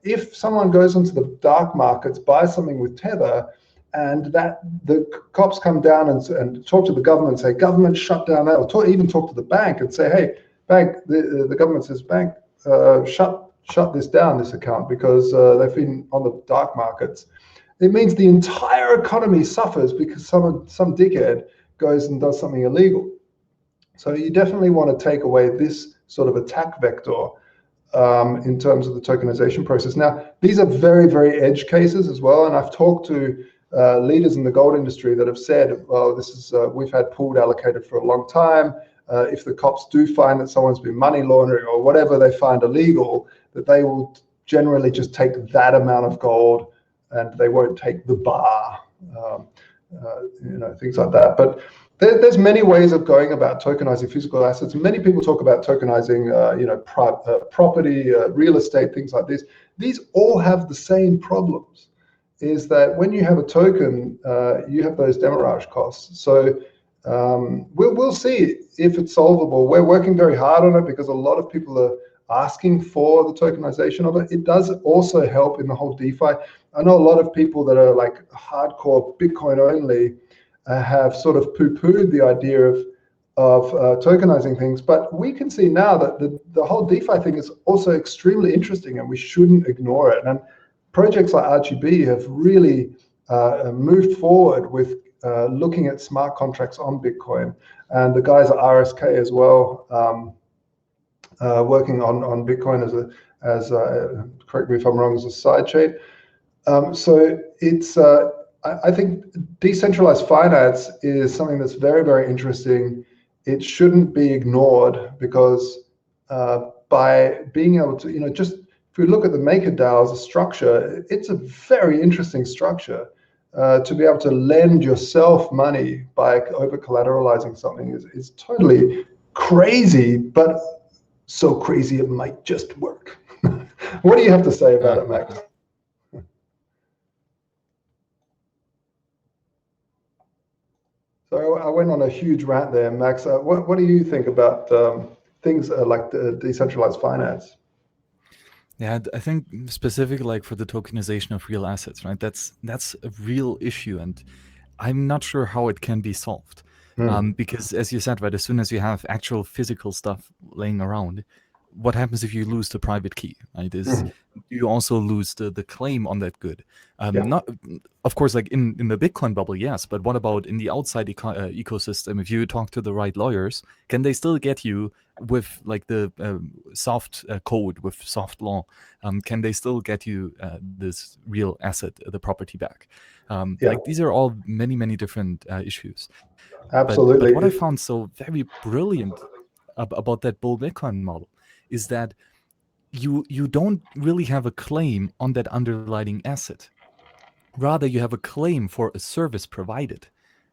If someone goes into the dark markets, buys something with Tether, and that the cops come down and talk to the government and say, government, shut down that, or even talk to the bank and say, hey, bank, the government says, bank, shut this down, this account, because they've been on the dark markets. It means the entire economy suffers because some dickhead goes and does something illegal. So you definitely want to take away this sort of attack vector in terms of the tokenization process. Now, these are very, very edge cases as well, and I've talked to leaders in the gold industry that have said, well, this is we've had pooled allocated for a long time. If the cops do find that someone's been money laundering or whatever they find illegal, that they will generally just take that amount of gold and they won't take the bar, things like that. But there's many ways of going about tokenizing physical assets. Many people talk about tokenizing, property, real estate, things like this. These all have the same problems. Is that when you have a token, you have those demurrage costs. So we'll see if it's solvable. We're working very hard on it because a lot of people are asking for the tokenization of it. It does also help in the whole DeFi. I know a lot of people that are like hardcore Bitcoin only have sort of poo-pooed the idea of tokenizing things, but we can see now that the whole DeFi thing is also extremely interesting and we shouldn't ignore it. And projects like RGB have really moved forward with looking at smart contracts on Bitcoin, and the guys at RSK as well, working on Bitcoin as correct me if I'm wrong, as a side chain. So it's I think decentralized finance is something that's very, very interesting. It shouldn't be ignored because by being able to, just if we look at the MakerDAO as a structure, it's a very interesting structure. To be able to lend yourself money by over collateralizing something is totally crazy, but so crazy it might just work. What do you have to say about it, Max? So I went on a huge rant there, Max. What do you think about things like the decentralized finance? Yeah, I think specifically like for the tokenization of real assets, right? That's a real issue, and I'm not sure how it can be solved. Because as you said, right, as soon as you have actual physical stuff laying around, what happens if you lose the private key, right? You also lose the claim on that good. Not, of course, like in the Bitcoin bubble, yes, but what about in the outside ecosystem? If you talk to the right lawyers, can they still get you with like the soft code, with soft law? Can they still get you this real asset, the property back? Like these are all many different issues. Absolutely. But what I found so very brilliant about that bull Bitcoin model is that you don't really have a claim on that underlying asset. Rather, you have a claim for a service provided,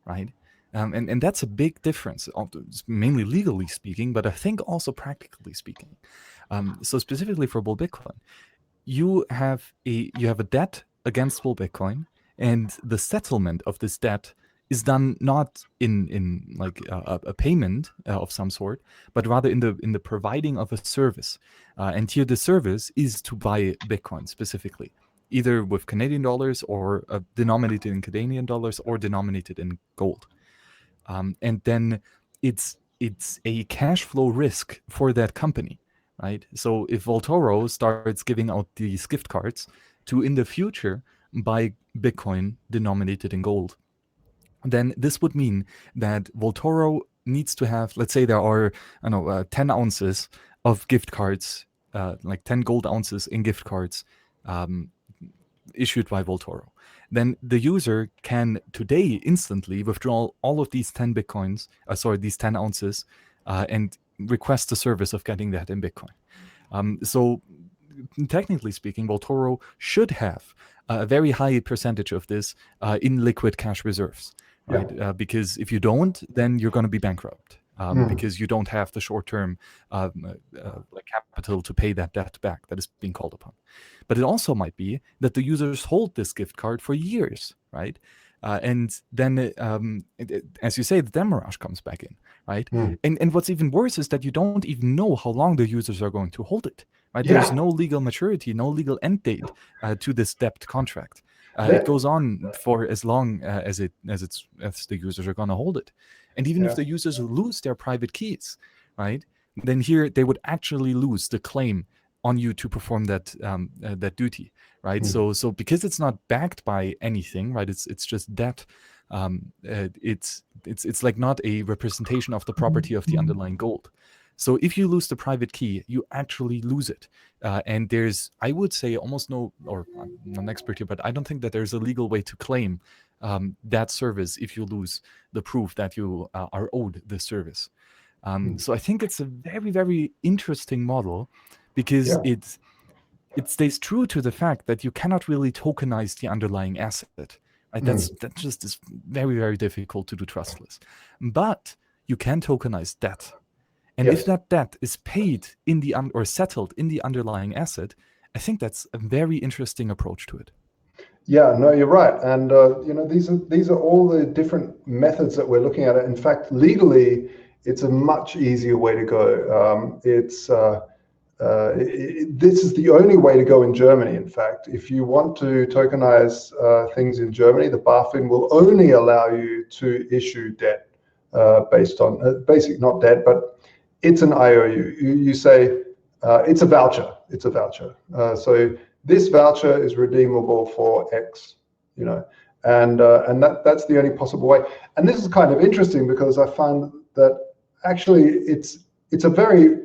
right? And that's a big difference, mainly legally speaking, but I think also practically speaking. So specifically for bull Bitcoin, you have a debt against bull Bitcoin, and the settlement of this debt is done not in like a payment of some sort, but rather in the providing of a service. And here the service is to buy Bitcoin specifically, either with Canadian dollars or denominated in Canadian dollars or denominated in gold. And then it's a cash flow risk for that company, right? So if Voltoro starts giving out these gift cards to in the future buy Bitcoin denominated in gold, then this would mean that Voltoro needs to have, let's say there are, 10 ounces of gift cards, like 10 gold ounces in gift cards issued by Voltoro. Then the user can today instantly withdraw all of these 10 Bitcoins, these 10 ounces, and request the service of getting that in Bitcoin. So technically speaking, Voltoro should have a very high percentage of this in liquid cash reserves, right? Because if you don't, then you're going to be bankrupt because you don't have the short-term capital to pay that debt back that is being called upon. But it also might be that the users hold this gift card for years, right? And then, as you say, the demurrage comes back in, right? And what's even worse is that you don't even know how long the users are going to hold it, right? There's no legal maturity, no legal end date to this debt contract. It goes on for as long as the users are going to hold it. And even if the users lose their private keys, right, then here they would actually lose the claim on you to perform that that duty, right? So because it's not backed by anything, right? It's just debt. It's like not a representation of the property of the underlying gold. So if you lose the private key, you actually lose it. And there's, I would say, almost no, or I'm not an expert here, but I don't think that there's a legal way to claim that service if you lose the proof that you are owed this service. So I think it's a very, very interesting model because it stays true to the fact that you cannot really tokenize the underlying asset. Right? That just is very, very difficult to do trustless. But you can tokenize debt. And if that debt is paid in the or settled in the underlying asset, I think that's a very interesting approach to it. Yeah, no, you're right. And these are all the different methods that we're looking at. In fact, legally, it's a much easier way to go. This is the only way to go in Germany. In fact, if you want to tokenize things in Germany, the BaFin will only allow you to issue debt based on not debt, but it's an IOU. You say it's a voucher. It's a voucher. So this voucher is redeemable for X, and that's the only possible way. And this is kind of interesting because I found that actually it's a very,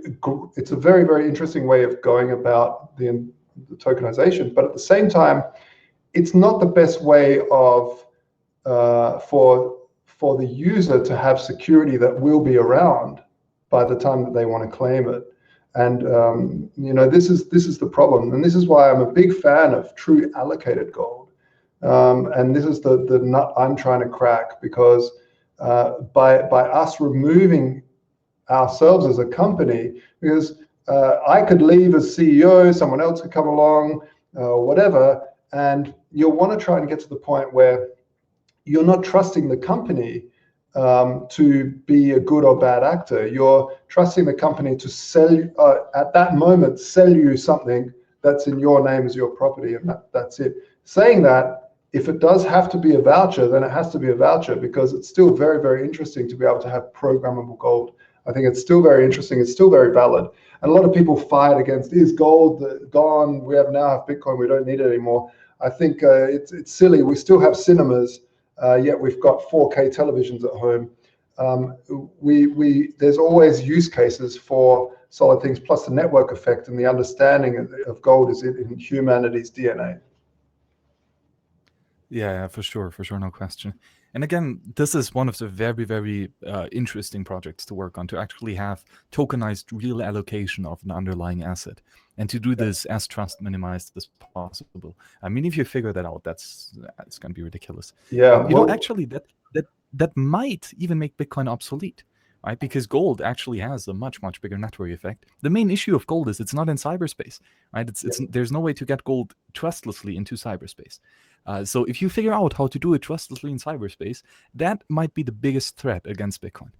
very interesting way of going about the tokenization. But at the same time, it's not the best way of for the user to have security that will be around by the time that they want to claim it. And this is the problem, and this is why I'm a big fan of true allocated gold. And this is the nut I'm trying to crack, because by us removing ourselves as a company, because I could leave as CEO, someone else could come along, whatever, and you'll want to try and get to the point where you're not trusting the company to be a good or bad actor. You're trusting the company to sell at that moment, sell you something that's in your name as your property, and that's it. Saying that, if it does have to be a voucher, then it has to be a voucher, because it's still very, very interesting to be able to have programmable gold. I think it's still very interesting. It's still very valid. And a lot of people fight against, is gold gone? We now have Bitcoin. We don't need it anymore. I think it's silly. We still have cinemas, yet we've got 4K televisions at home. There's always use cases for solid things, plus the network effect and the understanding of gold is in humanity's DNA. Yeah, for sure, no question. And again, this is one of the very, very interesting projects to work on, to actually have tokenized real allocation of an underlying asset, and to do this as trust minimized as possible. I mean, if you figure that out, it's going to be ridiculous. Yeah, you know, actually, that might even make Bitcoin obsolete, right? Because gold actually has a much, much bigger network effect. The main issue of gold is it's not in cyberspace, right? There's no way to get gold trustlessly into cyberspace. So if you figure out how to do it trustlessly in cyberspace, that might be the biggest threat against Bitcoin.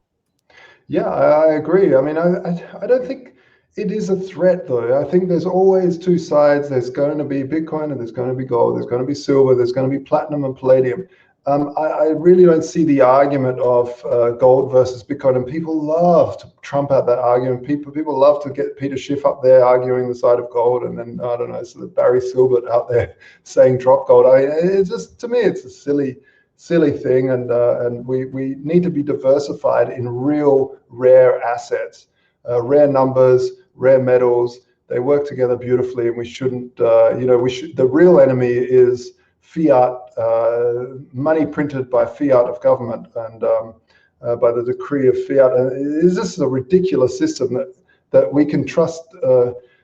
Yeah, I agree. I mean, I don't think it is a threat, though. I think there's always two sides. There's going to be Bitcoin and there's going to be gold. There's going to be silver. There's going to be platinum and palladium. I really don't see the argument of gold versus Bitcoin, and people love to trump out that argument. People love to get Peter Schiff up there arguing the side of gold, and then I don't know, sort of Barry Silbert out there saying drop gold. I mean, it's just, to me, it's a silly thing, and we need to be diversified in real rare assets, rare numbers, rare metals. They work together beautifully, and we shouldn't. The real enemy is fiat, money printed by fiat of government and by the decree of fiat. And this is a ridiculous system that we can trust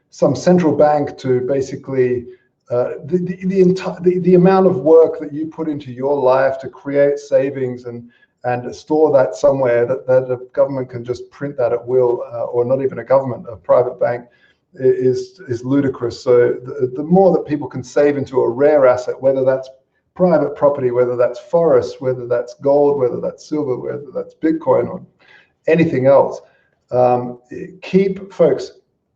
some central bank to basically the amount of work that you put into your life to create savings and store that somewhere, that the government can just print that at will, or not even a government, a private bank, is ludicrous. So the more that people can save into a rare asset, whether that's private property, whether that's forest, whether that's gold, whether that's silver, whether that's Bitcoin or anything else, folks,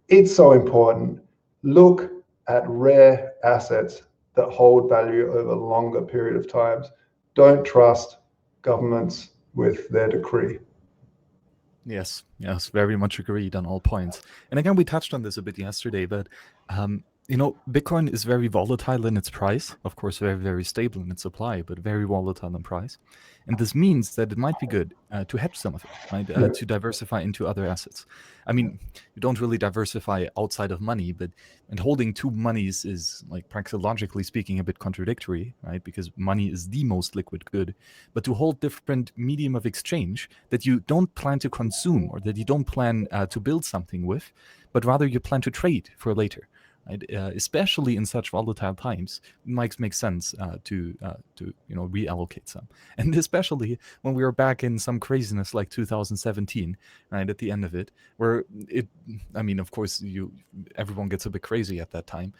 it's so important. Look at rare assets that hold value over a longer period of times. Don't trust governments with their decree. Yes, very much agreed on all points. And again, we touched on this a bit yesterday, but Bitcoin is very volatile in its price. Of course, very, very stable in its supply, but very volatile in price. And this means that it might be good to hedge some of it, right? To diversify into other assets. I mean, you don't really diversify outside of money, and holding two monies is, like, praxeologically speaking, a bit contradictory, right? Because money is the most liquid good. But to hold different medium of exchange that you don't plan to consume, or that you don't plan to build something with, but rather you plan to trade for later. Right? Especially in such volatile times, it makes sense to reallocate some, and especially when we were back in some craziness like 2017, right at the end of it, where of course everyone gets a bit crazy at that time,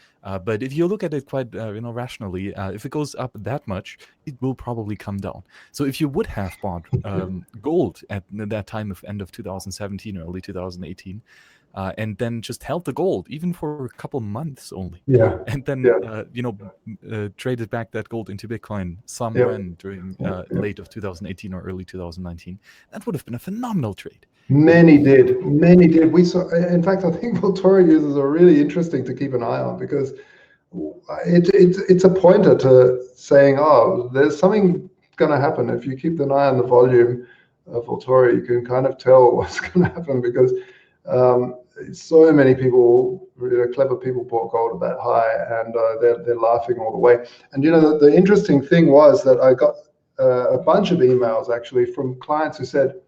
but if you look at it quite rationally, if it goes up that much, it will probably come down. So if you would have bought gold at that time of end of 2017, early 2018. And then just held the gold, even for a couple months only. Yeah. And then, traded back that gold into Bitcoin when during late of 2018 or early 2019. That would have been a phenomenal trade. Many did. We saw, in fact, I think Voltoro users are really interesting to keep an eye on, because it's a pointer to saying, there's something going to happen. If you keep an eye on the volume of Voltoro, you can kind of tell what's going to happen, because so many people, clever people, bought gold at that high, and they're laughing all the way. And the interesting thing was that I got a bunch of emails actually from clients who said,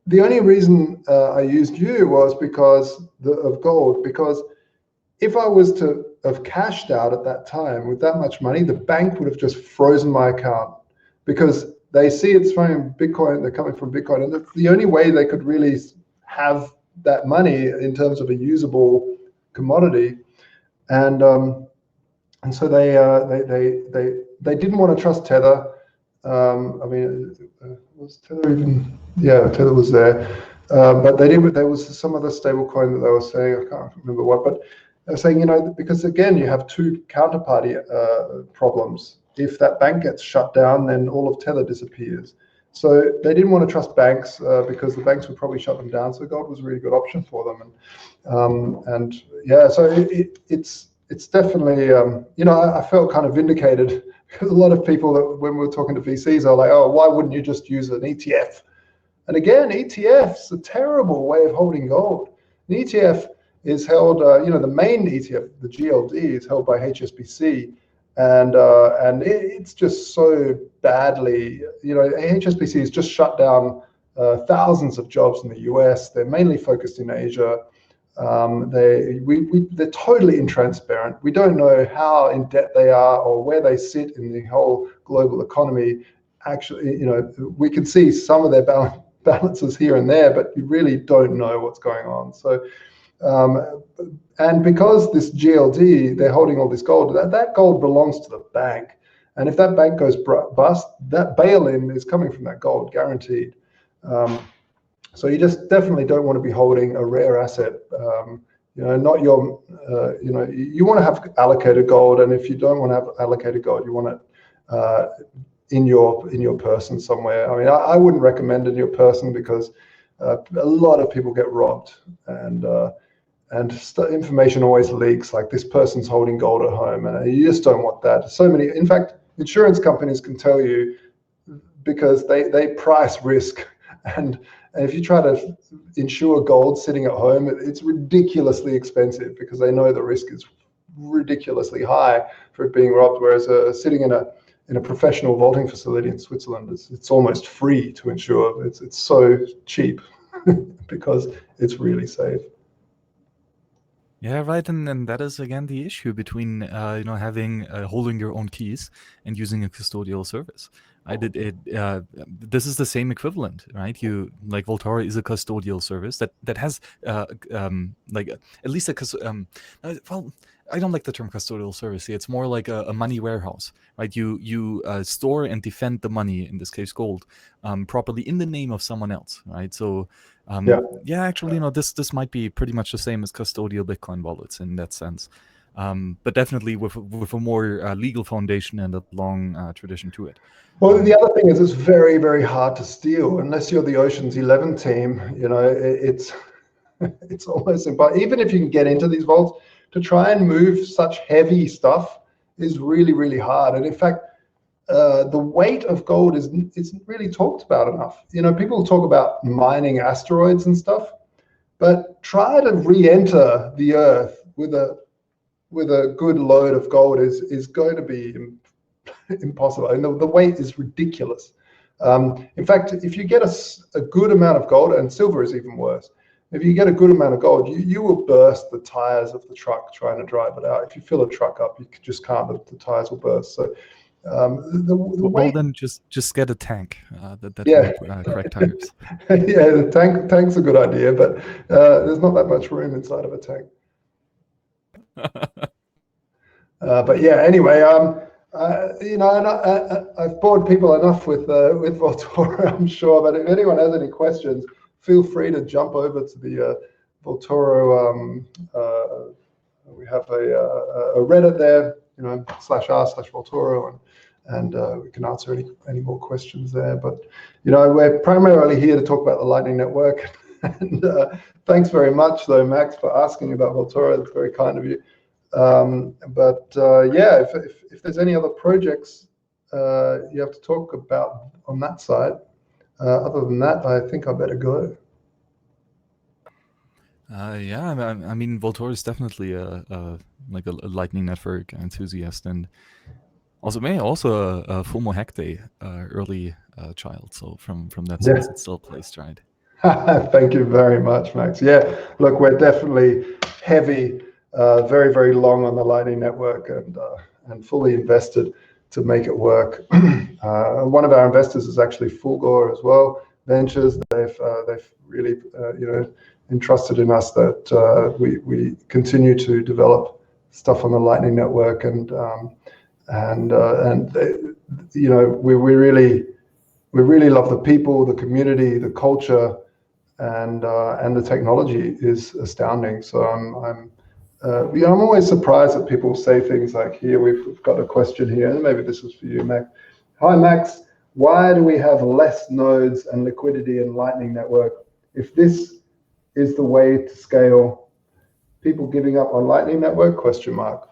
the only reason I used you was because of gold, because if I was to have cashed out at that time with that much money, the bank would have just frozen my account, because they see it's from Bitcoin, they're coming from Bitcoin, and the only way they could really have that money in terms of a usable commodity, and so they didn't want to trust Tether. Was Tether even? Yeah, Tether was there, but they didn't. There was some other stable coin that they were saying. I can't remember what, but they're saying, because again, you have two counterparty problems. if that bank gets shut down, then all of Tether disappears. So they didn't want to trust banks because the banks would probably shut them down. So gold was a really good option for them. And yeah, so it's definitely, you know, I felt kind of vindicated because a lot of people that when we were talking to VCs are like, oh, why wouldn't you just use an ETF? And again, ETF's a terrible way of holding gold. An ETF is held, you know, the main ETF, the GLD, is held by HSBC, and it's just so badly, you know, HSBC has just shut down thousands of jobs in the US. They're mainly focused in Asia. They're totally intransparent. We don't know how in debt they are or where they sit in the whole global economy. Actually, you know, we can see some of their balances here and there, but you really don't know what's going on. So, and because this GLD, they're holding all this gold, that gold belongs to the bank. And if that bank goes bust, that bail-in is coming from that gold, guaranteed. So you just definitely don't want to be holding a rare asset. You know, not your, you know, you want to have allocated gold, and if you don't want to have allocated gold, you want it in your person somewhere. I mean, I wouldn't recommend in your person because a lot of people get robbed, and information always leaks. Like, this person's holding gold at home, and you just don't want that. So many, in fact, insurance companies can tell you because they price risk, and if you try to insure gold sitting at home, it's ridiculously expensive because they know the risk is ridiculously high for it being robbed. Whereas sitting in a professional vaulting facility in Switzerland, it's almost free to insure. It's so cheap because it's really safe. Yeah, right, and that is again the issue between you know, having holding your own keys and using a custodial service. This is the same equivalent, right? You, like, Voltoro is a custodial service that has like at least well, I don't like the term custodial service. It's more like a money warehouse, right? You store and defend the money, in this case gold, properly in the name of someone else, right? So yeah, actually, you know, this might be pretty much the same as custodial Bitcoin wallets in that sense, but definitely with a more legal foundation and a long tradition to it. Well, the other thing is it's very, very hard to steal unless you're the Ocean's 11 team. You know, it's almost impossible. Even if you can get into these vaults, to try and move such heavy stuff is really, really hard. And in fact, the weight of gold isn't really talked about enough. You know, people talk about mining asteroids and stuff, but try to re-enter the Earth with a good load of gold is going to be impossible. And the weight is ridiculous. In fact, if you get a good amount of gold, and silver is even worse, if you get a good amount of gold, you will burst the tires of the truck trying to drive it out. If you fill a truck up, you just can't. The tires will burst. So well, then just get a tank that will crack tires. Yeah, the tank's a good idea, but there's not that much room inside of a tank. But yeah, anyway, you know, and I've bored people enough with Voltoro, I'm sure. But if anyone has any questions, feel free to jump over to the Voltoro. We have a Reddit there, you know, /r/Voltoro, and we can answer any more questions there. But you know, we're primarily here to talk about the Lightning Network. And thanks very much, though, Max, for asking about Voltoro. That's very kind of you. Yeah, if there's any other projects you have to talk about on that side, other than that, I think I better go. Yeah, I mean, Voltoro is definitely a Lightning Network enthusiast, and also a FOMO Hack Day early child. So from that sense, it still plays, right? Thank you very much, Max. Yeah, look, we're definitely heavy, very, very long on the Lightning Network, and fully invested to make it work. One of our investors is actually Fulgor as well, Ventures. They've really you know, entrusted in us that we continue to develop stuff on the Lightning Network, and you know, we really love the people, the community, the culture, and the technology is astounding. So I'm I'm always surprised that people say things like, here, we've got a question here, and maybe this was for you, Max. Hi, Max. Why do we have less nodes and liquidity in Lightning Network? If this is the way to scale, people giving up on Lightning Network, question mark.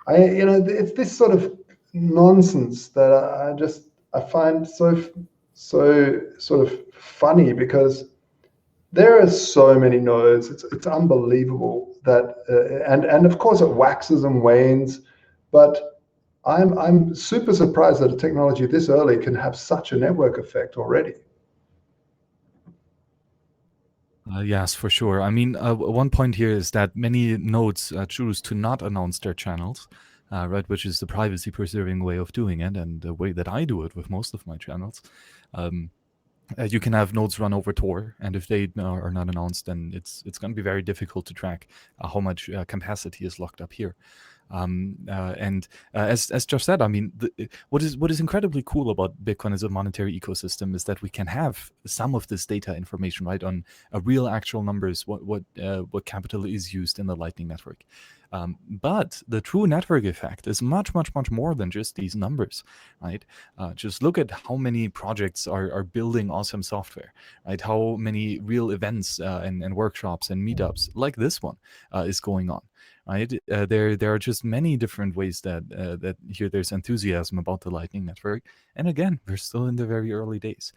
It's this sort of nonsense that I find so sort of funny, because there are so many nodes. It's unbelievable that and of course it waxes and wanes, but I'm super surprised that a technology this early can have such a network effect already. Yes, for sure. I mean, one point here is that many nodes choose to not announce their channels, right, which is the privacy-preserving way of doing it, and the way that I do it with most of my channels. You can have nodes run over Tor, and if they are not announced, then it's going to be very difficult to track how much capacity is locked up here. As Josh said, I mean, what is incredibly cool about Bitcoin as a monetary ecosystem is that we can have some of this data information, right, on real actual numbers, what capital is used in the Lightning Network. But the true network effect is much more than just these numbers, right? Just look at how many projects are building awesome software, right? How many real events and workshops and meetups like this one is going on. Right? There are just many different ways that here there's enthusiasm about the Lightning Network, and again, we're still in the very early days.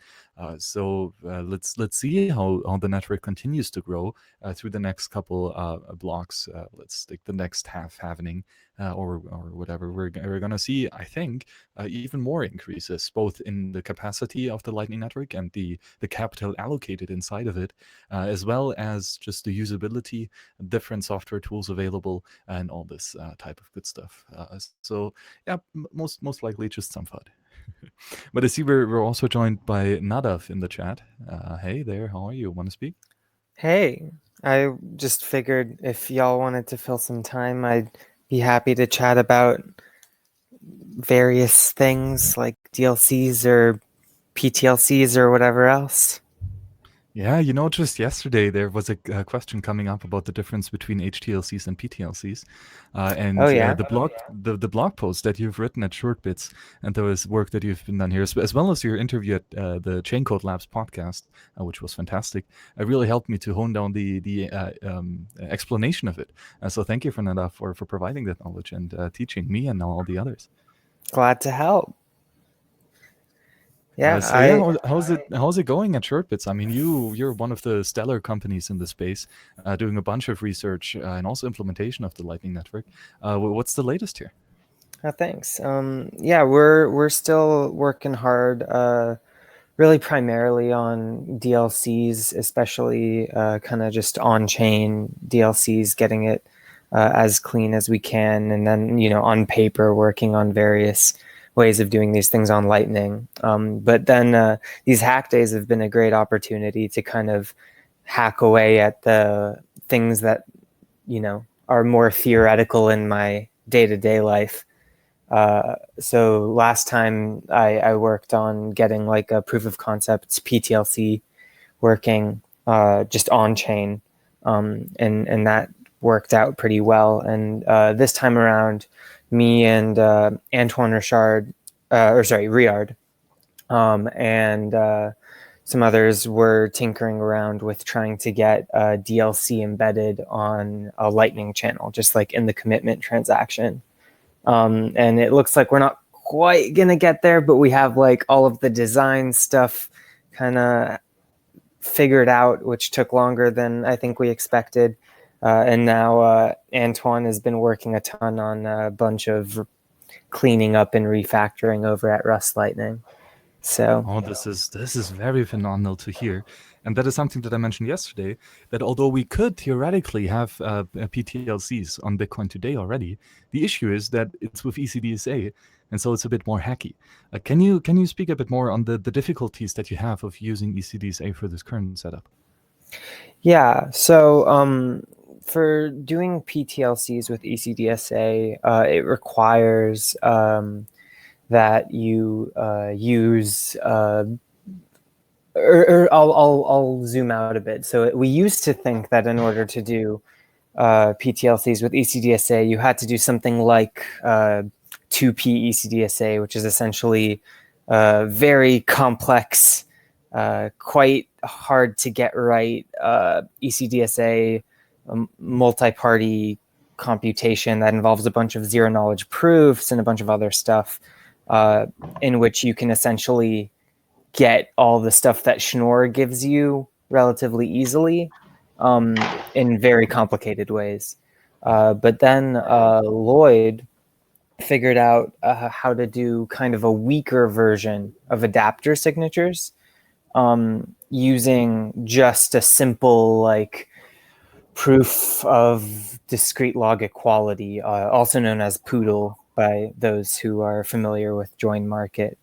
So let's see how the network continues to grow through the next couple blocks. Let's take the next halving or whatever. We're gonna see, I think, even more increases both in the capacity of the Lightning Network and the capital allocated inside of it, as well as just the usability, different software tools available, and all this type of good stuff. So yeah, most likely just some FUD. But I see we're also joined by Nadav in the chat. Hey there, how are you? Want to speak? Hey, I just figured if y'all wanted to fill some time, I'd be happy to chat about various things like DLCs or PTLCs or whatever else. Yeah, just yesterday there was a question coming up about the difference between HTLCs and PTLCs, and Oh, yeah? the blog post that you've written at Shortbits, and there was work that you've been done here, as well as your interview at the Chain Code Labs podcast, which was fantastic. It really helped me to hone down the explanation of it. So thank you, Fernanda, for providing that knowledge and teaching me and now all the others. Glad to help. Yeah, how's it going at Shortbits? I mean, you're one of the stellar companies in the space, doing a bunch of research and also implementation of the Lightning Network. What's the latest here? Thanks. Yeah, we're still working hard, really primarily on DLCs, especially kind of just on-chain DLCs, getting it as clean as we can, and then on paper working on various ways of doing these things on Lightning. But then these hack days have been a great opportunity to kind of hack away at the things that, are more theoretical in my day-to-day life. So last time I worked on getting like a proof of concepts PTLC working just on chain. And that worked out pretty well. And this time around, me and Antoine Richard, Riard, and some others were tinkering around with trying to get a DLC embedded on a Lightning channel, just like in the commitment transaction. And it looks like we're not quite gonna get there, but we have like all of the design stuff kind of figured out, which took longer than I think we expected. And now Antoine has been working a ton on a bunch of cleaning up and refactoring over at Rust Lightning. So this is very phenomenal to hear, and that is something that I mentioned yesterday. That although we could theoretically have PTLCs on Bitcoin today already, the issue is that it's with ECDSA, and so it's a bit more hacky. Can you speak a bit more on the difficulties that you have of using ECDSA for this current setup? Yeah, so for doing PTLCs with ECDSA, it requires that you use, or I'll zoom out a bit. So we used to think that in order to do PTLCs with ECDSA, you had to do something like 2P ECDSA, which is essentially very complex, quite hard to get right ECDSA multi-party computation that involves a bunch of zero-knowledge proofs and a bunch of other stuff, in which you can essentially get all the stuff that Schnorr gives you relatively easily in very complicated ways. But then Lloyd figured out how to do kind of a weaker version of adapter signatures using just a simple like proof of discrete log equality, also known as Poodle by those who are familiar with join market.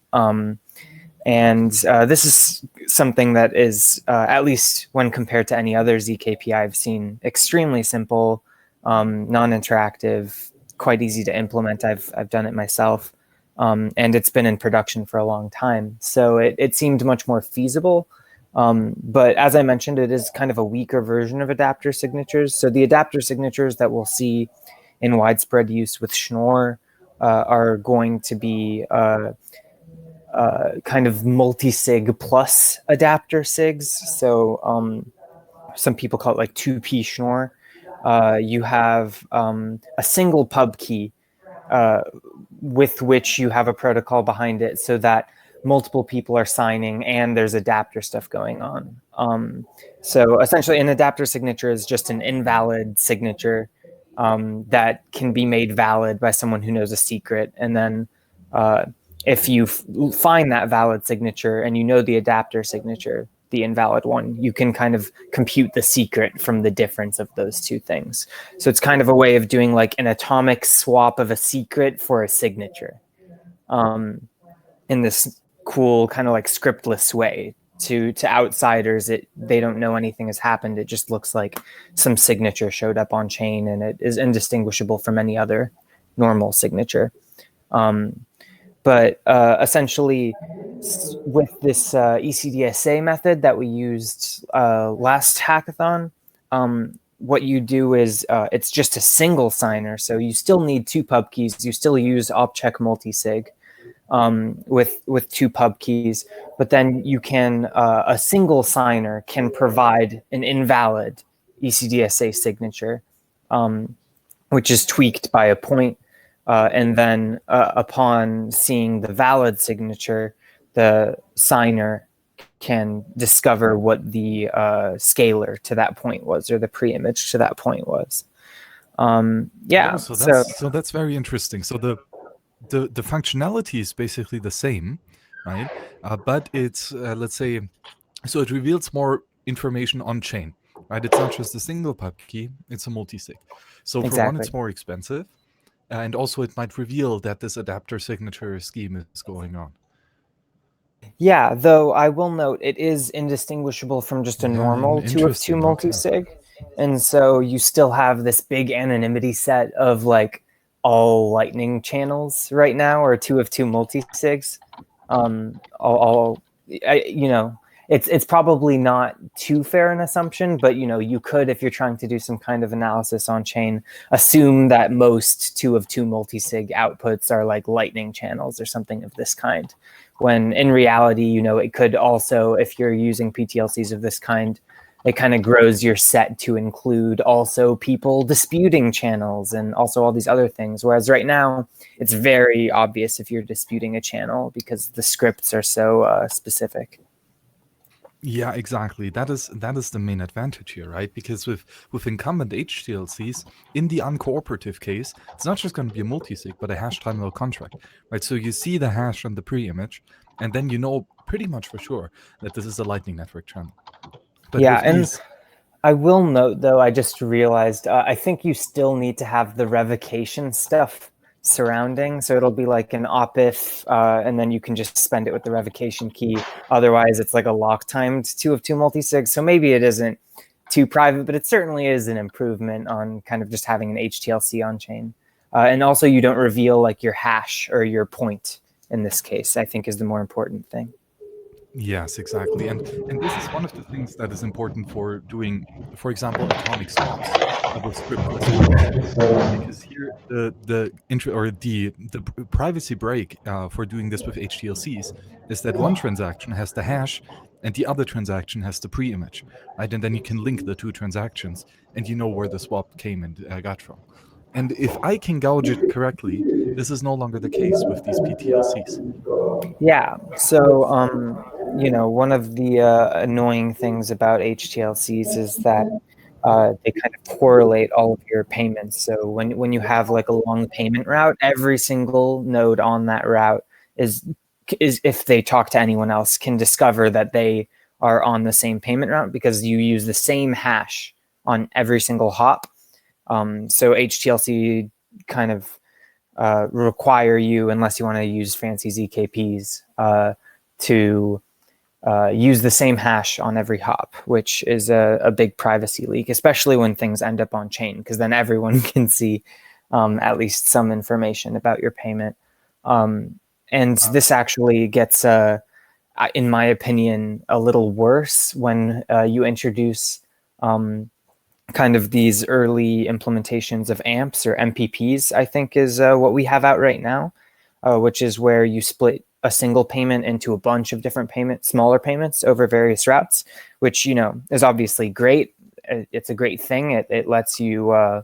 And this is something that is, at least when compared to any other zKPI I've seen, extremely simple, non-interactive, quite easy to implement. I've done it myself, and it's been in production for a long time. So it seemed much more feasible. But as I mentioned, it is kind of a weaker version of adapter signatures. So the adapter signatures that we'll see in widespread use with Schnorr are going to be kind of multi-sig plus adapter sigs. So some people call it like 2P Schnorr. You have a single pub key with which you have a protocol behind it so that multiple people are signing and there's adapter stuff going on. So essentially an adapter signature is just an invalid signature that can be made valid by someone who knows a secret. And then if you find that valid signature and you know the adapter signature, the invalid one, you can kind of compute the secret from the difference of those two things. So it's kind of a way of doing like an atomic swap of a secret for a signature in this cool kind of like scriptless way. To outsiders, they don't know anything has happened. It just looks like some signature showed up on chain and it is indistinguishable from any other normal signature. But essentially, with this ECDSA method that we used last hackathon, what you do is it's just a single signer. So you still need two pub keys. You still use opcheck multisig with two pub keys. But then you can, a single signer can provide an invalid ECDSA signature, which is tweaked by a point. And then upon seeing the valid signature, the signer can discover what the scalar to that point was, or the pre-image to that point was. So that's very interesting. So the functionality is basically the same, right? But it's, let's say, so it reveals more information on chain, right? It's not just a single pub key, it's a multi-sig. So for one, it's more expensive. And also it might reveal that this adapter signature scheme is going on. Yeah, though I will note it is indistinguishable from just a normal 2 of 2 multisig. And so you still have this big anonymity set of like all lightning channels right now, or 2 of 2 multisigs. It's probably not too fair an assumption, but you could, if you're trying to do some kind of analysis on chain, assume that most 2 of 2 multisig outputs are like lightning channels or something of this kind. When in reality, it could also, if you're using PTLCs of this kind, it kind of grows your set to include also people disputing channels and also all these other things. Whereas right now, it's very obvious if you're disputing a channel because the scripts are so specific. Yeah, exactly. That is the main advantage here, right? Because with incumbent HTLCs, in the uncooperative case, it's not just going to be a multisig, but a hash terminal contract, right? So you see the hash on the pre-image, and then you know pretty much for sure that this is a Lightning Network channel. But yeah, and I will note, though, I just realized, I think you still need to have the revocation stuff surrounding. So it'll be like an op-if, and then you can just spend it with the revocation key. Otherwise, it's like a lock-timed 2 of 2 multisig. So maybe it isn't too private, but it certainly is an improvement on kind of just having an HTLC on-chain. And also, you don't reveal like your hash or your point in this case, I think is the more important thing. Yes, exactly. And this is one of the things that is important for doing, for example, atomic swaps with scriptless funds. Because here the privacy break for doing this with HTLCs is that one transaction has the hash and the other transaction has the pre-image, right? And then you can link the two transactions and you know where the swap came and got from. And if I can gauge it correctly, this is no longer the case with these PTLCs. Yeah. So, you know, one of the annoying things about HTLCs is that they kind of correlate all of your payments. So when you have like a long payment route, every single node on that route is if they talk to anyone else, can discover that they are on the same payment route because you use the same hash on every single hop. So HTLC kind of require you, unless you want to use fancy ZKPs, to use the same hash on every hop, which is a big privacy leak, especially when things end up on chain, because then everyone can see at least some information about your payment. And this actually gets, in my opinion, a little worse when you introduce kind of these early implementations of AMPs or MPPs, I think is what we have out right now, which is where you split a single payment into a bunch of different smaller payments over various routes, which, you know, is obviously great. It's a great thing. It lets you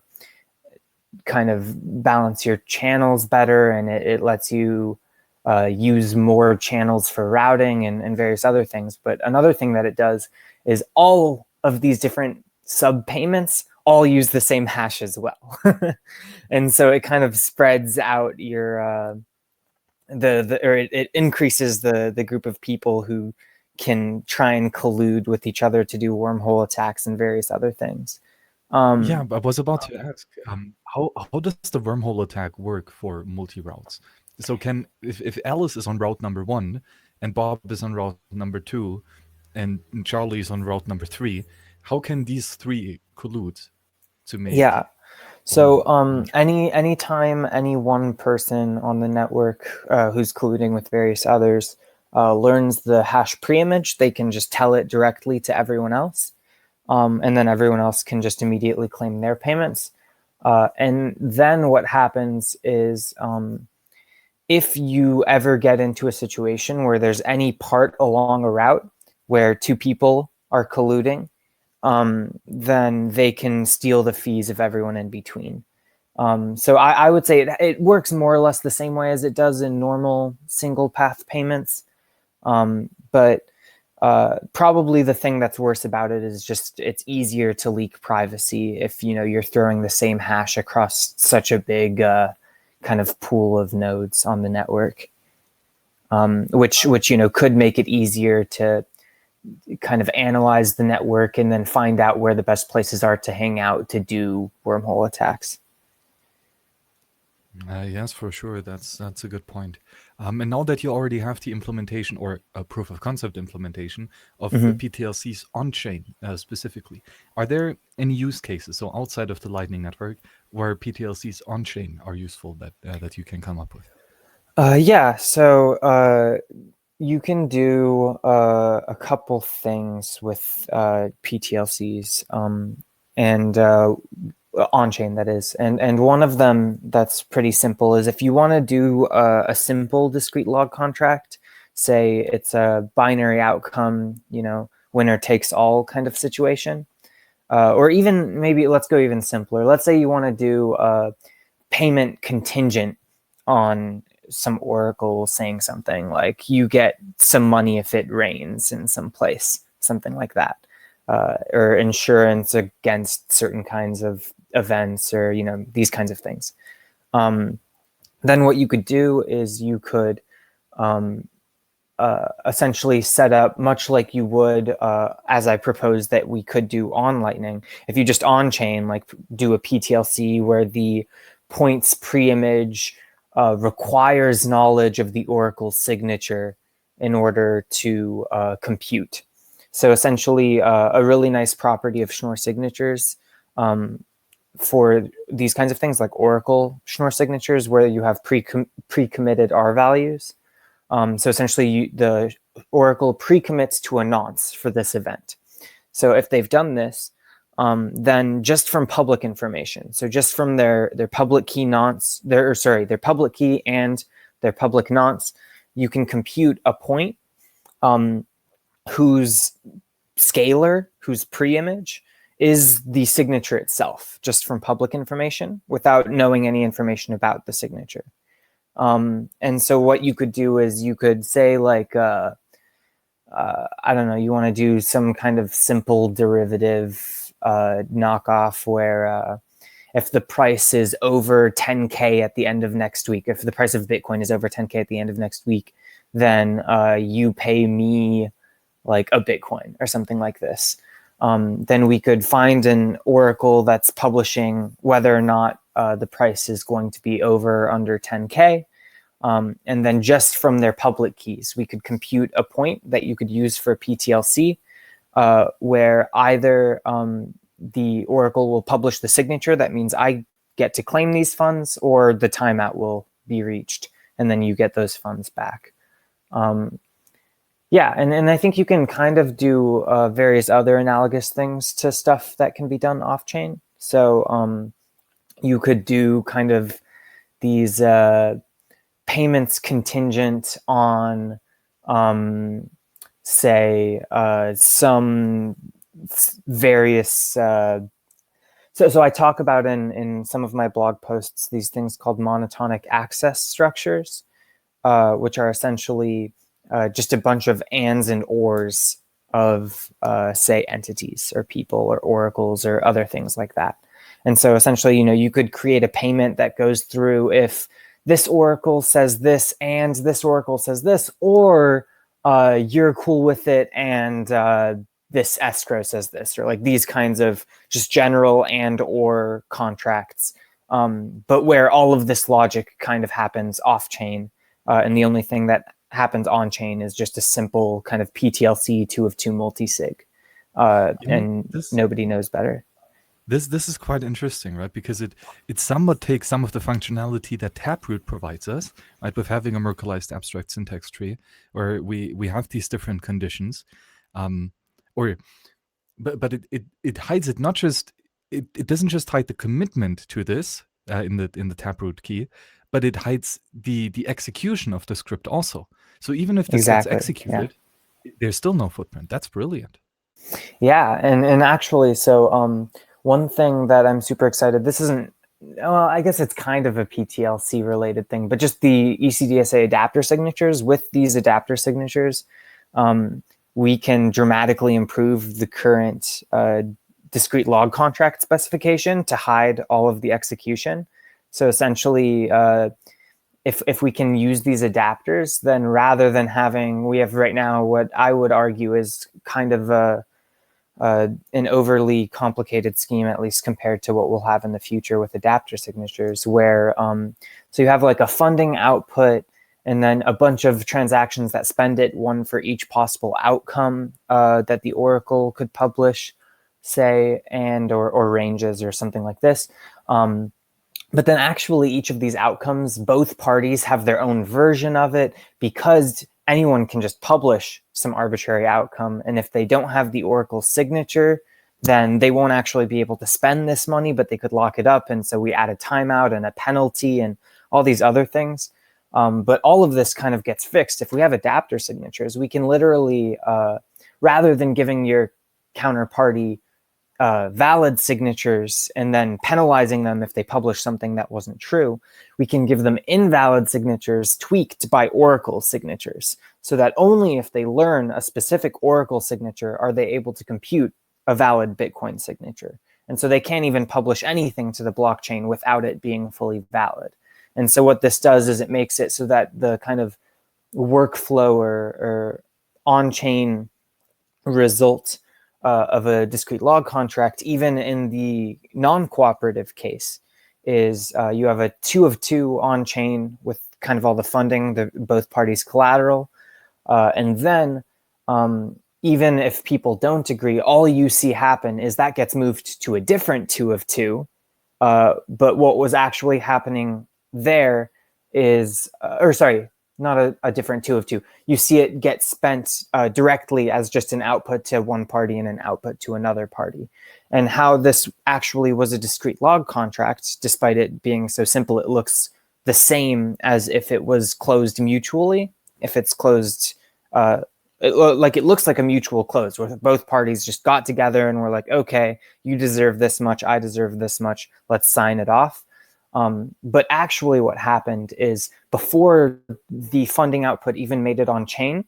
kind of balance your channels better, and it lets you use more channels for routing and various other things. But another thing that it does is all of these different sub payments all use the same hash as well. And so it kind of spreads out your it increases the group of people who can try and collude with each other to do wormhole attacks and various other things. Yeah, I was about to ask, how does the wormhole attack work for multi-routes? So if Alice is on route number 1 and Bob is on route number 2 and Charlie is on route number 3, how can these 3 collude to make? Yeah. So anytime any one person on the network who's colluding with various others learns the hash preimage, they can just tell it directly to everyone else. And then everyone else can just immediately claim their payments. And then what happens is if you ever get into a situation where there's any part along a route where 2 people are colluding, then they can steal the fees of everyone in between. So I would say it works more or less the same way as it does in normal single path payments. But probably the thing that's worse about it is just it's easier to leak privacy if, you know, you're throwing the same hash across such a big kind of pool of nodes on the network, which you know could make it easier to kind of analyze the network and then find out where the best places are to hang out to do wormhole attacks. Yes, for sure. That's a good point. And now that you already have the implementation or a proof of concept implementation of the PTLCs on chain specifically, are there any use cases, so outside of the Lightning Network, where PTLCs on chain are useful that you can come up with? Yeah. So you can do a couple things with PTLCs and on-chain, that is. And one of them that's pretty simple is if you want to do a simple discrete log contract, say it's a binary outcome, you know, winner takes all kind of situation, or even maybe let's go even simpler. Let's say you want to do a payment contingent on some oracle saying something like you get some money if it rains in some place, something like that, or insurance against certain kinds of events, or, you know, these kinds of things. Then what you could do is you could essentially set up, much like you would, as I proposed that we could do on Lightning, if you just on chain, like do a PTLC where the points pre-image requires knowledge of the oracle signature in order to compute. So essentially a really nice property of Schnorr signatures for these kinds of things like oracle Schnorr signatures, where you have pre-committed R values, So essentially, the Oracle pre-commits to a nonce for this event. So if they've done this, then just from public information, so just from their public key nonce, their public key and their public nonce, you can compute a point whose scalar, whose pre-image, is the signature itself, just from public information, without knowing any information about the signature. And so what you could do is you could say, like, I don't know, you want to do some kind of simple derivative knockoff where if the price is over 10K at the end of next week, if the price of Bitcoin is over 10K at the end of next week, then you pay me like a Bitcoin or something like this. Then we could find an oracle that's publishing whether or not the price is going to be over or under 10K. And then just from their public keys, we could compute a point that you could use for PTLC, where either the oracle will publish the signature, that means I get to claim these funds, or the timeout will be reached, and then you get those funds back. Yeah, and I think you can kind of do various other analogous things to stuff that can be done off-chain. So you could do kind of these payments contingent on, say, some various... So I talk about in some of my blog posts these things called monotonic access structures, which are essentially just a bunch of ands and ors of, say, entities or people or oracles or other things like that. And so essentially, you could create a payment that goes through if this oracle says this and this oracle says this, or you're cool with it and this escrow says this, or like these kinds of just general and or contracts, but where all of this logic kind of happens off-chain. And the only thing that happens on-chain is just a simple kind of PTLC 2 of 2 multisig. And nobody knows better. This is quite interesting, right? Because it somewhat takes some of the functionality that Taproot provides us, right? With having a Merkleized abstract syntax tree, where we have these different conditions, but it hides it not just it doesn't just hide the commitment to this in the Taproot key, but it hides the execution of the script also. So even if this gets executed, there's still no footprint. That's brilliant. Yeah, and actually, so one thing that I'm super excited, this isn't, well, I guess it's kind of a PTLC related thing, but just the ECDSA adapter signatures. With these adapter signatures, we can dramatically improve the current discrete log contract specification to hide all of the execution. So essentially, if we can use these adapters, then rather than having, we have right now what I would argue is kind of an overly complicated scheme, at least compared to what we'll have in the future with adapter signatures, where so you have like a funding output and then a bunch of transactions that spend it, one for each possible outcome that the oracle could publish, say, and or ranges or something like this. But then actually each of these outcomes, both parties have their own version of it, because anyone can just publish some arbitrary outcome. And if they don't have the oracle signature, then they won't actually be able to spend this money, but they could lock it up. And so we add a timeout and a penalty and all these other things. But all of this kind of gets fixed. If we have adapter signatures, we can literally, rather than giving your counterparty valid signatures and then penalizing them if they publish something that wasn't true, we can give them invalid signatures tweaked by oracle signatures, so that only if they learn a specific oracle signature are they able to compute a valid Bitcoin signature. And so they can't even publish anything to the blockchain without it being fully valid. And so what this does is it makes it so that the kind of workflow or on-chain result of a discrete log contract, even in the non-cooperative case, is you have a 2 of 2 on-chain with kind of all the funding, both parties' collateral. And then even if people don't agree, all you see happen is that gets moved to a different 2 of 2. But what was actually happening there is, not a different 2 of 2. You see it get spent directly as just an output to one party and an output to another party. And how this actually was a discrete log contract, despite it being so simple, it looks the same as if it was closed mutually. If it's closed, it looks like a mutual close, where both parties just got together and were like, okay, you deserve this much, I deserve this much, let's sign it off. But actually what happened is, before the funding output even made it on chain,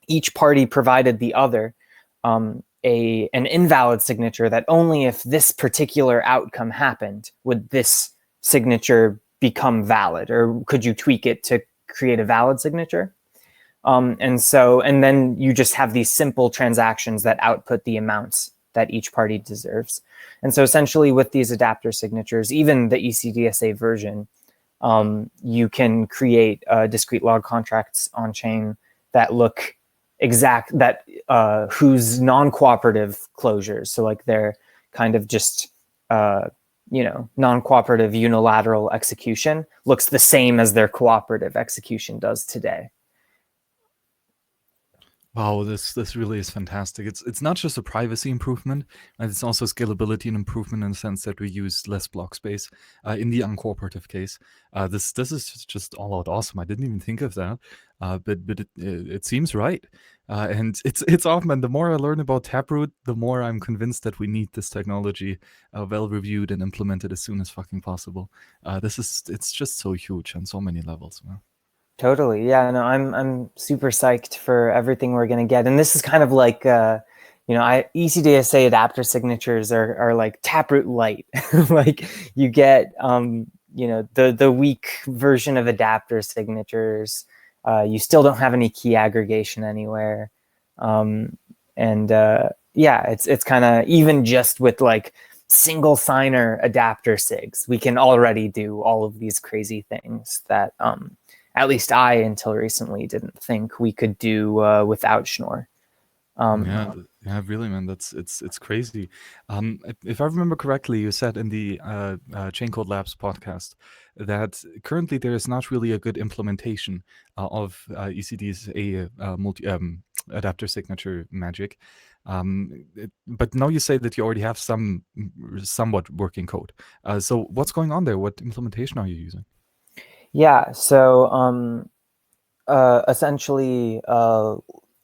each party provided the other an invalid signature that only if this particular outcome happened would this signature become valid, or could you tweak it to create a valid signature? And then you just have these simple transactions that output the amounts that each party deserves. And so essentially with these adapter signatures, even the ECDSA version, you can create discrete log contracts on chain that look whose non-cooperative closures, so like they're kind of just non-cooperative unilateral execution, looks the same as their cooperative execution does today. Wow, this really is fantastic. It's not just a privacy improvement, and it's also scalability and improvement in the sense that we use less block space in the uncooperative case. This is just all out awesome. I didn't even think of that, but it seems right. And it's awesome. And the more I learn about Taproot, the more I'm convinced that we need this technology well reviewed and implemented as soon as fucking possible. It's just so huge on so many levels. Man. Totally, yeah. No, I'm super psyched for everything we're gonna get, and this is kind of like ECDSA adapter signatures are like Taproot light. Like you get the weak version of adapter signatures. You still don't have any key aggregation anywhere, it's kind of, even just with like single signer adapter sigs, we can already do all of these crazy things that at least I, until recently, didn't think we could do without Schnorr. Yeah, really, man. It's crazy. If I remember correctly, you said in the Chain Code Labs podcast that currently there is not really a good implementation of ECDSA adapter signature magic. But now you say that you already have some somewhat working code. So what's going on there? What implementation are you using? Yeah, so essentially,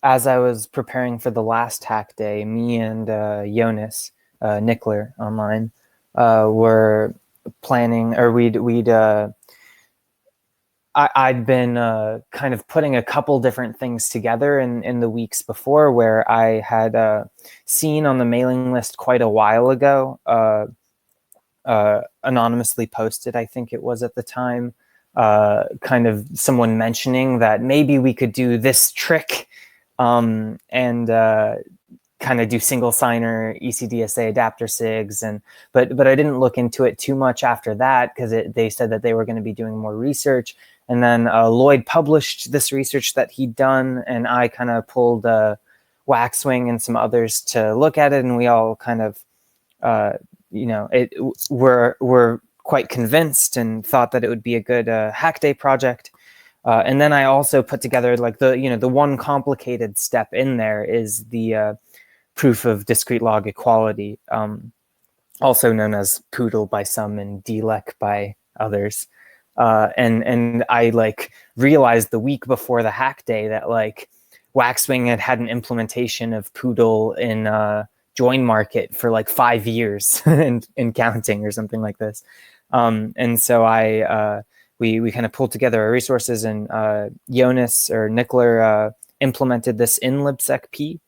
as I was preparing for the last hack day, me and Jonas Nickler online were planning, or I'd been kind of putting a couple different things together in the weeks before, where I had seen on the mailing list quite a while ago, anonymously posted, I think it was at the time, kind of someone mentioning that maybe we could do this trick and kind of do single signer ECDSA adapter sigs, but I didn't look into it too much after that, because they said that they were going to be doing more research. And then Lloyd published this research that he'd done, and I kind of pulled Waxwing and some others to look at it, and we all kind of were quite convinced and thought that it would be a good hack day project. And then I also put together like the one complicated step in there is the proof of discrete log equality, also known as Poodle by some and DLEC by others. And I like realized the week before the hack day that like Waxwing had an implementation of Poodle in Join Market for like 5 years and counting or something like this. And so we kind of pulled together our resources, and Jonas or Nickler implemented this in libsecp,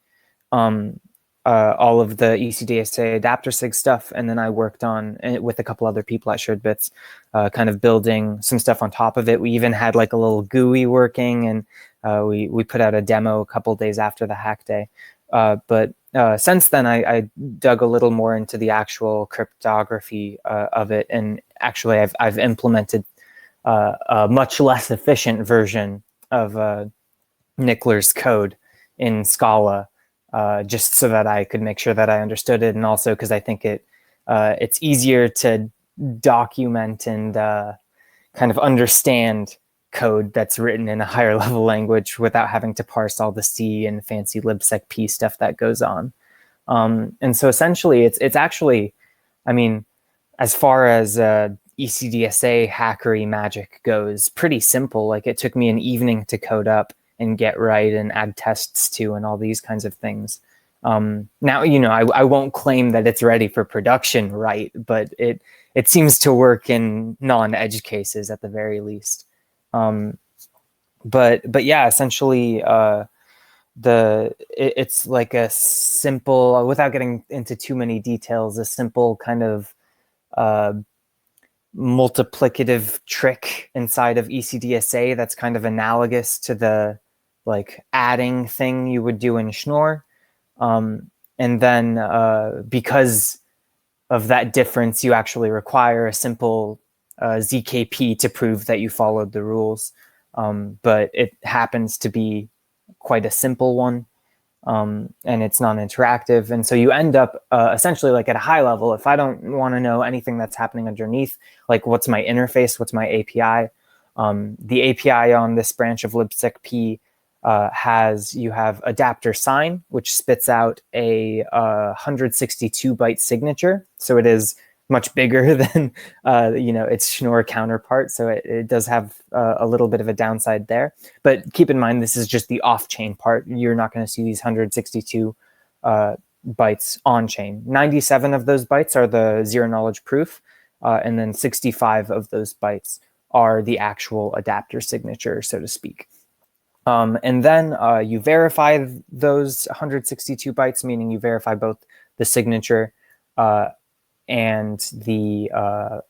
all of the ECDSA adapter sig stuff, and then I worked on it with a couple other people at Shared Bits, kind of building some stuff on top of it. We even had like a little GUI working, and we put out a demo a couple days after the hack day. But since then, I dug a little more into the actual cryptography of it, and actually I've implemented a much less efficient version of Nickler's code in Scala, just so that I could make sure that I understood it, and also because I think it's easier to document and kind of understand code that's written in a higher level language without having to parse all the C and fancy libsecp stuff that goes on. And so essentially it's actually, I mean, as far as ECDSA hackery magic goes, pretty simple. Like it took me an evening to code up and get right and add tests to and all these kinds of things. Now, you know, I won't claim that it's ready for production, right? But it seems to work in non-edge cases at the very least. But yeah, essentially, it's like a simple, without getting into too many details, a simple kind of multiplicative trick inside of ECDSA that's kind of analogous to the like adding thing you would do in Schnorr. And then because of that difference, you actually require a simple ZKP to prove that you followed the rules. But it happens to be quite a simple one. And it's non-interactive. And so you end up essentially like at a high level, if I don't want to know anything that's happening underneath, like what's my interface, what's my API, the API on this branch of libsecp you have adapter sign, which spits out a 162 byte signature. So it is much bigger than its Schnorr counterpart. So it does have a little bit of a downside there. But keep in mind, this is just the off-chain part. You're not going to see these 162 bytes on-chain. 97 of those bytes are the zero-knowledge proof, and then 65 of those bytes are the actual adapter signature, so to speak. And then you verify those 162 bytes, meaning you verify both the signature and the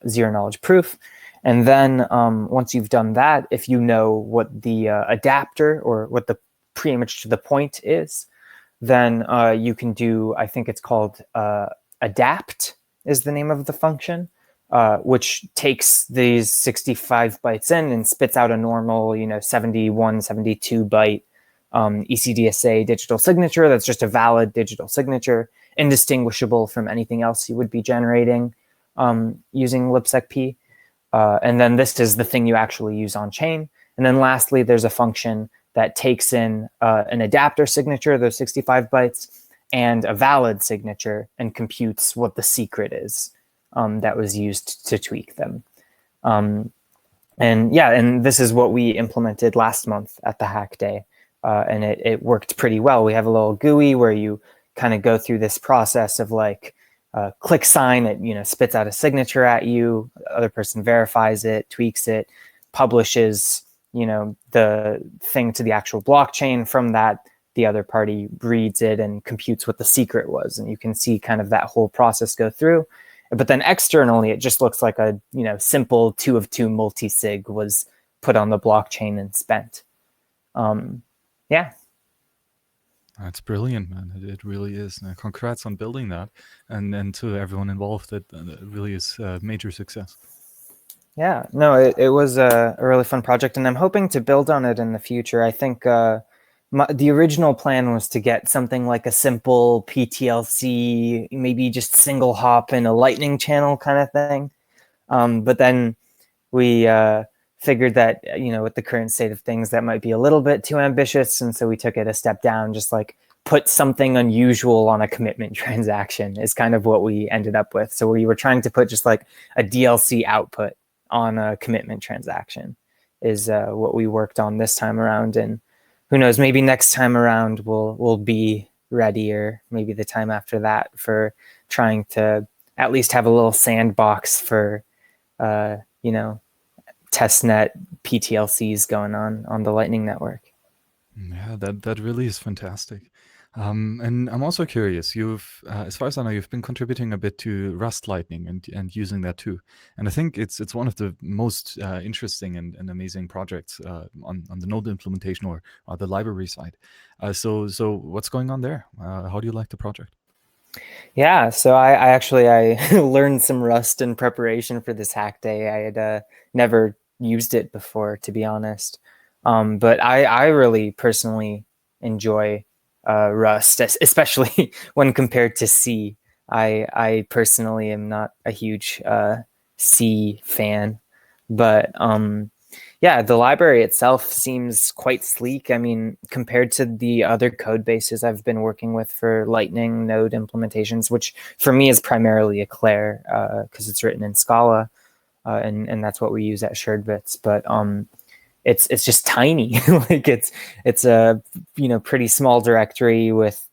zero-knowledge proof. And then once you've done that, if you know what the adapter or what the preimage to the point is, then you can do, I think it's called adapt is the name of the function, which takes these 65 bytes in and spits out a normal, 71, 72 byte ECDSA digital signature. That's just a valid digital signature, indistinguishable from anything else you would be generating using libsecp. And then this is the thing you actually use on chain. And then lastly, there's a function that takes in an adapter signature, those 65 bytes, and a valid signature and computes what the secret is that was used to tweak them. And this is what we implemented last month at the hack day. And it worked pretty well. We have a little GUI where you kind of go through this process of like click sign, it spits out a signature at you, the other person verifies it, tweaks it, publishes the thing to the actual blockchain. From that, the other party reads it and computes what the secret was, and you can see kind of that whole process go through. But then externally, it just looks like a simple 2 of 2 multi-sig was put on the blockchain and spent. Yeah. That's brilliant, man. It really is. Congrats on building that, and to everyone involved. It really is a major success. Yeah, no, it was a really fun project, and I'm hoping to build on it in the future. I think the original plan was to get something like a simple PTLC, maybe just single hop in a lightning channel kind of thing. But then we figured that, with the current state of things, that might be a little bit too ambitious. And so we took it a step down, just like put something unusual on a commitment transaction is kind of what we ended up with. So we were trying to put just like a DLC output on a commitment transaction is what we worked on this time around. And who knows, maybe next time around we'll be ready, or maybe the time after that, for trying to at least have a little sandbox for, testnet PTLCs going on the Lightning Network. Yeah, that really is fantastic. And I'm also curious, you've, as far as I know, you've been contributing a bit to Rust Lightning and using that too. And I think it's one of the most interesting and amazing projects on the node implementation or the library side. So what's going on there? How do you like the project? Yeah, so I learned some Rust in preparation for this hack day. I had never used it before, to be honest. But I really personally enjoy Rust, especially when compared to C. I personally am not a huge C fan, but Yeah, the library itself seems quite sleek. I mean, compared to the other code bases I've been working with for Lightning node implementations, which for me is primarily Eclair because it's written in Scala, and that's what we use at SharedBits. But it's just tiny. Like it's a pretty small directory with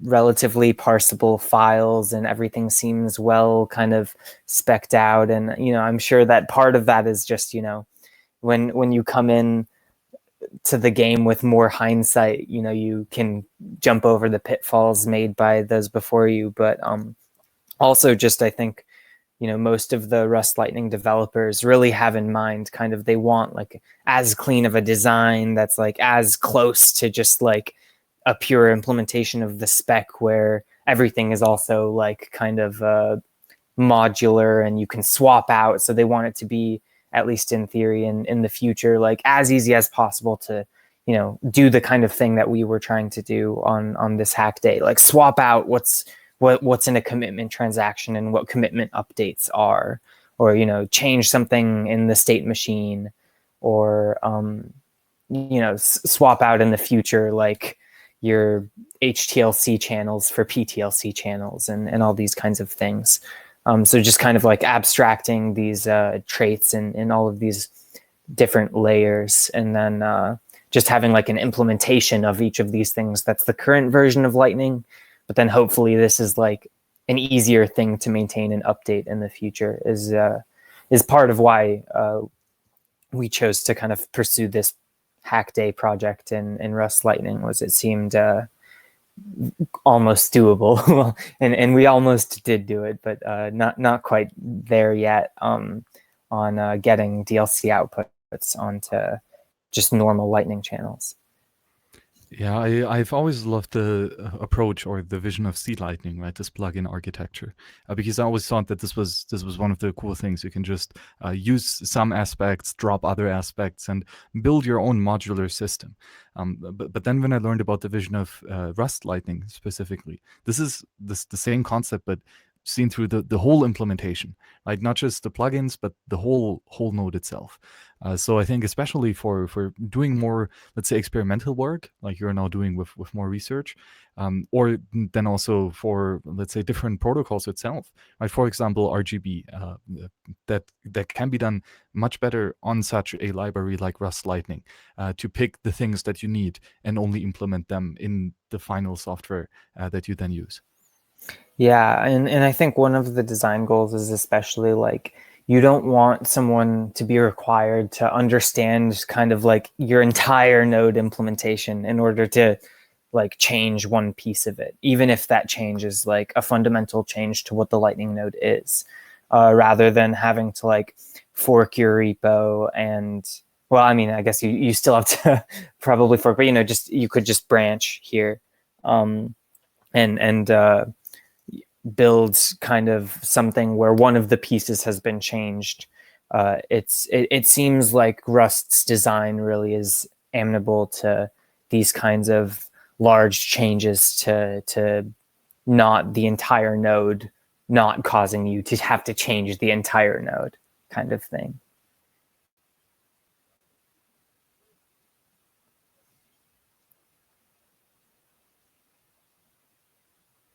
relatively parsable files, and everything seems well kind of specced out. And I'm sure that part of that is just when you come in to the game with more hindsight, you can jump over the pitfalls made by those before you. But also just I think most of the Rust Lightning developers really have in mind kind of they want like as clean of a design that's like as close to just like a pure implementation of the spec where everything is also like kind of modular and you can swap out. So they want it to be, at least in theory and in the future, like as easy as possible to do the kind of thing that we were trying to do on this hack day, like swap out what's in a commitment transaction and what commitment updates are, or change something in the state machine, or swap out in the future like your HTLC channels for PTLC channels and all these kinds of things. So just kind of like abstracting these traits and all of these different layers, and then just having like an implementation of each of these things that's the current version of Lightning. But then hopefully this is like an easier thing to maintain and update in the future is part of why we chose to kind of pursue this hack day project in Rust Lightning. Was it seemed almost doable. and we almost did do it, but not quite there yet on getting DLC outputs onto just normal Lightning channels. Yeah, I've always loved the approach or the vision of C Lightning, right? This plugin architecture, because I always thought that this was one of the cool things. You can just use some aspects, drop other aspects, and build your own modular system. But then when I learned about the vision of Rust Lightning specifically, this is the same concept, but seen through the whole implementation, right? Not just the plugins, but the whole node itself. So I think especially for doing more, let's say, experimental work, like you're now doing with more research, or then also for, let's say, different protocols itself, right? For example, RGB, that can be done much better on such a library like Rust Lightning, to pick the things that you need and only implement them in the final software that you then use. Yeah, and I think one of the design goals is especially like you don't want someone to be required to understand kind of like your entire node implementation in order to like change one piece of it, even if that change is like a fundamental change to what the Lightning node is, rather than having to like fork your repo. And well, I mean, I guess you still have to probably fork, but just you could just branch here, and build kind of something where one of the pieces has been changed. It seems like Rust's design really is amenable to these kinds of large changes to not the entire node, not causing you to have to change the entire node kind of thing.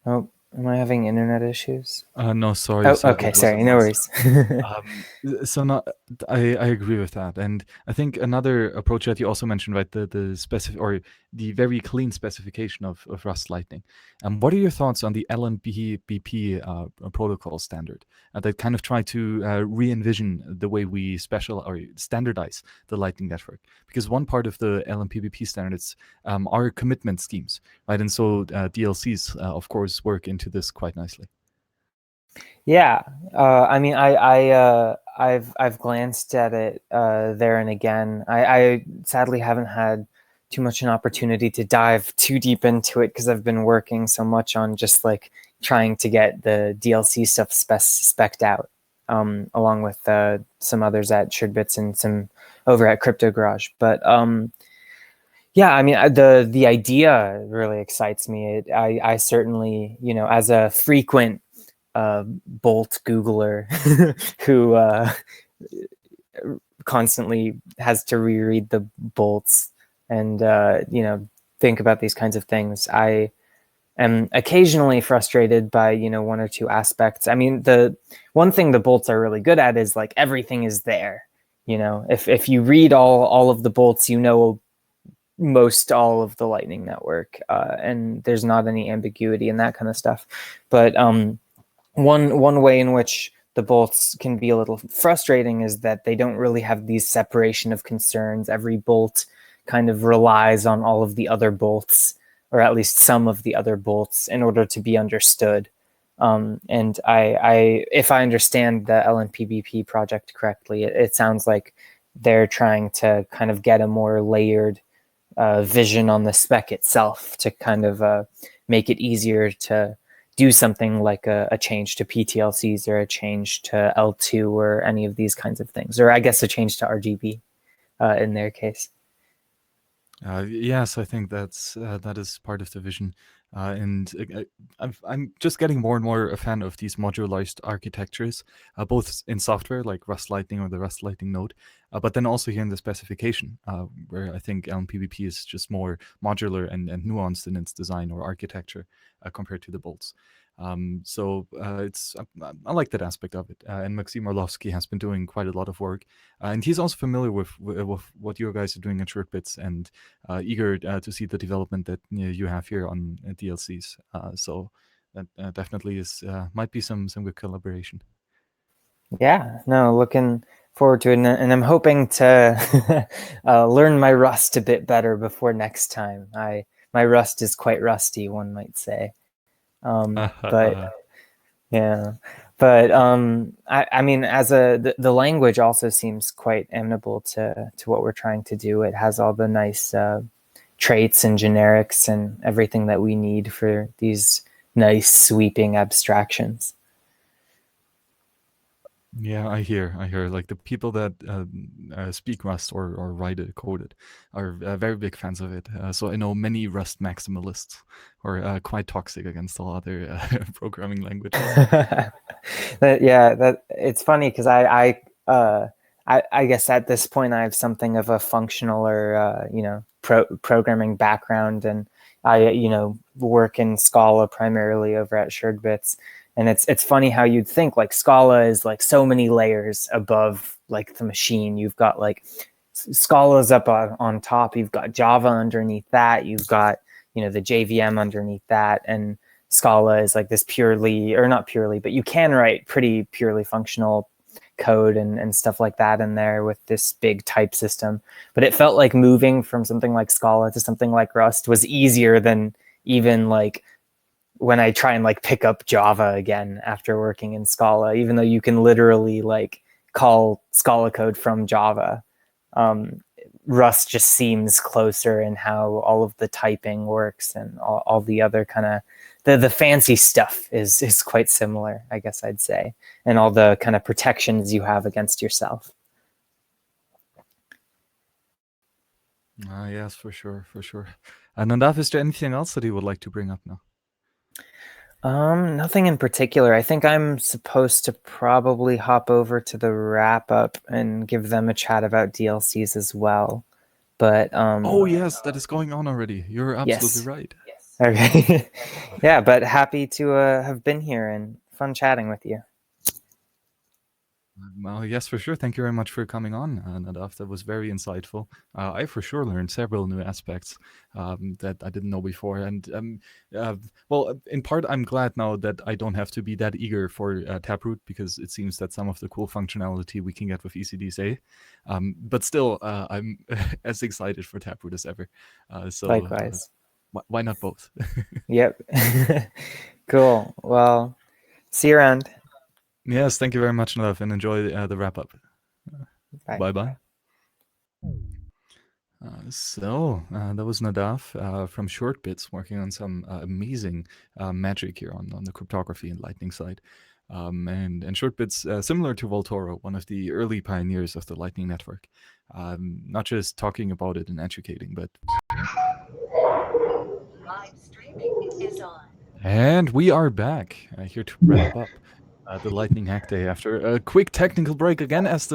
Oh, am I having internet issues? No, sorry. Oh, So okay, sorry, no worries. So I agree with that, and I think another approach that you also mentioned, right, the specific or the very clean specification of Rust Lightning. What are your thoughts on the LNBP protocol standard that kind of try to re-envision the way we standardize the Lightning network? Because one part of the LNBP standards are commitment schemes, right, and so DLCs, of course, work into this quite nicely. Yeah, I mean, I've glanced at it there and again. I sadly haven't had too much an opportunity to dive too deep into it because I've been working so much on just like trying to get the DLC stuff spec'd out, along with some others at SharedBits and some over at Crypto Garage. But yeah, I mean, the idea really excites me. I certainly, as a frequent Bolt Googler who constantly has to reread the bolts and think about these kinds of things. I am occasionally frustrated by one or two aspects. I mean, the one thing the bolts are really good at is like everything is there. If you read all of the bolts, most all of the Lightning Network, and there's not any ambiguity and that kind of stuff. But one way in which the bolts can be a little frustrating is that they don't really have these separation of concerns. Every bolt kind of relies on all of the other bolts, or at least some of the other bolts, in order to be understood. And if I understand the LNPBP project correctly, it sounds like they're trying to kind of get a more layered vision on the spec itself to kind of make it easier to do something like a change to PTLCs or a change to L2 or any of these kinds of things, or I guess a change to RGB in their case. Yes, I think that is part of the vision, and I'm just getting more and more a fan of these modularized architectures, both in software like Rust Lightning or the Rust Lightning node, but then also here in the specification, where I think LNPBP is just more modular and nuanced in its design or architecture compared to the bolts. I like that aspect of it. And Maxim Orlovsky has been doing quite a lot of work, and he's also familiar with what you guys are doing at ShortBits, and eager to see the development that you have here on DLCs. So that definitely is might be some good collaboration. Yeah, no, looking forward to it, and I'm hoping to learn my Rust a bit better before next time. My Rust is quite rusty, one might say. But yeah, but I mean, as the language also seems quite amenable to what we're trying to do. It has all the nice traits and generics and everything that we need for these nice sweeping abstractions. Yeah, I hear. Like the people that speak Rust or write it, code it, are very big fans of it. So I know many Rust maximalists who are quite toxic against all other programming languages. That it's funny because I guess at this point I have something of a functional or programming background, and I work in Scala primarily over at ShortBits. And it's funny how you'd think like Scala is like so many layers above like the machine. You've got like Scala's up on top. You've got Java underneath that. You've got the JVM underneath that, and Scala is like this purely, or not purely, but you can write pretty purely functional code and stuff like that in there with this big type system. But it felt like moving from something like Scala to something like Rust was easier than even like when I try and like pick up Java again after working in Scala, even though you can literally like call Scala code from Java. Rust just seems closer in how all of the typing works, and all the other kind of the fancy stuff is quite similar, I guess I'd say, and all the kind of protections you have against yourself. Yes, for sure. And Nadav, is there anything else that you would like to bring up now? Nothing in particular. I think I'm supposed to probably hop over to the wrap up and give them a chat about DLCs as well. But oh yes, that is going on already. You're absolutely right. Yes. Okay. Yeah, but happy to have been here and fun chatting with you. Well, yes, for sure. Thank you very much for coming on, Nadav. That was very insightful. I for sure learned several new aspects that I didn't know before. And well, in part, I'm glad now that I don't have to be that eager for Taproot, because it seems that some of the cool functionality we can get with ECDSA. But still, I'm as excited for Taproot as ever. So likewise. Why not both? Yep. Cool. Well, see you around. Yes, thank you very much, Nadav, and enjoy the wrap-up. Bye-bye. So that was Nadav from ShortBits, working on some amazing magic here on the cryptography and Lightning side. And ShortBits, similar to Voltoro, one of the early pioneers of the Lightning Network. Not just talking about it and educating, but... Live streaming is on. And we are back here to wrap up. The lightning hack day after a quick technical break again as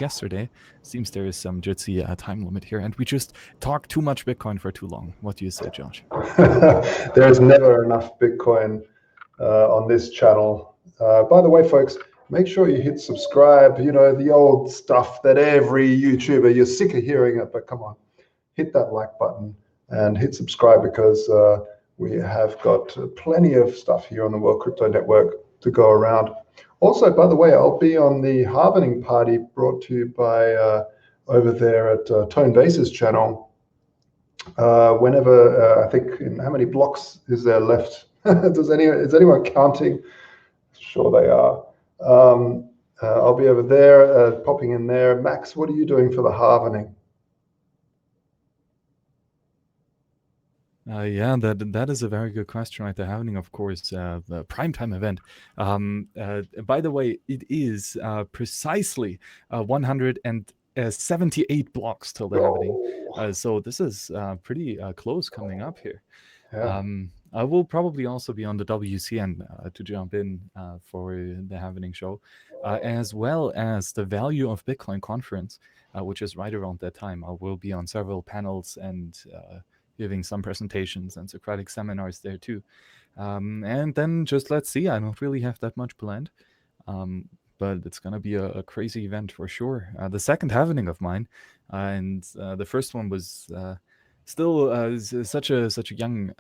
yesterday. Seems there is some Jitsi time limit here, and we just talked too much Bitcoin for too long. What do you say, Josh? There is never enough Bitcoin on this channel. By the way, folks, make sure you hit subscribe. You know, the old stuff that every YouTuber, you're sick of hearing it, but come on, hit that like button and hit subscribe, because we have got plenty of stuff here on the World Crypto Network to go around. Also, by the way, I'll be on the halving party brought to you by over there at Tonebase's channel. Whenever I think, how many blocks is there left? Is anyone counting? Sure they are. I'll be over there, popping in there. Max, what are you doing for the halving? Yeah, that is a very good question, right? The halving, of course, the primetime event. By the way, it is precisely 178 blocks till the halving. So this is pretty close coming up here. Yeah. I will probably also be on the WCN to jump in for the halving show, as well as the Value of Bitcoin conference, which is right around that time. I will be on several panels and giving some presentations and Socratic seminars there too. And then just let's see, I don't really have that much planned, but it's going to be a crazy event for sure. The second halving of mine, and the first one was still such a young,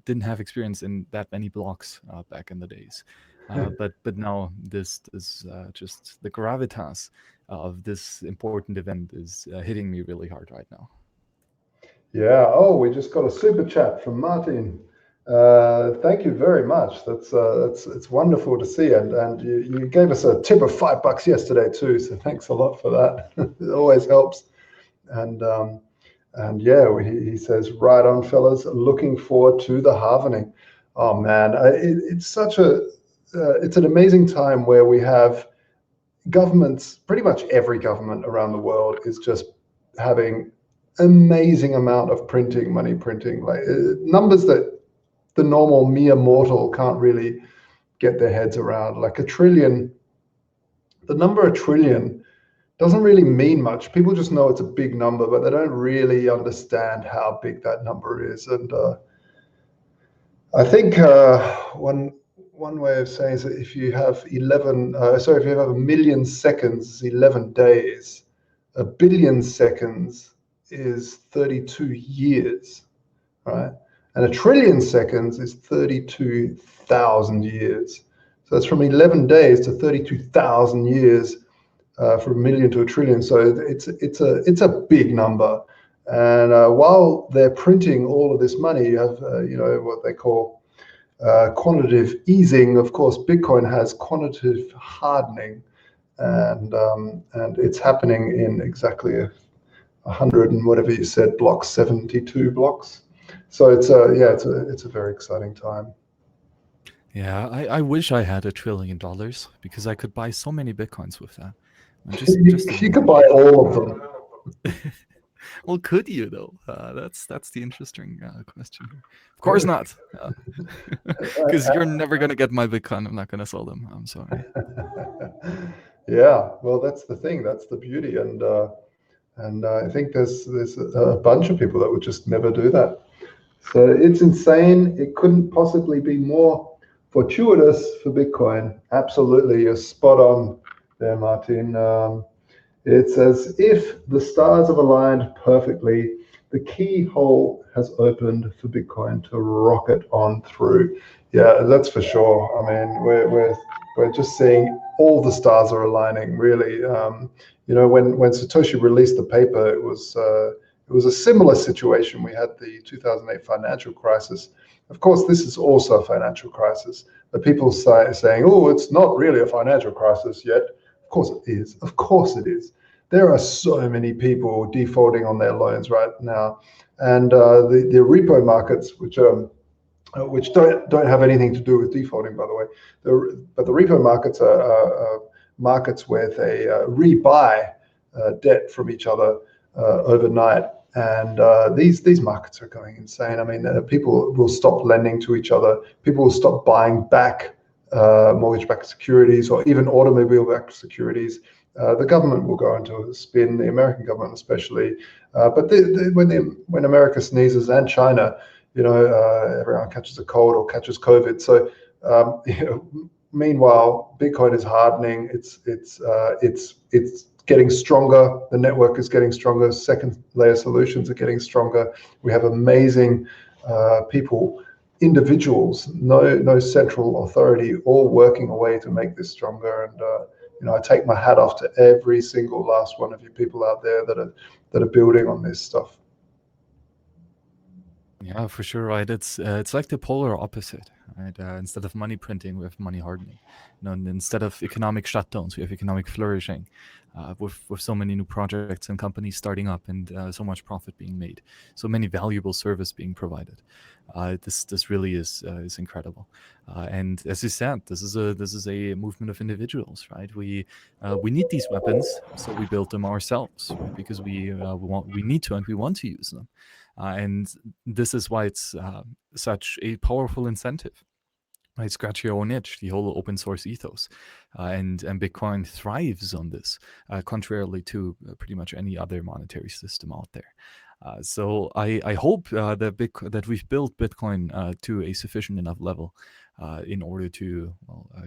didn't have experience in that many blocks back in the days. But now this is just the gravitas of this important event is hitting me really hard right now. Yeah. Oh, we just got a super chat from Martin. Thank you very much. It's wonderful to see, and you gave us a tip of $5 yesterday too. So thanks a lot for that. It always helps. And yeah, he says, right on, fellas. Looking forward to the halving. Oh man, it's an amazing time where we have governments. Pretty much every government around the world is just having amazing amount of money printing, like numbers that the normal mere mortal can't really get their heads around. Like a trillion, the number $1 trillion doesn't really mean much. People just know it's a big number, but they don't really understand how big that number is. And I think one way of saying is that if you have if you have 1 million seconds, 11 days. 1 billion seconds is 32 years, right? And 1 trillion seconds is 32,000 years. So it's from 11 days to 32,000 years, from 1 million to 1 trillion. So it's a big number. And while they're printing all of this money, you have what they call quantitative easing. Of course, Bitcoin has quantitative hardening, and it's happening in exactly 100 and whatever you said blocks, 72 blocks. So it's a very exciting time. Yeah, I wish I had $1 trillion because I could buy so many Bitcoins with that. You could buy all of them. Well, could you though? That's the interesting question here. Of course not, because you're never gonna get my Bitcoin. I'm not gonna sell them. I'm sorry. Yeah, well, that's the thing. That's the beauty, and I think there's a bunch of people that would just never do that. So it's insane. It couldn't possibly be more fortuitous for Bitcoin. Absolutely, you're spot on there, Martin. It's as if the stars have aligned perfectly. The keyhole has opened for Bitcoin to rocket on through. Yeah, that's for sure. I mean, we're just seeing all the stars are aligning. Really, when Satoshi released the paper, it was a similar situation. We had the 2008 financial crisis. Of course, this is also a financial crisis. But people saying, "Oh, it's not really a financial crisis yet." Of course it is. Of course it is. There are so many people defaulting on their loans right now, and the repo markets, which don't have anything to do with defaulting, by the way. But the repo markets are markets where they rebuy debt from each other overnight, and these markets are going insane. I mean, people will stop lending to each other. People will stop buying back mortgage-backed securities, or even automobile-backed securities, the government will go into a spin, the American government especially. But when America sneezes, and China, everyone catches a cold or catches COVID. So meanwhile, Bitcoin is hardening. It's getting stronger. The network is getting stronger. Second layer solutions are getting stronger. We have amazing people, individuals, no central authority, all working away to make this stronger. And I take my hat off to every single last one of you people out there that are building on this stuff. Yeah, for sure, right. It's like the polar opposite, right? Instead of money printing, we have money hardening. And instead of economic shutdowns, we have economic flourishing, with so many new projects and companies starting up, and so much profit being made, so many valuable service being provided. This really is incredible. And as you said, this is a movement of individuals, right? We need these weapons, so we build them ourselves, right? Because we need to, and we want to use them. And this is why it's such a powerful incentive. Right, scratch your own itch, the whole open source ethos, and Bitcoin thrives on this, contrarily to pretty much any other monetary system out there. So I hope that we've built Bitcoin to a sufficient enough level in order to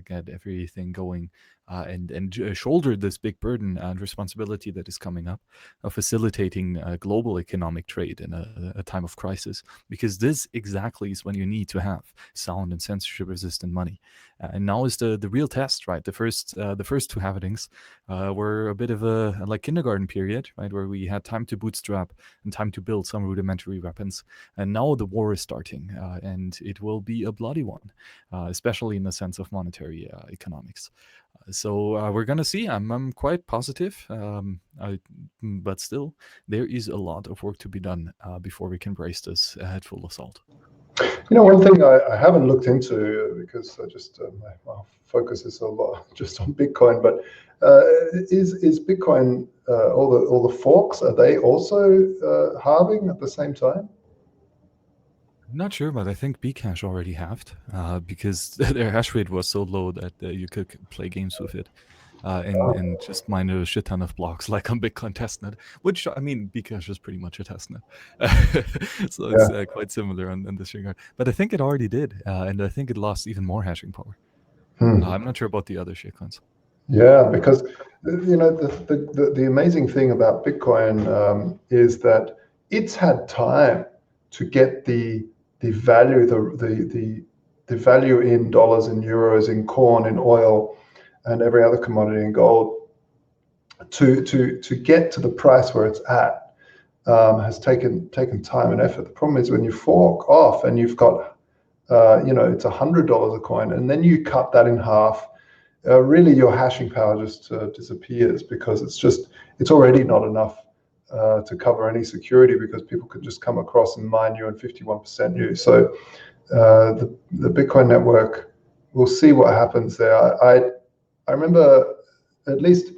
get everything going and shoulder this big burden and responsibility that is coming up of facilitating global economic trade in a time of crisis, because this exactly is when you need to have sound and censorship resistant money. And now is the real test, right? The first two halvings were a bit of a like kindergarten period, right, where we had time to bootstrap and time to build some rudimentary weapons. And now the war is starting, and it will be a bloody one, especially in the sense of monetary economics. So we're gonna see. I'm quite positive, but still, there is a lot of work to be done before we can brace this at full assault. One thing I haven't looked into, because I just my focus is a lot just on Bitcoin, but is Bitcoin all the forks, are they also halving at the same time? I'm not sure, but I think Bcash already halved because their hash rate was so low that you could play games with it and just mine a shit ton of blocks like on Bitcoin testnet, which, I mean, Bcash is pretty much a testnet. So it's quite similar in this regard. But I think it already did, and I think it lost even more hashing power. I'm not sure about the other shitcoins. Yeah, because the amazing thing about Bitcoin is that it's had time to get the value, the value in dollars, in euros, in corn, in oil, and every other commodity, in gold, to get to the price where it's at, has taken time and effort. The problem is when you fork off and you've got it's $100 a coin, and then you cut that in half, really your hashing power just disappears, because it's already not enough to cover any security, because people could just come across and mine you and 51% you. So the Bitcoin network, we'll see what happens there. I remember, at least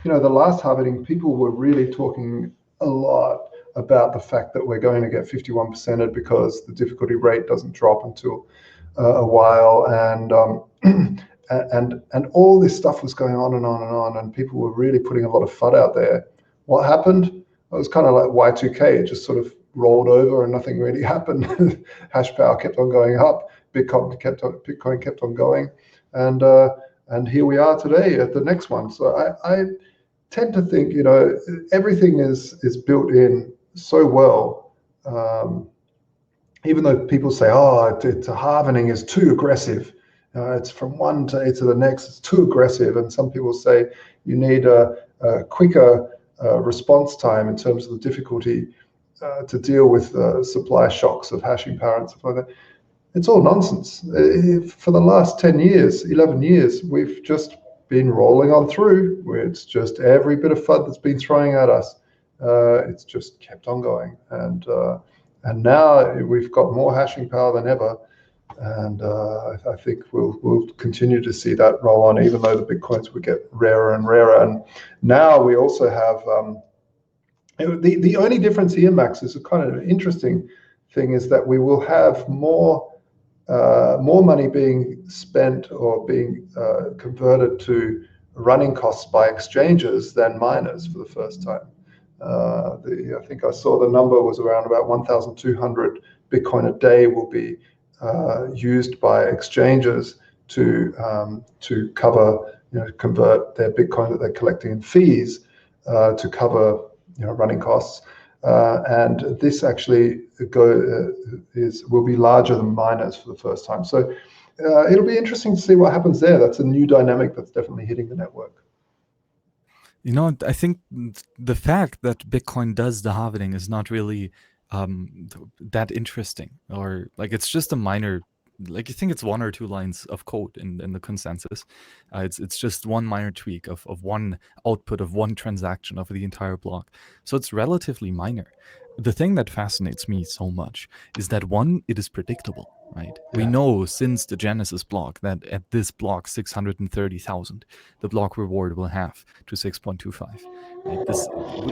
the last halving, people were really talking a lot about the fact that we're going to get 51%ed because the difficulty rate doesn't drop until a while, and all this stuff was going on and on and on, and people were really putting a lot of FUD out there. What happened? It was kind of like Y2K. It just sort of rolled over and nothing really happened. Hash power kept on going up. Bitcoin kept on going, and here we are today at the next one. So I tend to think everything is built in so well. Even though people say, it's a halvening is too aggressive. It's from one to the next. It's too aggressive, and some people say you need a quicker response time in terms of the difficulty to deal with supply shocks of hashing power and stuff like that. It's all nonsense. For the last 10 years, 11 years, we've just been rolling on through. It's just every bit of FUD that's been throwing at us. It's just kept on going, and now we've got more hashing power than ever. And I think we'll continue to see that roll on, even though the Bitcoins will get rarer and rarer. And now we also have the only difference here, Max, is a kind of interesting thing, is that we will have more more money being spent or being converted to running costs by exchanges than miners for the first time. I think I saw the number was around about 1,200 Bitcoin a day will be used by exchanges to cover, convert their Bitcoin that they're collecting in fees to cover, running costs. And this actually will be larger than miners for the first time. So it'll be interesting to see what happens there. That's a new dynamic that's definitely hitting the network. I think the fact that Bitcoin does the halving is not really that interesting, or like it's just a minor, like you think it's 1 or 2 lines of code in the consensus. It's just one minor tweak of one output of one transaction of the entire block. So it's relatively minor. The thing that fascinates me so much is that one, it is predictable, right? Yeah. We know since the Genesis block that at this block 630,000, the block reward will have to 6.25. Right? This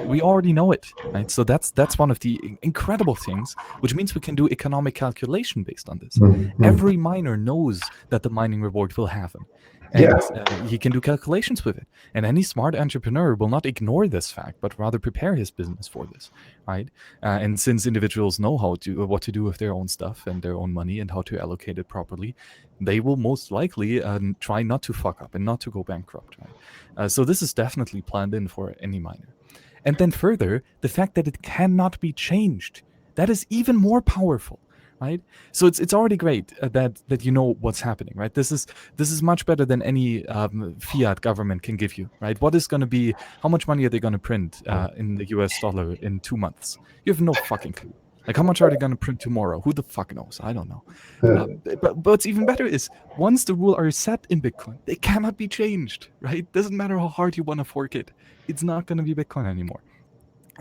we already know it, right? So that's one of the incredible things, which means we can do economic calculation based on this. Mm-hmm. Every miner knows that the mining reward will happen. And he can do calculations with it. And any smart entrepreneur will not ignore this fact, but rather prepare his business for this, right? And since individuals know what to do with their own stuff and their own money and how to allocate it properly, they will most likely try not to fuck up and not to go bankrupt, right? So this is definitely planned in for any miner. And then further, the fact that it cannot be changed, that is even more powerful. Right, so it's already great that you know what's happening, right? This is much better than any fiat government can give you, right? What is going to be? How much money are they going to print in the U.S. dollar in 2 months? You have no fucking clue. Like, how much are they going to print tomorrow? Who the fuck knows? I don't know. But what's even better is once the rules are set in Bitcoin, they cannot be changed, right? Doesn't matter how hard you want to fork it, it's not going to be Bitcoin anymore.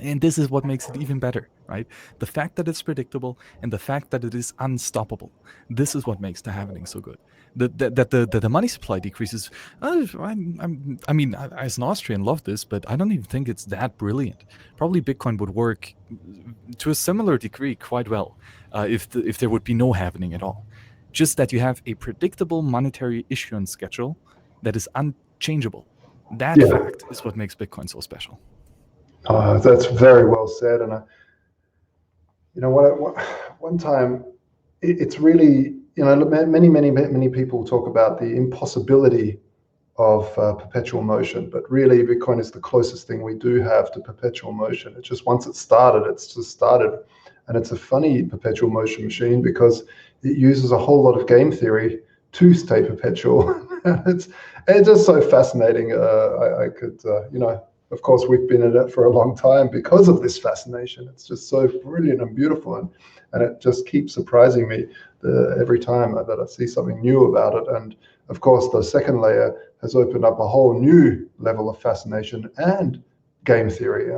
And this is what makes it even better, right? The fact that it's predictable and the fact that it is unstoppable. This is what makes the halving so good. That the money supply decreases. I mean, as an Austrian, love this, but I don't even think it's that brilliant. Probably Bitcoin would work to a similar degree quite well if there would be no halving at all. Just that you have a predictable monetary issuance schedule that is unchangeable. That fact is what makes Bitcoin so special. That's very well said. And one time, it's really, many people talk about the impossibility of perpetual motion, but really Bitcoin is the closest thing we do have to perpetual motion. It's just once it's started, it's just started. And it's a funny perpetual motion machine because it uses a whole lot of game theory to stay perpetual. It's just so fascinating. I could, of course, we've been in it for a long time because of this fascination. It's just so brilliant and beautiful, and it just keeps surprising me every time that I see something new about it. And of course, the second layer has opened up a whole new level of fascination and game theory.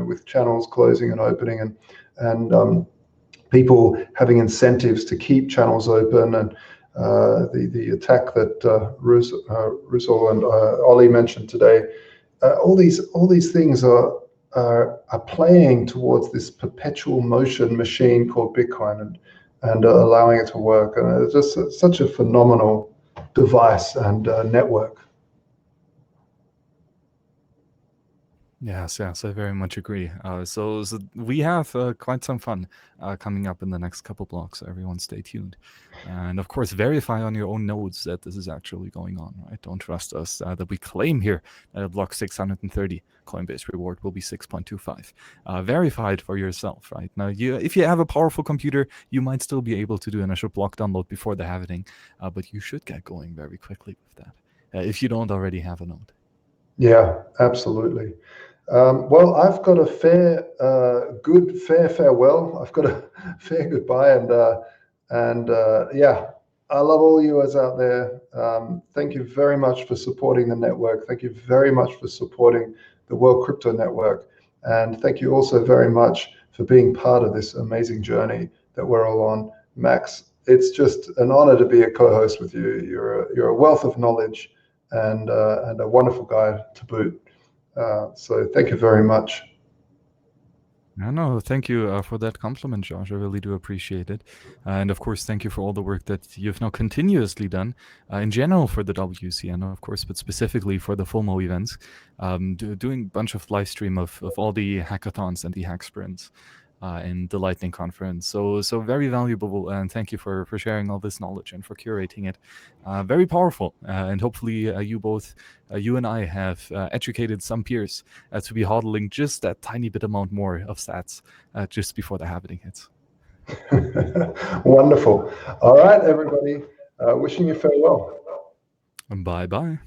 With channels closing and opening, and people having incentives to keep channels open, and the attack that Russell and Ollie mentioned today. All these things are playing towards this perpetual motion machine called Bitcoin and allowing it to work. And it's just such a phenomenal device and network. Yes, I very much agree. So we have quite some fun coming up in the next couple blocks. So everyone stay tuned. And of course, verify on your own nodes that this is actually going on, right? Don't trust us that we claim here that block 630 Coinbase reward will be 6.25. Verify it for yourself, right? Now, if you have a powerful computer, you might still be able to do initial block download before the halving, but you should get going very quickly with that if you don't already have a node. Yeah, absolutely. Well, I've got a fair farewell. I've got a fair goodbye, and I love all you guys out there. Thank you very much for supporting the network. Thank you very much for supporting the World Crypto Network, and thank you also very much for being part of this amazing journey that we're all on. Max, it's just an honor to be a co-host with you. You're a wealth of knowledge and a wonderful guy to boot. So thank you very much. No, thank you for that compliment, Josh. I really do appreciate it. And of course, thank you for all the work that you've now continuously done in general for the WCN, of course, but specifically for the FOMO events, doing a bunch of live stream of all the hackathons and the hack sprints. In the Lightning Conference. So very valuable, and thank you for sharing all this knowledge and for curating it. Very powerful, and hopefully you and I have educated some peers to be hodling just that tiny bit amount more of sats just before the halving hits. Wonderful. All right, everybody. Wishing you farewell. Bye-bye.